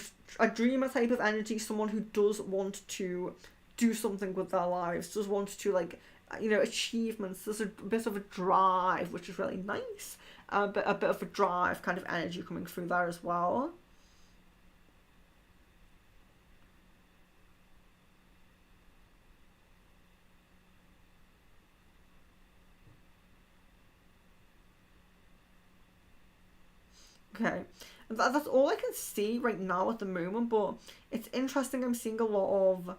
type of energy, someone who does want to do something with their lives, does want to like, achievements. There's a bit of a drive, which is really nice. But a bit of a drive kind of energy coming through there as well. Okay, that's all I can see right now at the moment, but it's interesting. I'm seeing a lot of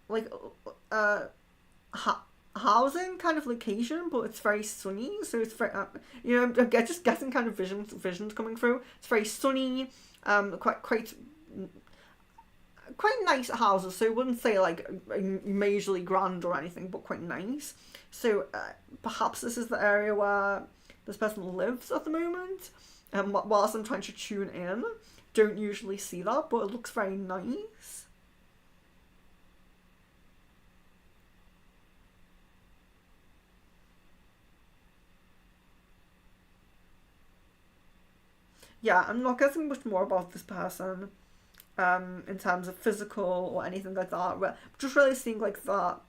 like housing kind of location, but it's very sunny, so it's very I'm just getting kind of visions coming through. It's very sunny, quite nice houses, so I wouldn't say like majorly grand or anything, but quite nice. So perhaps this is the area where this person lives at the moment, and whilst I'm trying to tune in, don't usually see that, but it looks very nice. Yeah, I'm not getting much more about this person in terms of physical or anything like that. But just really seeing like that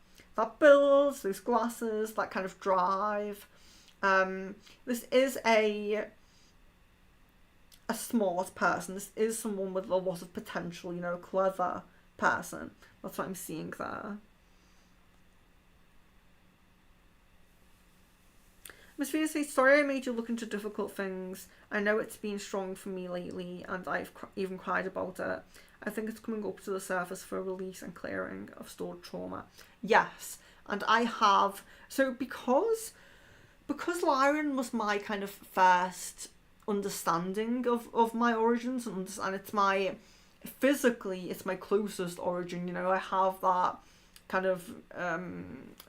build, those glasses, that kind of drive. This is a smart person. This is someone with a lot of potential, clever person. That's what I'm seeing there. Miss Venus says, sorry I made you look into difficult things. I know it's been strong for me lately and I've even cried about it. I think it's coming up to the surface for a release and clearing of stored trauma. Yes, and I have. So because Lyran was my kind of first understanding of my origins, and it's my, physically, it's my closest origin, I have that kind of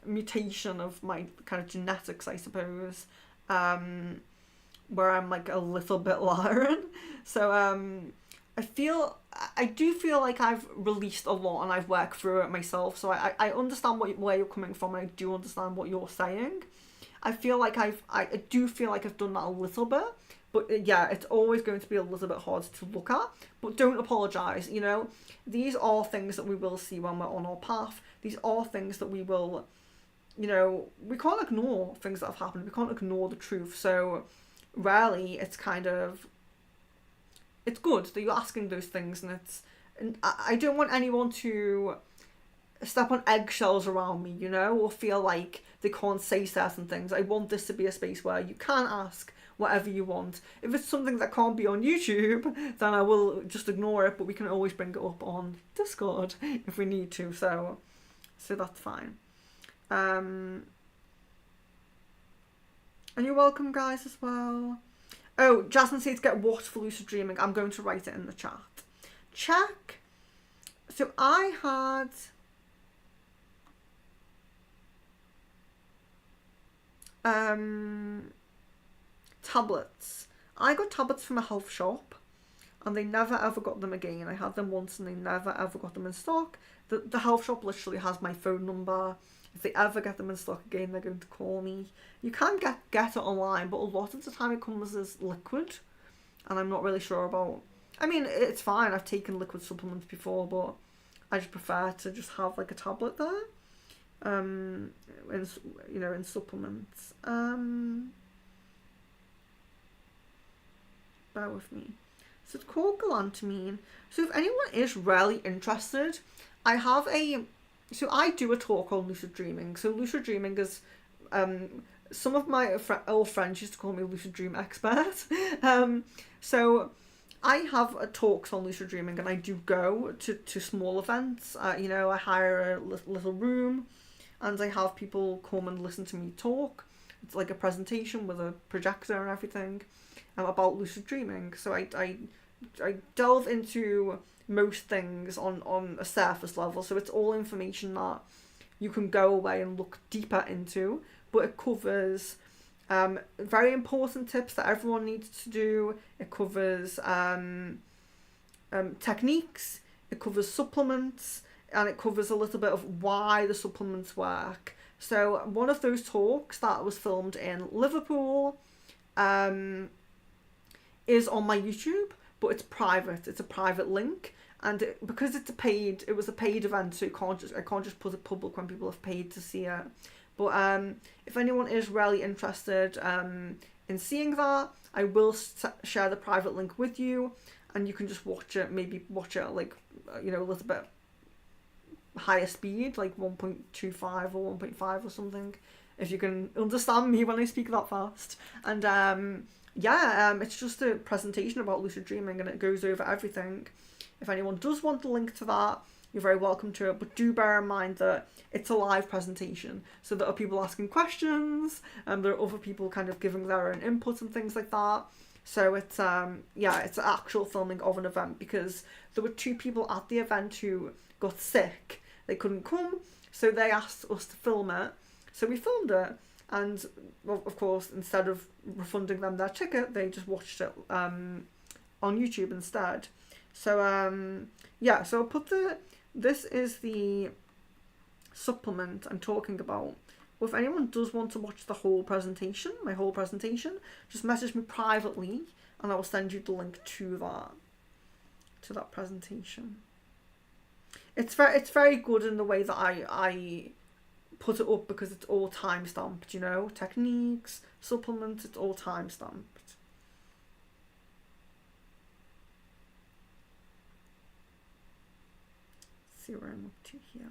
mutation of my kind of genetics, I suppose, where I'm like a little bit Lyran. So I do feel like I've released a lot and I've worked through it myself. So I understand where you're coming from. And I do understand what you're saying. I feel like I do feel like I've done that a little bit. But yeah, it's always going to be a little bit hard to look at. But don't apologise, you know. These are things that we will see when we're on our path. These are things that we will, you know, we can't ignore things that have happened. We can't ignore the truth. So rarely it's kind of, it's good that you're asking those things, and I don't want anyone to step on eggshells around me, you know, or feel like they can't say certain things. I want this to be a space where you can ask whatever you want. If it's something that can't be on YouTube, then I will just ignore it, but we can always bring it up on Discord if we need to, so that's fine. And you're welcome, guys, as well. Oh, Jasmine says get what for lucid dreaming. I'm going to write it in the chat. Check. So I had tablets. I got tablets from a health shop and they never ever got them again. I had them once and they never ever got them in stock. The health shop literally has my phone number. If they ever get them in stock again, they're going to call me. You can get it online, but a lot of the time it comes as liquid, and I'm not really sure about. I mean, it's fine. I've taken liquid supplements before, but I just prefer to just have like a tablet there. In supplements. Bear with me. So it's called galantamine. So if anyone is really interested, I have so I do a talk on lucid dreaming. So lucid dreaming is, some of my old friends used to call me lucid dream expert. So I have talks on lucid dreaming and I do go to small events. I hire a little room and I have people come and listen to me talk. It's like a presentation with a projector and everything about lucid dreaming. So I delve into most things on a surface level, so it's all information that you can go away and look deeper into, but it covers very important tips that everyone needs to do. It covers techniques, it covers supplements, and it covers a little bit of why the supplements work. So one of those talks that was filmed in Liverpool is on my YouTube, but it's private. It's a private link, and because it was a paid event, so I can't just put it public when people have paid to see it. But if anyone is really interested in seeing that, I will share the private link with you, and you can just watch it. Maybe watch it at like a little bit higher speed, like 1.25 or 1.5 or something, if you can understand me when I speak that fast. And it's just a presentation about lucid dreaming and it goes over everything. If anyone does want the link to that, you're very welcome to it, but do bear in mind that it's a live presentation, so there are people asking questions and there are other people kind of giving their own input and things like that. So it's it's actual filming of an event, because there were 2 people at the event who got sick. They couldn't come, so they asked us to film it. So we filmed it, and of course, instead of refunding them their ticket, they just watched it on YouTube instead. So so I'll put this is the supplement I'm talking about. Well, if anyone does want to watch the whole presentation, my whole presentation, just message me privately and I will send you the link to that presentation. It's very good in the way that I put it up, because it's all time stamped, techniques, supplements, it's all time stamped. See where I'm up to here.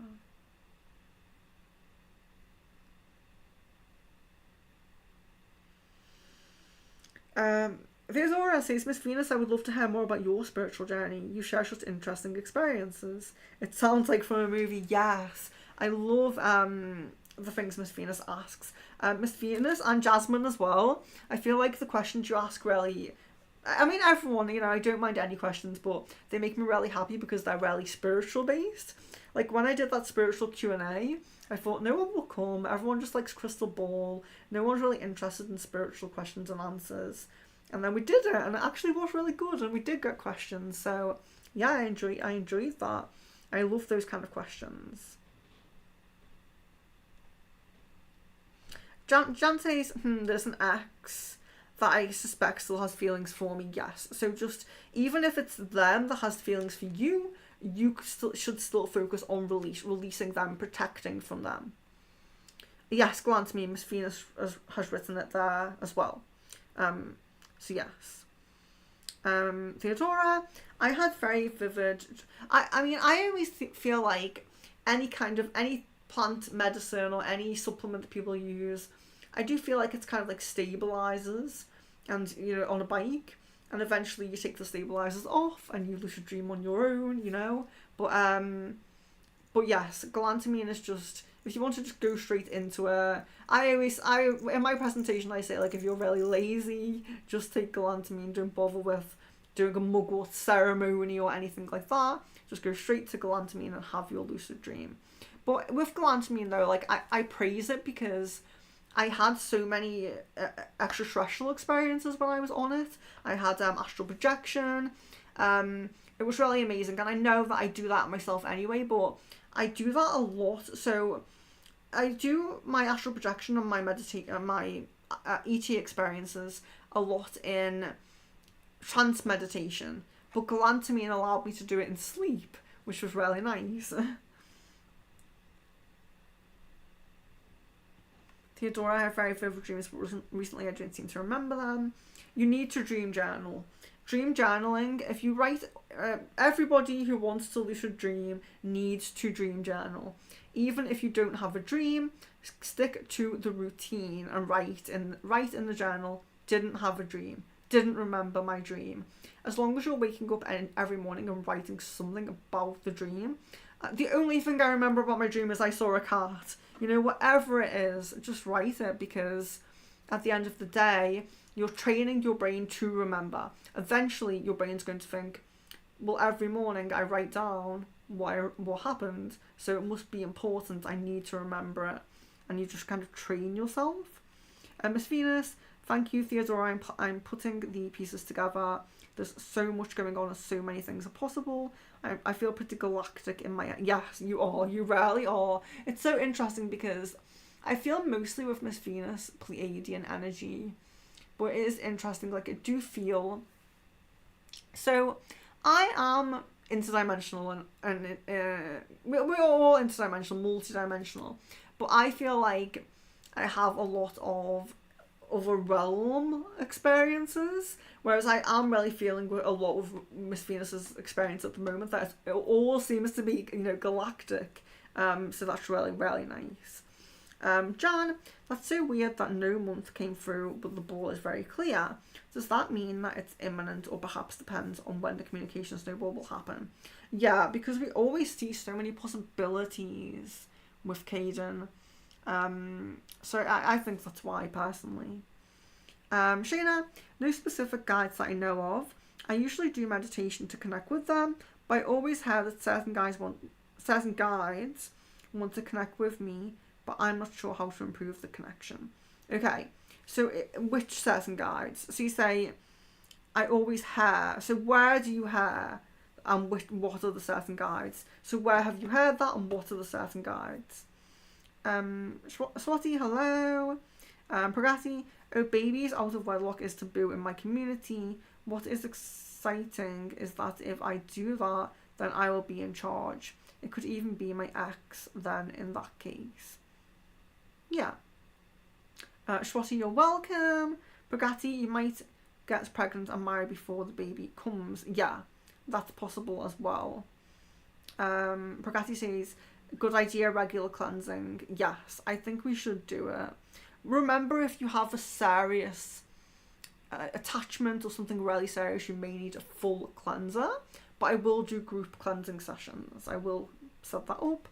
Theodora says, Miss Venus, I would love to hear more about your spiritual journey. You share such interesting experiences. It sounds like from a movie. Yes, I love the things Miss Venus asks. Miss Venus and Jasmine as well. I feel like the questions you ask really, I mean everyone, I don't mind any questions, but they make me really happy because they're really spiritual based. Like when I did that spiritual Q&A, I thought no one will come. Everyone just likes crystal ball. No one's really interested in spiritual questions and answers. And then we did it, and it actually was really good, and we did get questions. So yeah, I enjoyed that. I love those kind of questions. Jan says, there's an ex that I suspect still has feelings for me. Yes. So just, even if it's them that has feelings for you, you should still focus on releasing them, protecting from them. Yes, glance me, Miss Venus has written it there as well. So yes. Theodora, I had very vivid. I mean, I always feel like any plant medicine or any supplement that people use, I do feel like it's kind of like stabilizers, and on a bike, and eventually you take the stabilizers off and you lucid dream on your own, but yes, galantamine is just, if you want to just go straight into it, I in my presentation I say, like, if you're really lazy, just take galantamine, don't bother with doing a mugwort ceremony or anything like that, just go straight to galantamine and have your lucid dream. But with galantamine though, like, I praise it because I had so many extraterrestrial experiences when I was on it. I had astral projection. It was really amazing, and I know that I do that myself anyway, but I do that a lot. So I do my astral projection and my ET experiences a lot in trance meditation, but galantamine allowed me to do it in sleep, which was really nice. Theodora, I have very vivid dreams, but recently I don't seem to remember them. You need to dream journal. Dream journaling, if you write, everybody who wants to lucid dream needs to dream journal. Even if you don't have a dream, stick to the routine and write in the journal, didn't have a dream, didn't remember my dream. As long as you're waking up every morning and writing something about the dream. The only thing I remember about my dream is I saw a cat. Whatever it is, just write it, because at the end of the day, you're training your brain to remember. Eventually, your brain's going to think, well, every morning I write down what happened, so it must be important. I need to remember it. And you just kind of train yourself. Miss Venus, thank you, Theodora. I'm putting the pieces together. There's so much going on and so many things are possible. I feel pretty galactic in my... Yes, you are. You really are. It's so interesting because I feel mostly with Miss Venus Pleiadian energy. But it is interesting. Like, I do feel... So, I am interdimensional and we're all interdimensional, multidimensional. But I feel like I have a lot of other realm experiences, whereas I am really feeling a lot of Miss Venus's experience at the moment that it all seems to be galactic, so that's really, really nice. Jan, that's so weird that no month came through but the ball is very clear. Does that mean that it's imminent, or perhaps depends on when the communication snowball will happen? Yeah, because we always see so many possibilities with Caden. So I think that's why, personally. Shayna, no specific guides that I know of. I usually do meditation to connect with them, but I always hear that certain guides want to connect with me, but I'm not sure how to improve the connection. Okay, so which certain guides? So you say, I always hear. So where do you hear? And what are the certain guides? So where have you heard that, and what are the certain guides? Swati, hello. Pragati, babies out of wedlock is taboo in my community. What is exciting is that if I do that, then I will be in charge. It could even be my ex then in that case. Yeah. Swati, you're welcome. Pragati, you might get pregnant and marry before the baby comes. Yeah, that's possible as well. Pragati says, good idea, regular cleansing. Yes, I think we should do it. Remember, if you have a serious attachment or something really serious, you may need a full cleanser. But I will do group cleansing sessions. I will set that up.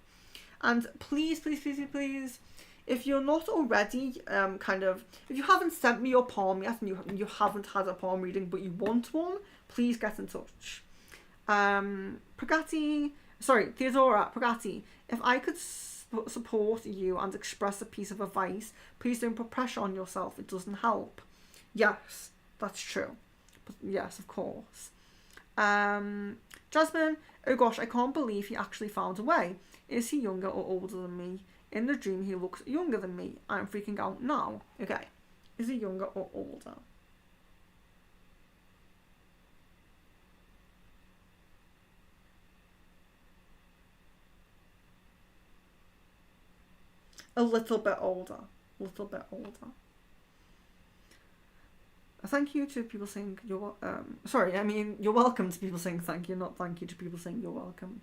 And please, please, please, please, if you're not already if you haven't sent me your palm yet and you haven't had a palm reading but you want one, please get in touch. Theodora, Pragati, if I could support you and express a piece of advice, please don't put pressure on yourself. It doesn't help. Yes, That's true. But yes, of course. Jasmine, oh gosh, I can't believe he actually found a way. Is he younger or older than me? In the dream, he looks younger than me. I'm freaking out now. Okay. Is he younger or older? A little bit older. A little bit older. Thank you to people saying you're sorry, I mean you're welcome to people saying thank you, not thank you to people saying you're welcome.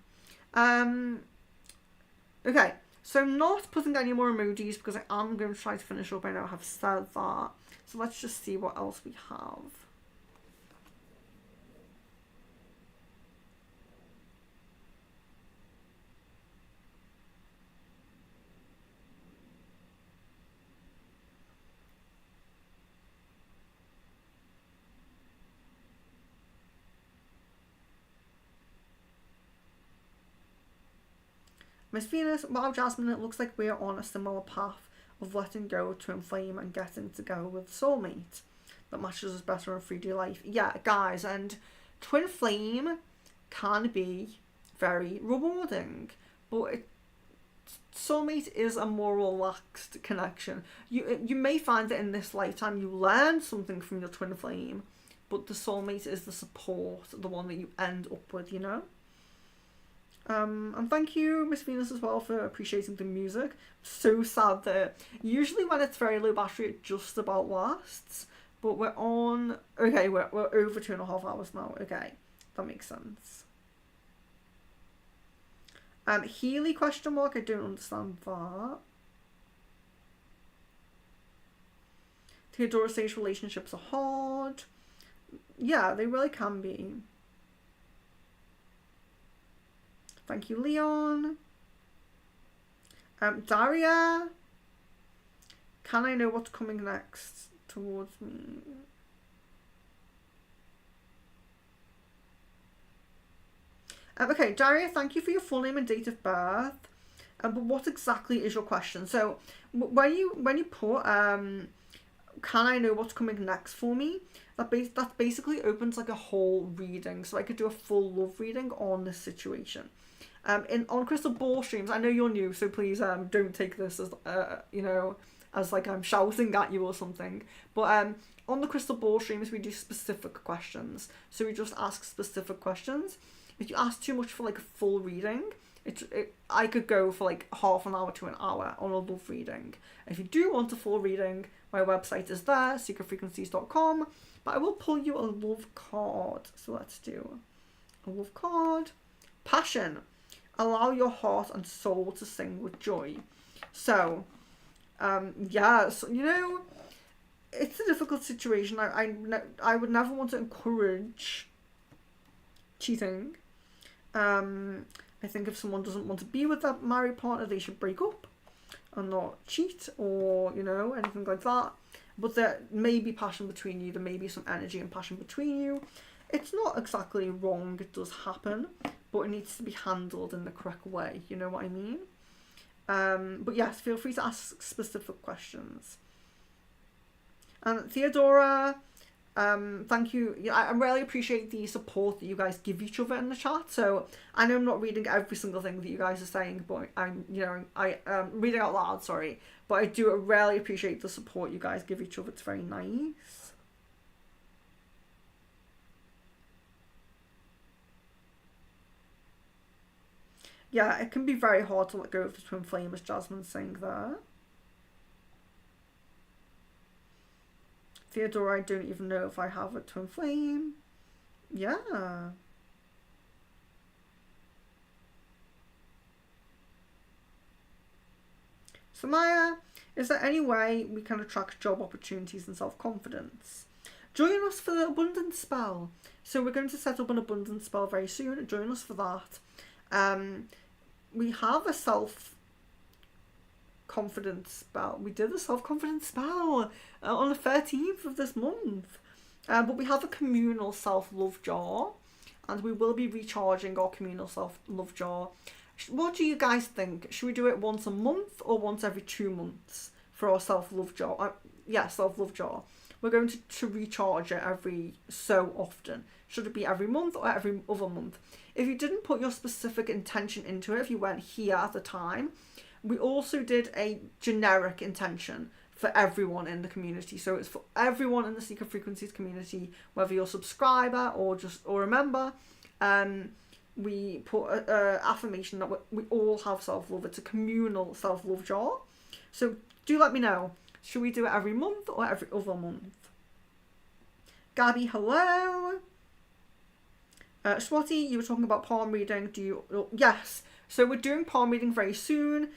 Okay, so I'm not putting any more emojis because I am going to try to finish up. I know I have said that. So let's just see what else we have. Miss Venus, wow, Jasmine, it looks like we're on a similar path of letting go to inflame and getting to go with soulmate that matches us better in 3D life. Yeah, guys, and twin flame can be very rewarding, but soulmate is a more relaxed connection. You may find that in this lifetime you learn something from your twin flame, but the soulmate is the support, the one that you end up with, you know? And thank you, Miss Venus, as well, for appreciating the music. So sad that usually when it's very low battery, it just about lasts. But we're on... Okay, we're over 2.5 hours now. Okay, that makes sense. Healy question mark, I don't understand that. Theodora says relationships are hard. Yeah, they really can be. Thank you, Leon. Daria. Can I know what's coming next towards me? Okay, Daria, thank you for your full name and date of birth. But what exactly is your question? So when you put can I know what's coming next for me? That basically opens like a whole reading, so I could do a full love reading on this situation. On crystal ball streams, I know you're new, so please don't take this as you know, as like I'm shouting at you or something. But on the crystal ball streams, we do specific questions, so we just ask specific questions. If you ask too much for like a full reading, I could go for like half an hour to an hour on a love reading. If you do want a full reading, my website is there, secretfrequencies.com. But I will pull you a love card. So let's do a love card. Passion. Allow your heart and soul to sing with joy. So, yeah, so, you know, it's a difficult situation. I would never want to encourage cheating. I think if someone doesn't want to be with that married partner, they should break up and not cheat or, you know, anything like that. But there may be passion between you. There may be some energy and passion between you. It's not exactly wrong. It does happen. But it needs to be handled in the correct way. You know what I mean? But yes, feel free to ask specific questions. And Theodora, thank you. I really appreciate the support that you guys give each other in the chat. So I know I'm not reading every single thing that you guys are saying, but I'm reading out loud, sorry. But I do really appreciate the support you guys give each other. It's very nice. Yeah, it can be very hard to let go of the twin flame, as Jasmine's saying there. Theodora, I don't even know if I have a twin flame. Yeah. So Maya, is there any way we can attract job opportunities and self-confidence? Join us for the abundance spell. So we're going to set up an abundance spell very soon. Join us for that. We have a self-confidence spell. We did a self-confidence spell on the 13th of this month. But we have a communal self-love jar. And we will be recharging our communal self-love jar. What do you guys think? Should we do it once a month or once every 2 months for our self-love jar? Yeah, self-love jar. we're going to recharge it every so often. Should it be every month or every other month? If you didn't put your specific intention into it, if you weren't here at the time, we also did a generic intention for everyone in the community. So it's for everyone in the Seeker Frequencies community, whether you're a subscriber or a member. We put a affirmation that we all have self-love. It's a communal self-love jar. So do let me know. Should we do it every month or every other month? Gabby, hello. Swati, you were talking about palm reading. Yes. So we're doing palm reading very soon.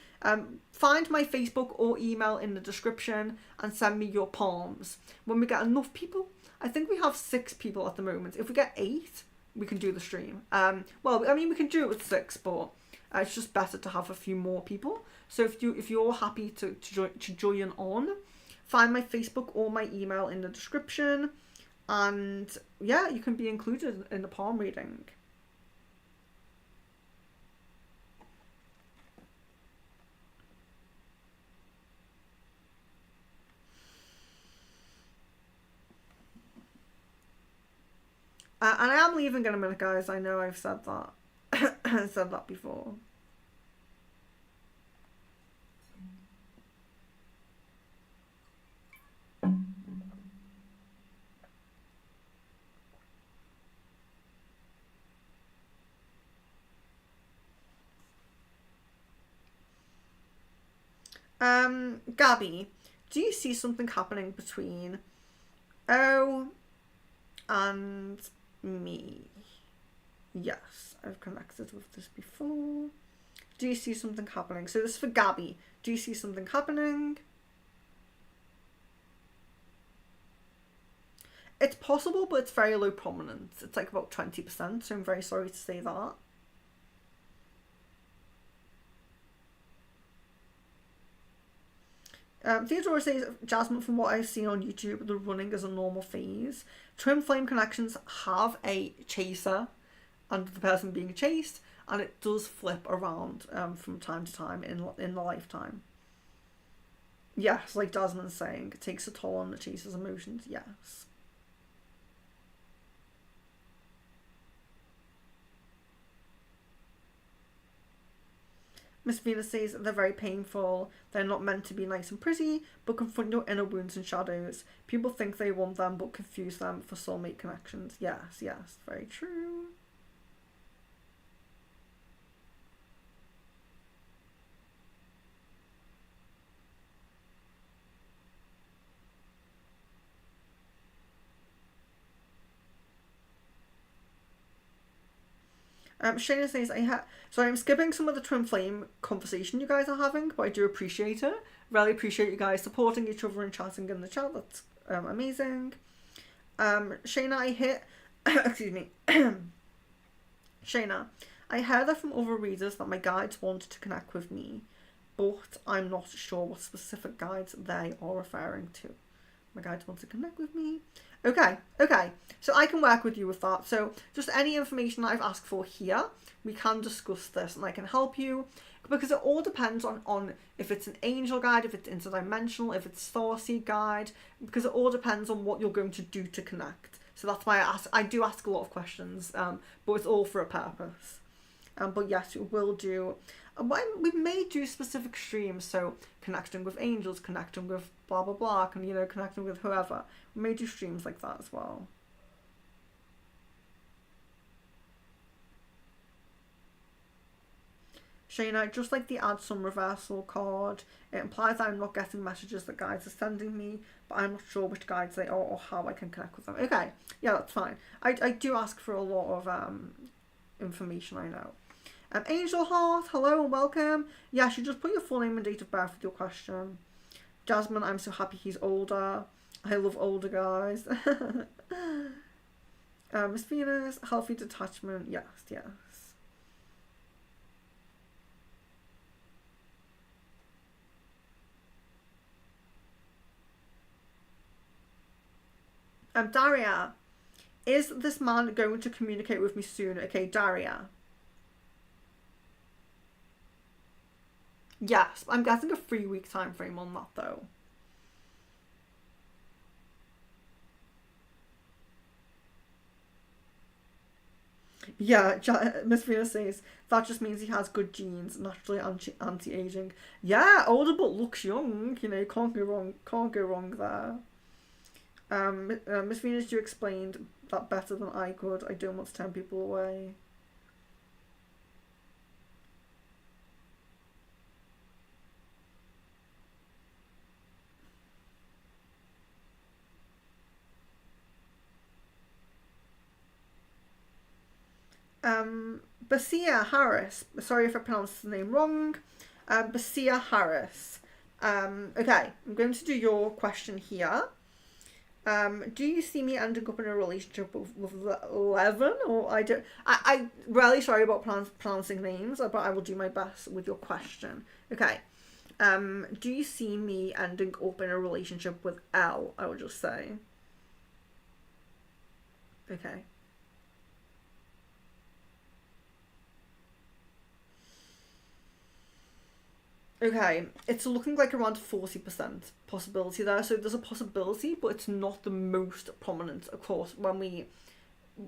Find my Facebook or email in the description and send me your palms. When we get enough people, I think we have 6 people at the moment. If we get 8, we can do the stream. Well, I mean, we can do it with 6, but it's just better to have a few more people. So if you're happy to join on, find my Facebook or my email in the description, and yeah, you can be included in the palm reading. And I am leaving in a minute, guys. I know I've said that. I said that before. Gabby, do you see something happening between O and me? Yes, I've connected with this before. Do you see something happening? So this is for Gabby. Do you see something happening? It's possible, but it's very low prominence. It's like about 20%, so I'm very sorry to say that. Theodora says, Jasmine, from what I've seen on YouTube, the running is a normal phase. Twin flame connections have a chaser and the person being chased, and it does flip around from time to time in the lifetime. Yes, like Jasmine's saying, it takes a toll on the chaser's emotions, yes. Miss Venus says they're very painful. They're not meant to be nice and pretty, but confront your inner wounds and shadows. People think they want them, but confuse them for soulmate connections. Yes, yes, very true. Shayna says, sorry, I'm skipping some of the twin flame conversation you guys are having, but I do appreciate it. Really appreciate you guys supporting each other and chatting in the chat. That's amazing. Shayna, excuse me. Shayna, I heard that from other readers that my guides wanted to connect with me, but I'm not sure what specific guides they are referring to. My guides want to connect with me. Okay, so I can work with you with that. So just any information that I've asked for here, we can discuss this and I can help you, because it all depends on if it's an angel guide, if it's interdimensional, if it's starseed guide, because it all depends on what you're going to do to connect. So that's why I do ask a lot of questions, but it's all for a purpose. But yes, we will do. We may do specific streams, so connecting with angels, connecting with blah blah blah, and connecting with whoever. We may do streams like that as well. Shayna, I'd just like to add some reversal card. It implies that I'm not getting messages that guides are sending me, but I'm not sure which guides they are or how I can connect with them. Okay, yeah, that's fine. I do ask for a lot of information, I know. Angel Heart, hello and welcome. Yes, you just put your full name and date of birth with your question. Jasmine, I'm so happy he's older. I love older guys. Miss Venus, healthy detachment. Yes, yes. Daria, is this man going to communicate with me soon? Okay, Daria. Yes, I'm getting a 3-week time frame on that though. Yeah, Miss Venus says that just means he has good genes, naturally anti-aging. Yeah, older but looks young. You know, you can't go wrong. Can't go wrong there. Miss Venus, you explained that better than I could. I don't want to turn people away. Basia Harris. Sorry if I pronounced the name wrong. Basia Harris. Okay, I'm going to do your question here. Do you see me ending up in a relationship with Levin? Or I really sorry about pronouncing names, but I will do my best with your question. Okay. Do you see me ending up in a relationship with L? I would just say. Okay. Okay, it's looking like around 40% possibility there. So there's a possibility, but it's not the most prominent. Of course, when we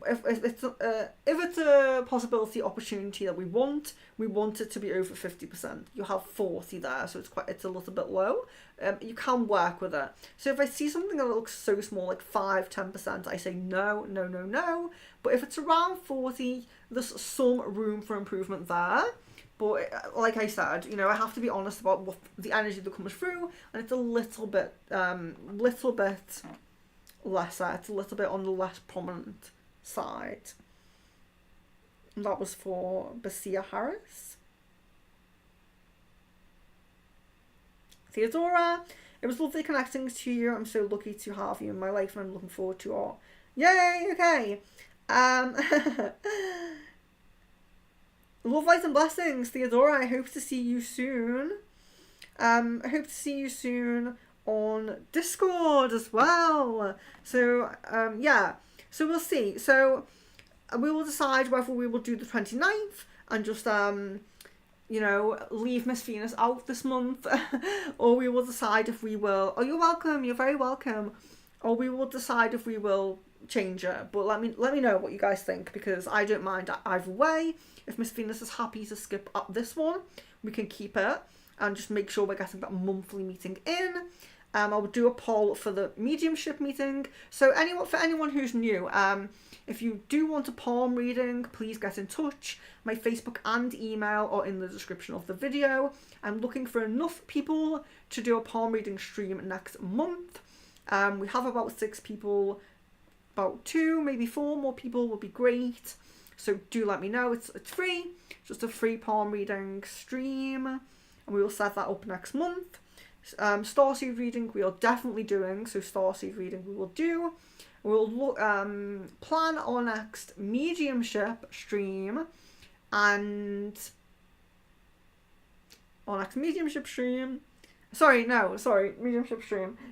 if it's a possibility opportunity that we want it to be over 50%. You have 40 there, so it's a little bit low. You can work with it. So if I see something that looks so small, like 5-10%, I say no, no, no, no. But if it's around 40, there's some room for improvement there. But like I said, you know, I have to be honest about what the energy that comes through, and it's a little bit lesser. It's a little bit on the less prominent side. And that was for Basia Harris. Theodora, it was lovely connecting to you. I'm so lucky to have you in my life, and I'm looking forward to our yay. Okay. Love, light, and blessings, Theodora. I hope to see you soon. I hope to see you soon on Discord as well. So, yeah. So we'll see. So we will decide whether we will do the 29th and just, you know, leave Miss Venus out this month. Or we will decide if we will... Oh, you're welcome. You're very welcome. Or we will decide if we will change it. But let me know what you guys think, because I don't mind either way. If Miss Venus is happy to skip up this one, we can keep it and just make sure we're getting that monthly meeting in. I will do a poll for the mediumship meeting. So for anyone who's new, if you do want a palm reading, please get in touch. My Facebook and email are in the description of the video. I'm looking for enough people to do a palm reading stream next month. We have about 6 people, about 2, maybe 4 more people would be great. So do let me know. It's free, just a free palm reading stream, and we will set that up next month. Starseed reading we are definitely doing, so starseed reading we will do. We'll plan our next mediumship stream, and our next mediumship stream.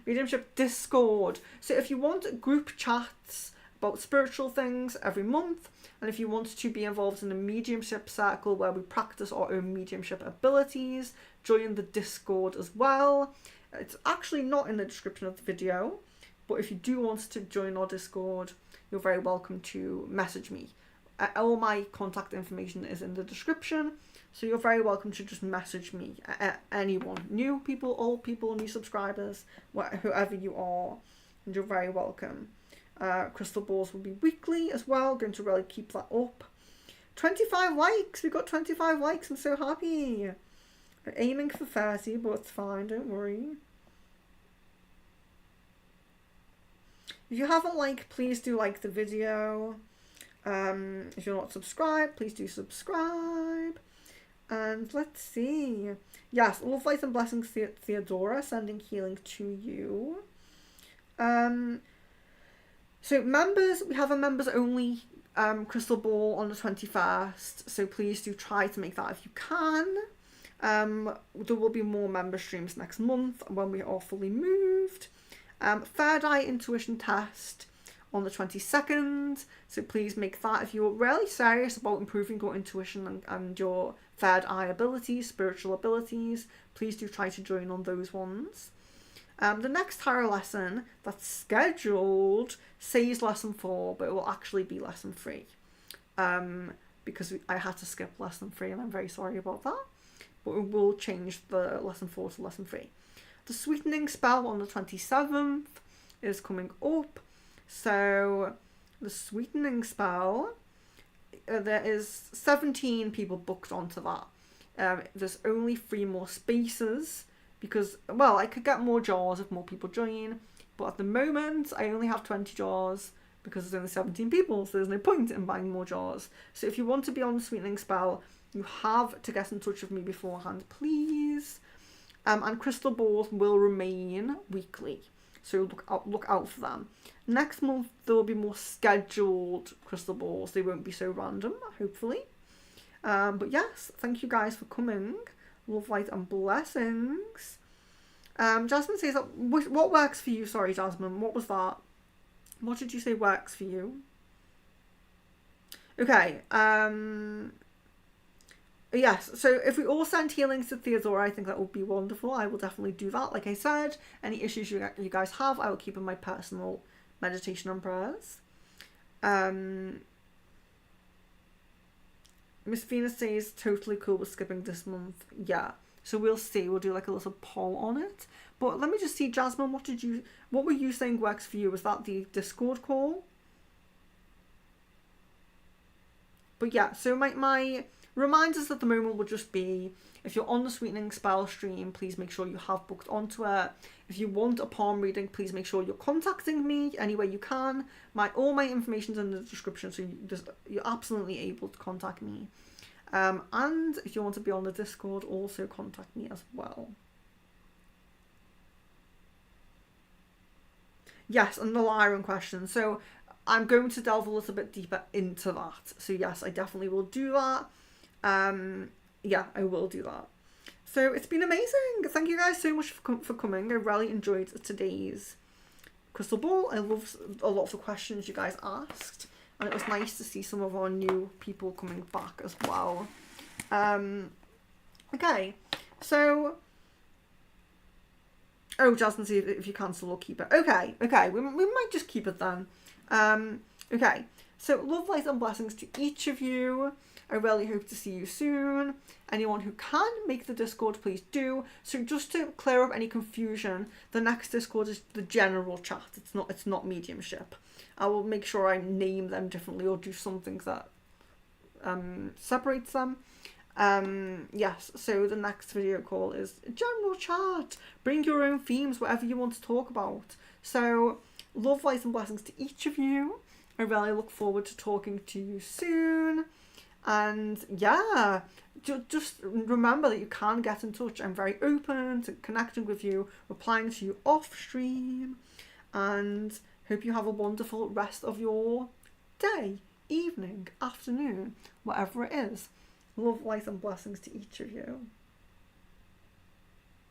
Mediumship Discord. So if you want group chats about spiritual things every month, and if you want to be involved in a mediumship circle where we practice our own mediumship abilities, join the Discord as well. It's actually not in the description of the video, but if you do want to join our Discord, you're very welcome to message me. All my contact information is in the description, so you're very welcome to just message me. Anyone, new people, old people, new subscribers, whoever you are, and you're very welcome. Crystal balls will be weekly as well. Going to really keep that up. 25 likes. We got 25 likes. I'm so happy. We're aiming for 30, but it's fine. Don't worry. If you haven't liked, please do like the video. If you're not subscribed, please do subscribe. And let's see. Yes, love, light, and blessings, Theodora. Sending healing to you. So members, we have a members only crystal ball on the 21st. So please do try to make that if you can. There will be more member streams next month when we are fully moved. Third eye intuition test on the 22nd. So please make that if you're really serious about improving your intuition and your third eye abilities, spiritual abilities. Please do try to join on those ones. The next tarot lesson that's scheduled says lesson 4, but it will actually be lesson 3. because I had to skip lesson 3 and I'm very sorry about that. But we will change the lesson 4 to lesson 3. The sweetening spell on the 27th is coming up. So the sweetening spell, there is 17 people booked onto that. There's only 3 more spaces because, well, I could get more jars if more people join, but at the moment I only have 20 jars because there's only 17 people, so there's no point in buying more jars. So if you want to be on the sweetening spell, you have to get in touch with me beforehand, please. And crystal balls will remain weekly, so look out for them. Next month there will be more scheduled crystal balls. They won't be so random, hopefully. But yes, thank you guys for coming. Love, light and blessings. Jasmine says that what works for you? Sorry, Jasmine, what was that? What did you say works for you? Okay. Yes, so if we all send healings to Theodora, I think that would be wonderful. I will definitely do that. Like I said, any issues you guys have, I will keep in my personal meditation and prayers. Miss Venus says, totally cool with skipping this month. Yeah, so we'll see. We'll do like a little poll on it. But let me just see, Jasmine, what were you saying works for you? Was that the Discord call? But yeah, so my reminders at the moment will just be, if you're on the sweetening spell stream, please make sure you have booked onto it. If you want a palm reading, please make sure you're contacting me any way you can. All my information's in the description, so you're absolutely able to contact me. And if you want to be on the Discord, also contact me as well. Yes, and the Lyran question. So I'm going to delve a little bit deeper into that. So yes, I definitely will do that. Yeah, I will do that. So it's been amazing. Thank you guys so much for coming. I really enjoyed today's crystal ball. I loved a lot of the questions you guys asked, and it was nice to see some of our new people coming back as well. Okay, so Jasmine, see if you cancel or keep it. Okay, we might just keep it then. Okay, so love, light and blessings to each of you. I really hope to see you soon. Anyone who can make the Discord, please do. So just to clear up any confusion, the next Discord is the general chat. It's not mediumship. I will make sure I name them differently or do something that separates them. Yes, so the next video call is general chat. Bring your own themes, whatever you want to talk about. So love, light and blessings to each of you. I really look forward to talking to you soon. And yeah, just remember that you can get in touch. I'm very open to connecting with you, replying to you off stream, and hope you have a wonderful rest of your day, evening, afternoon, whatever it is. Love, light and blessings to each of you.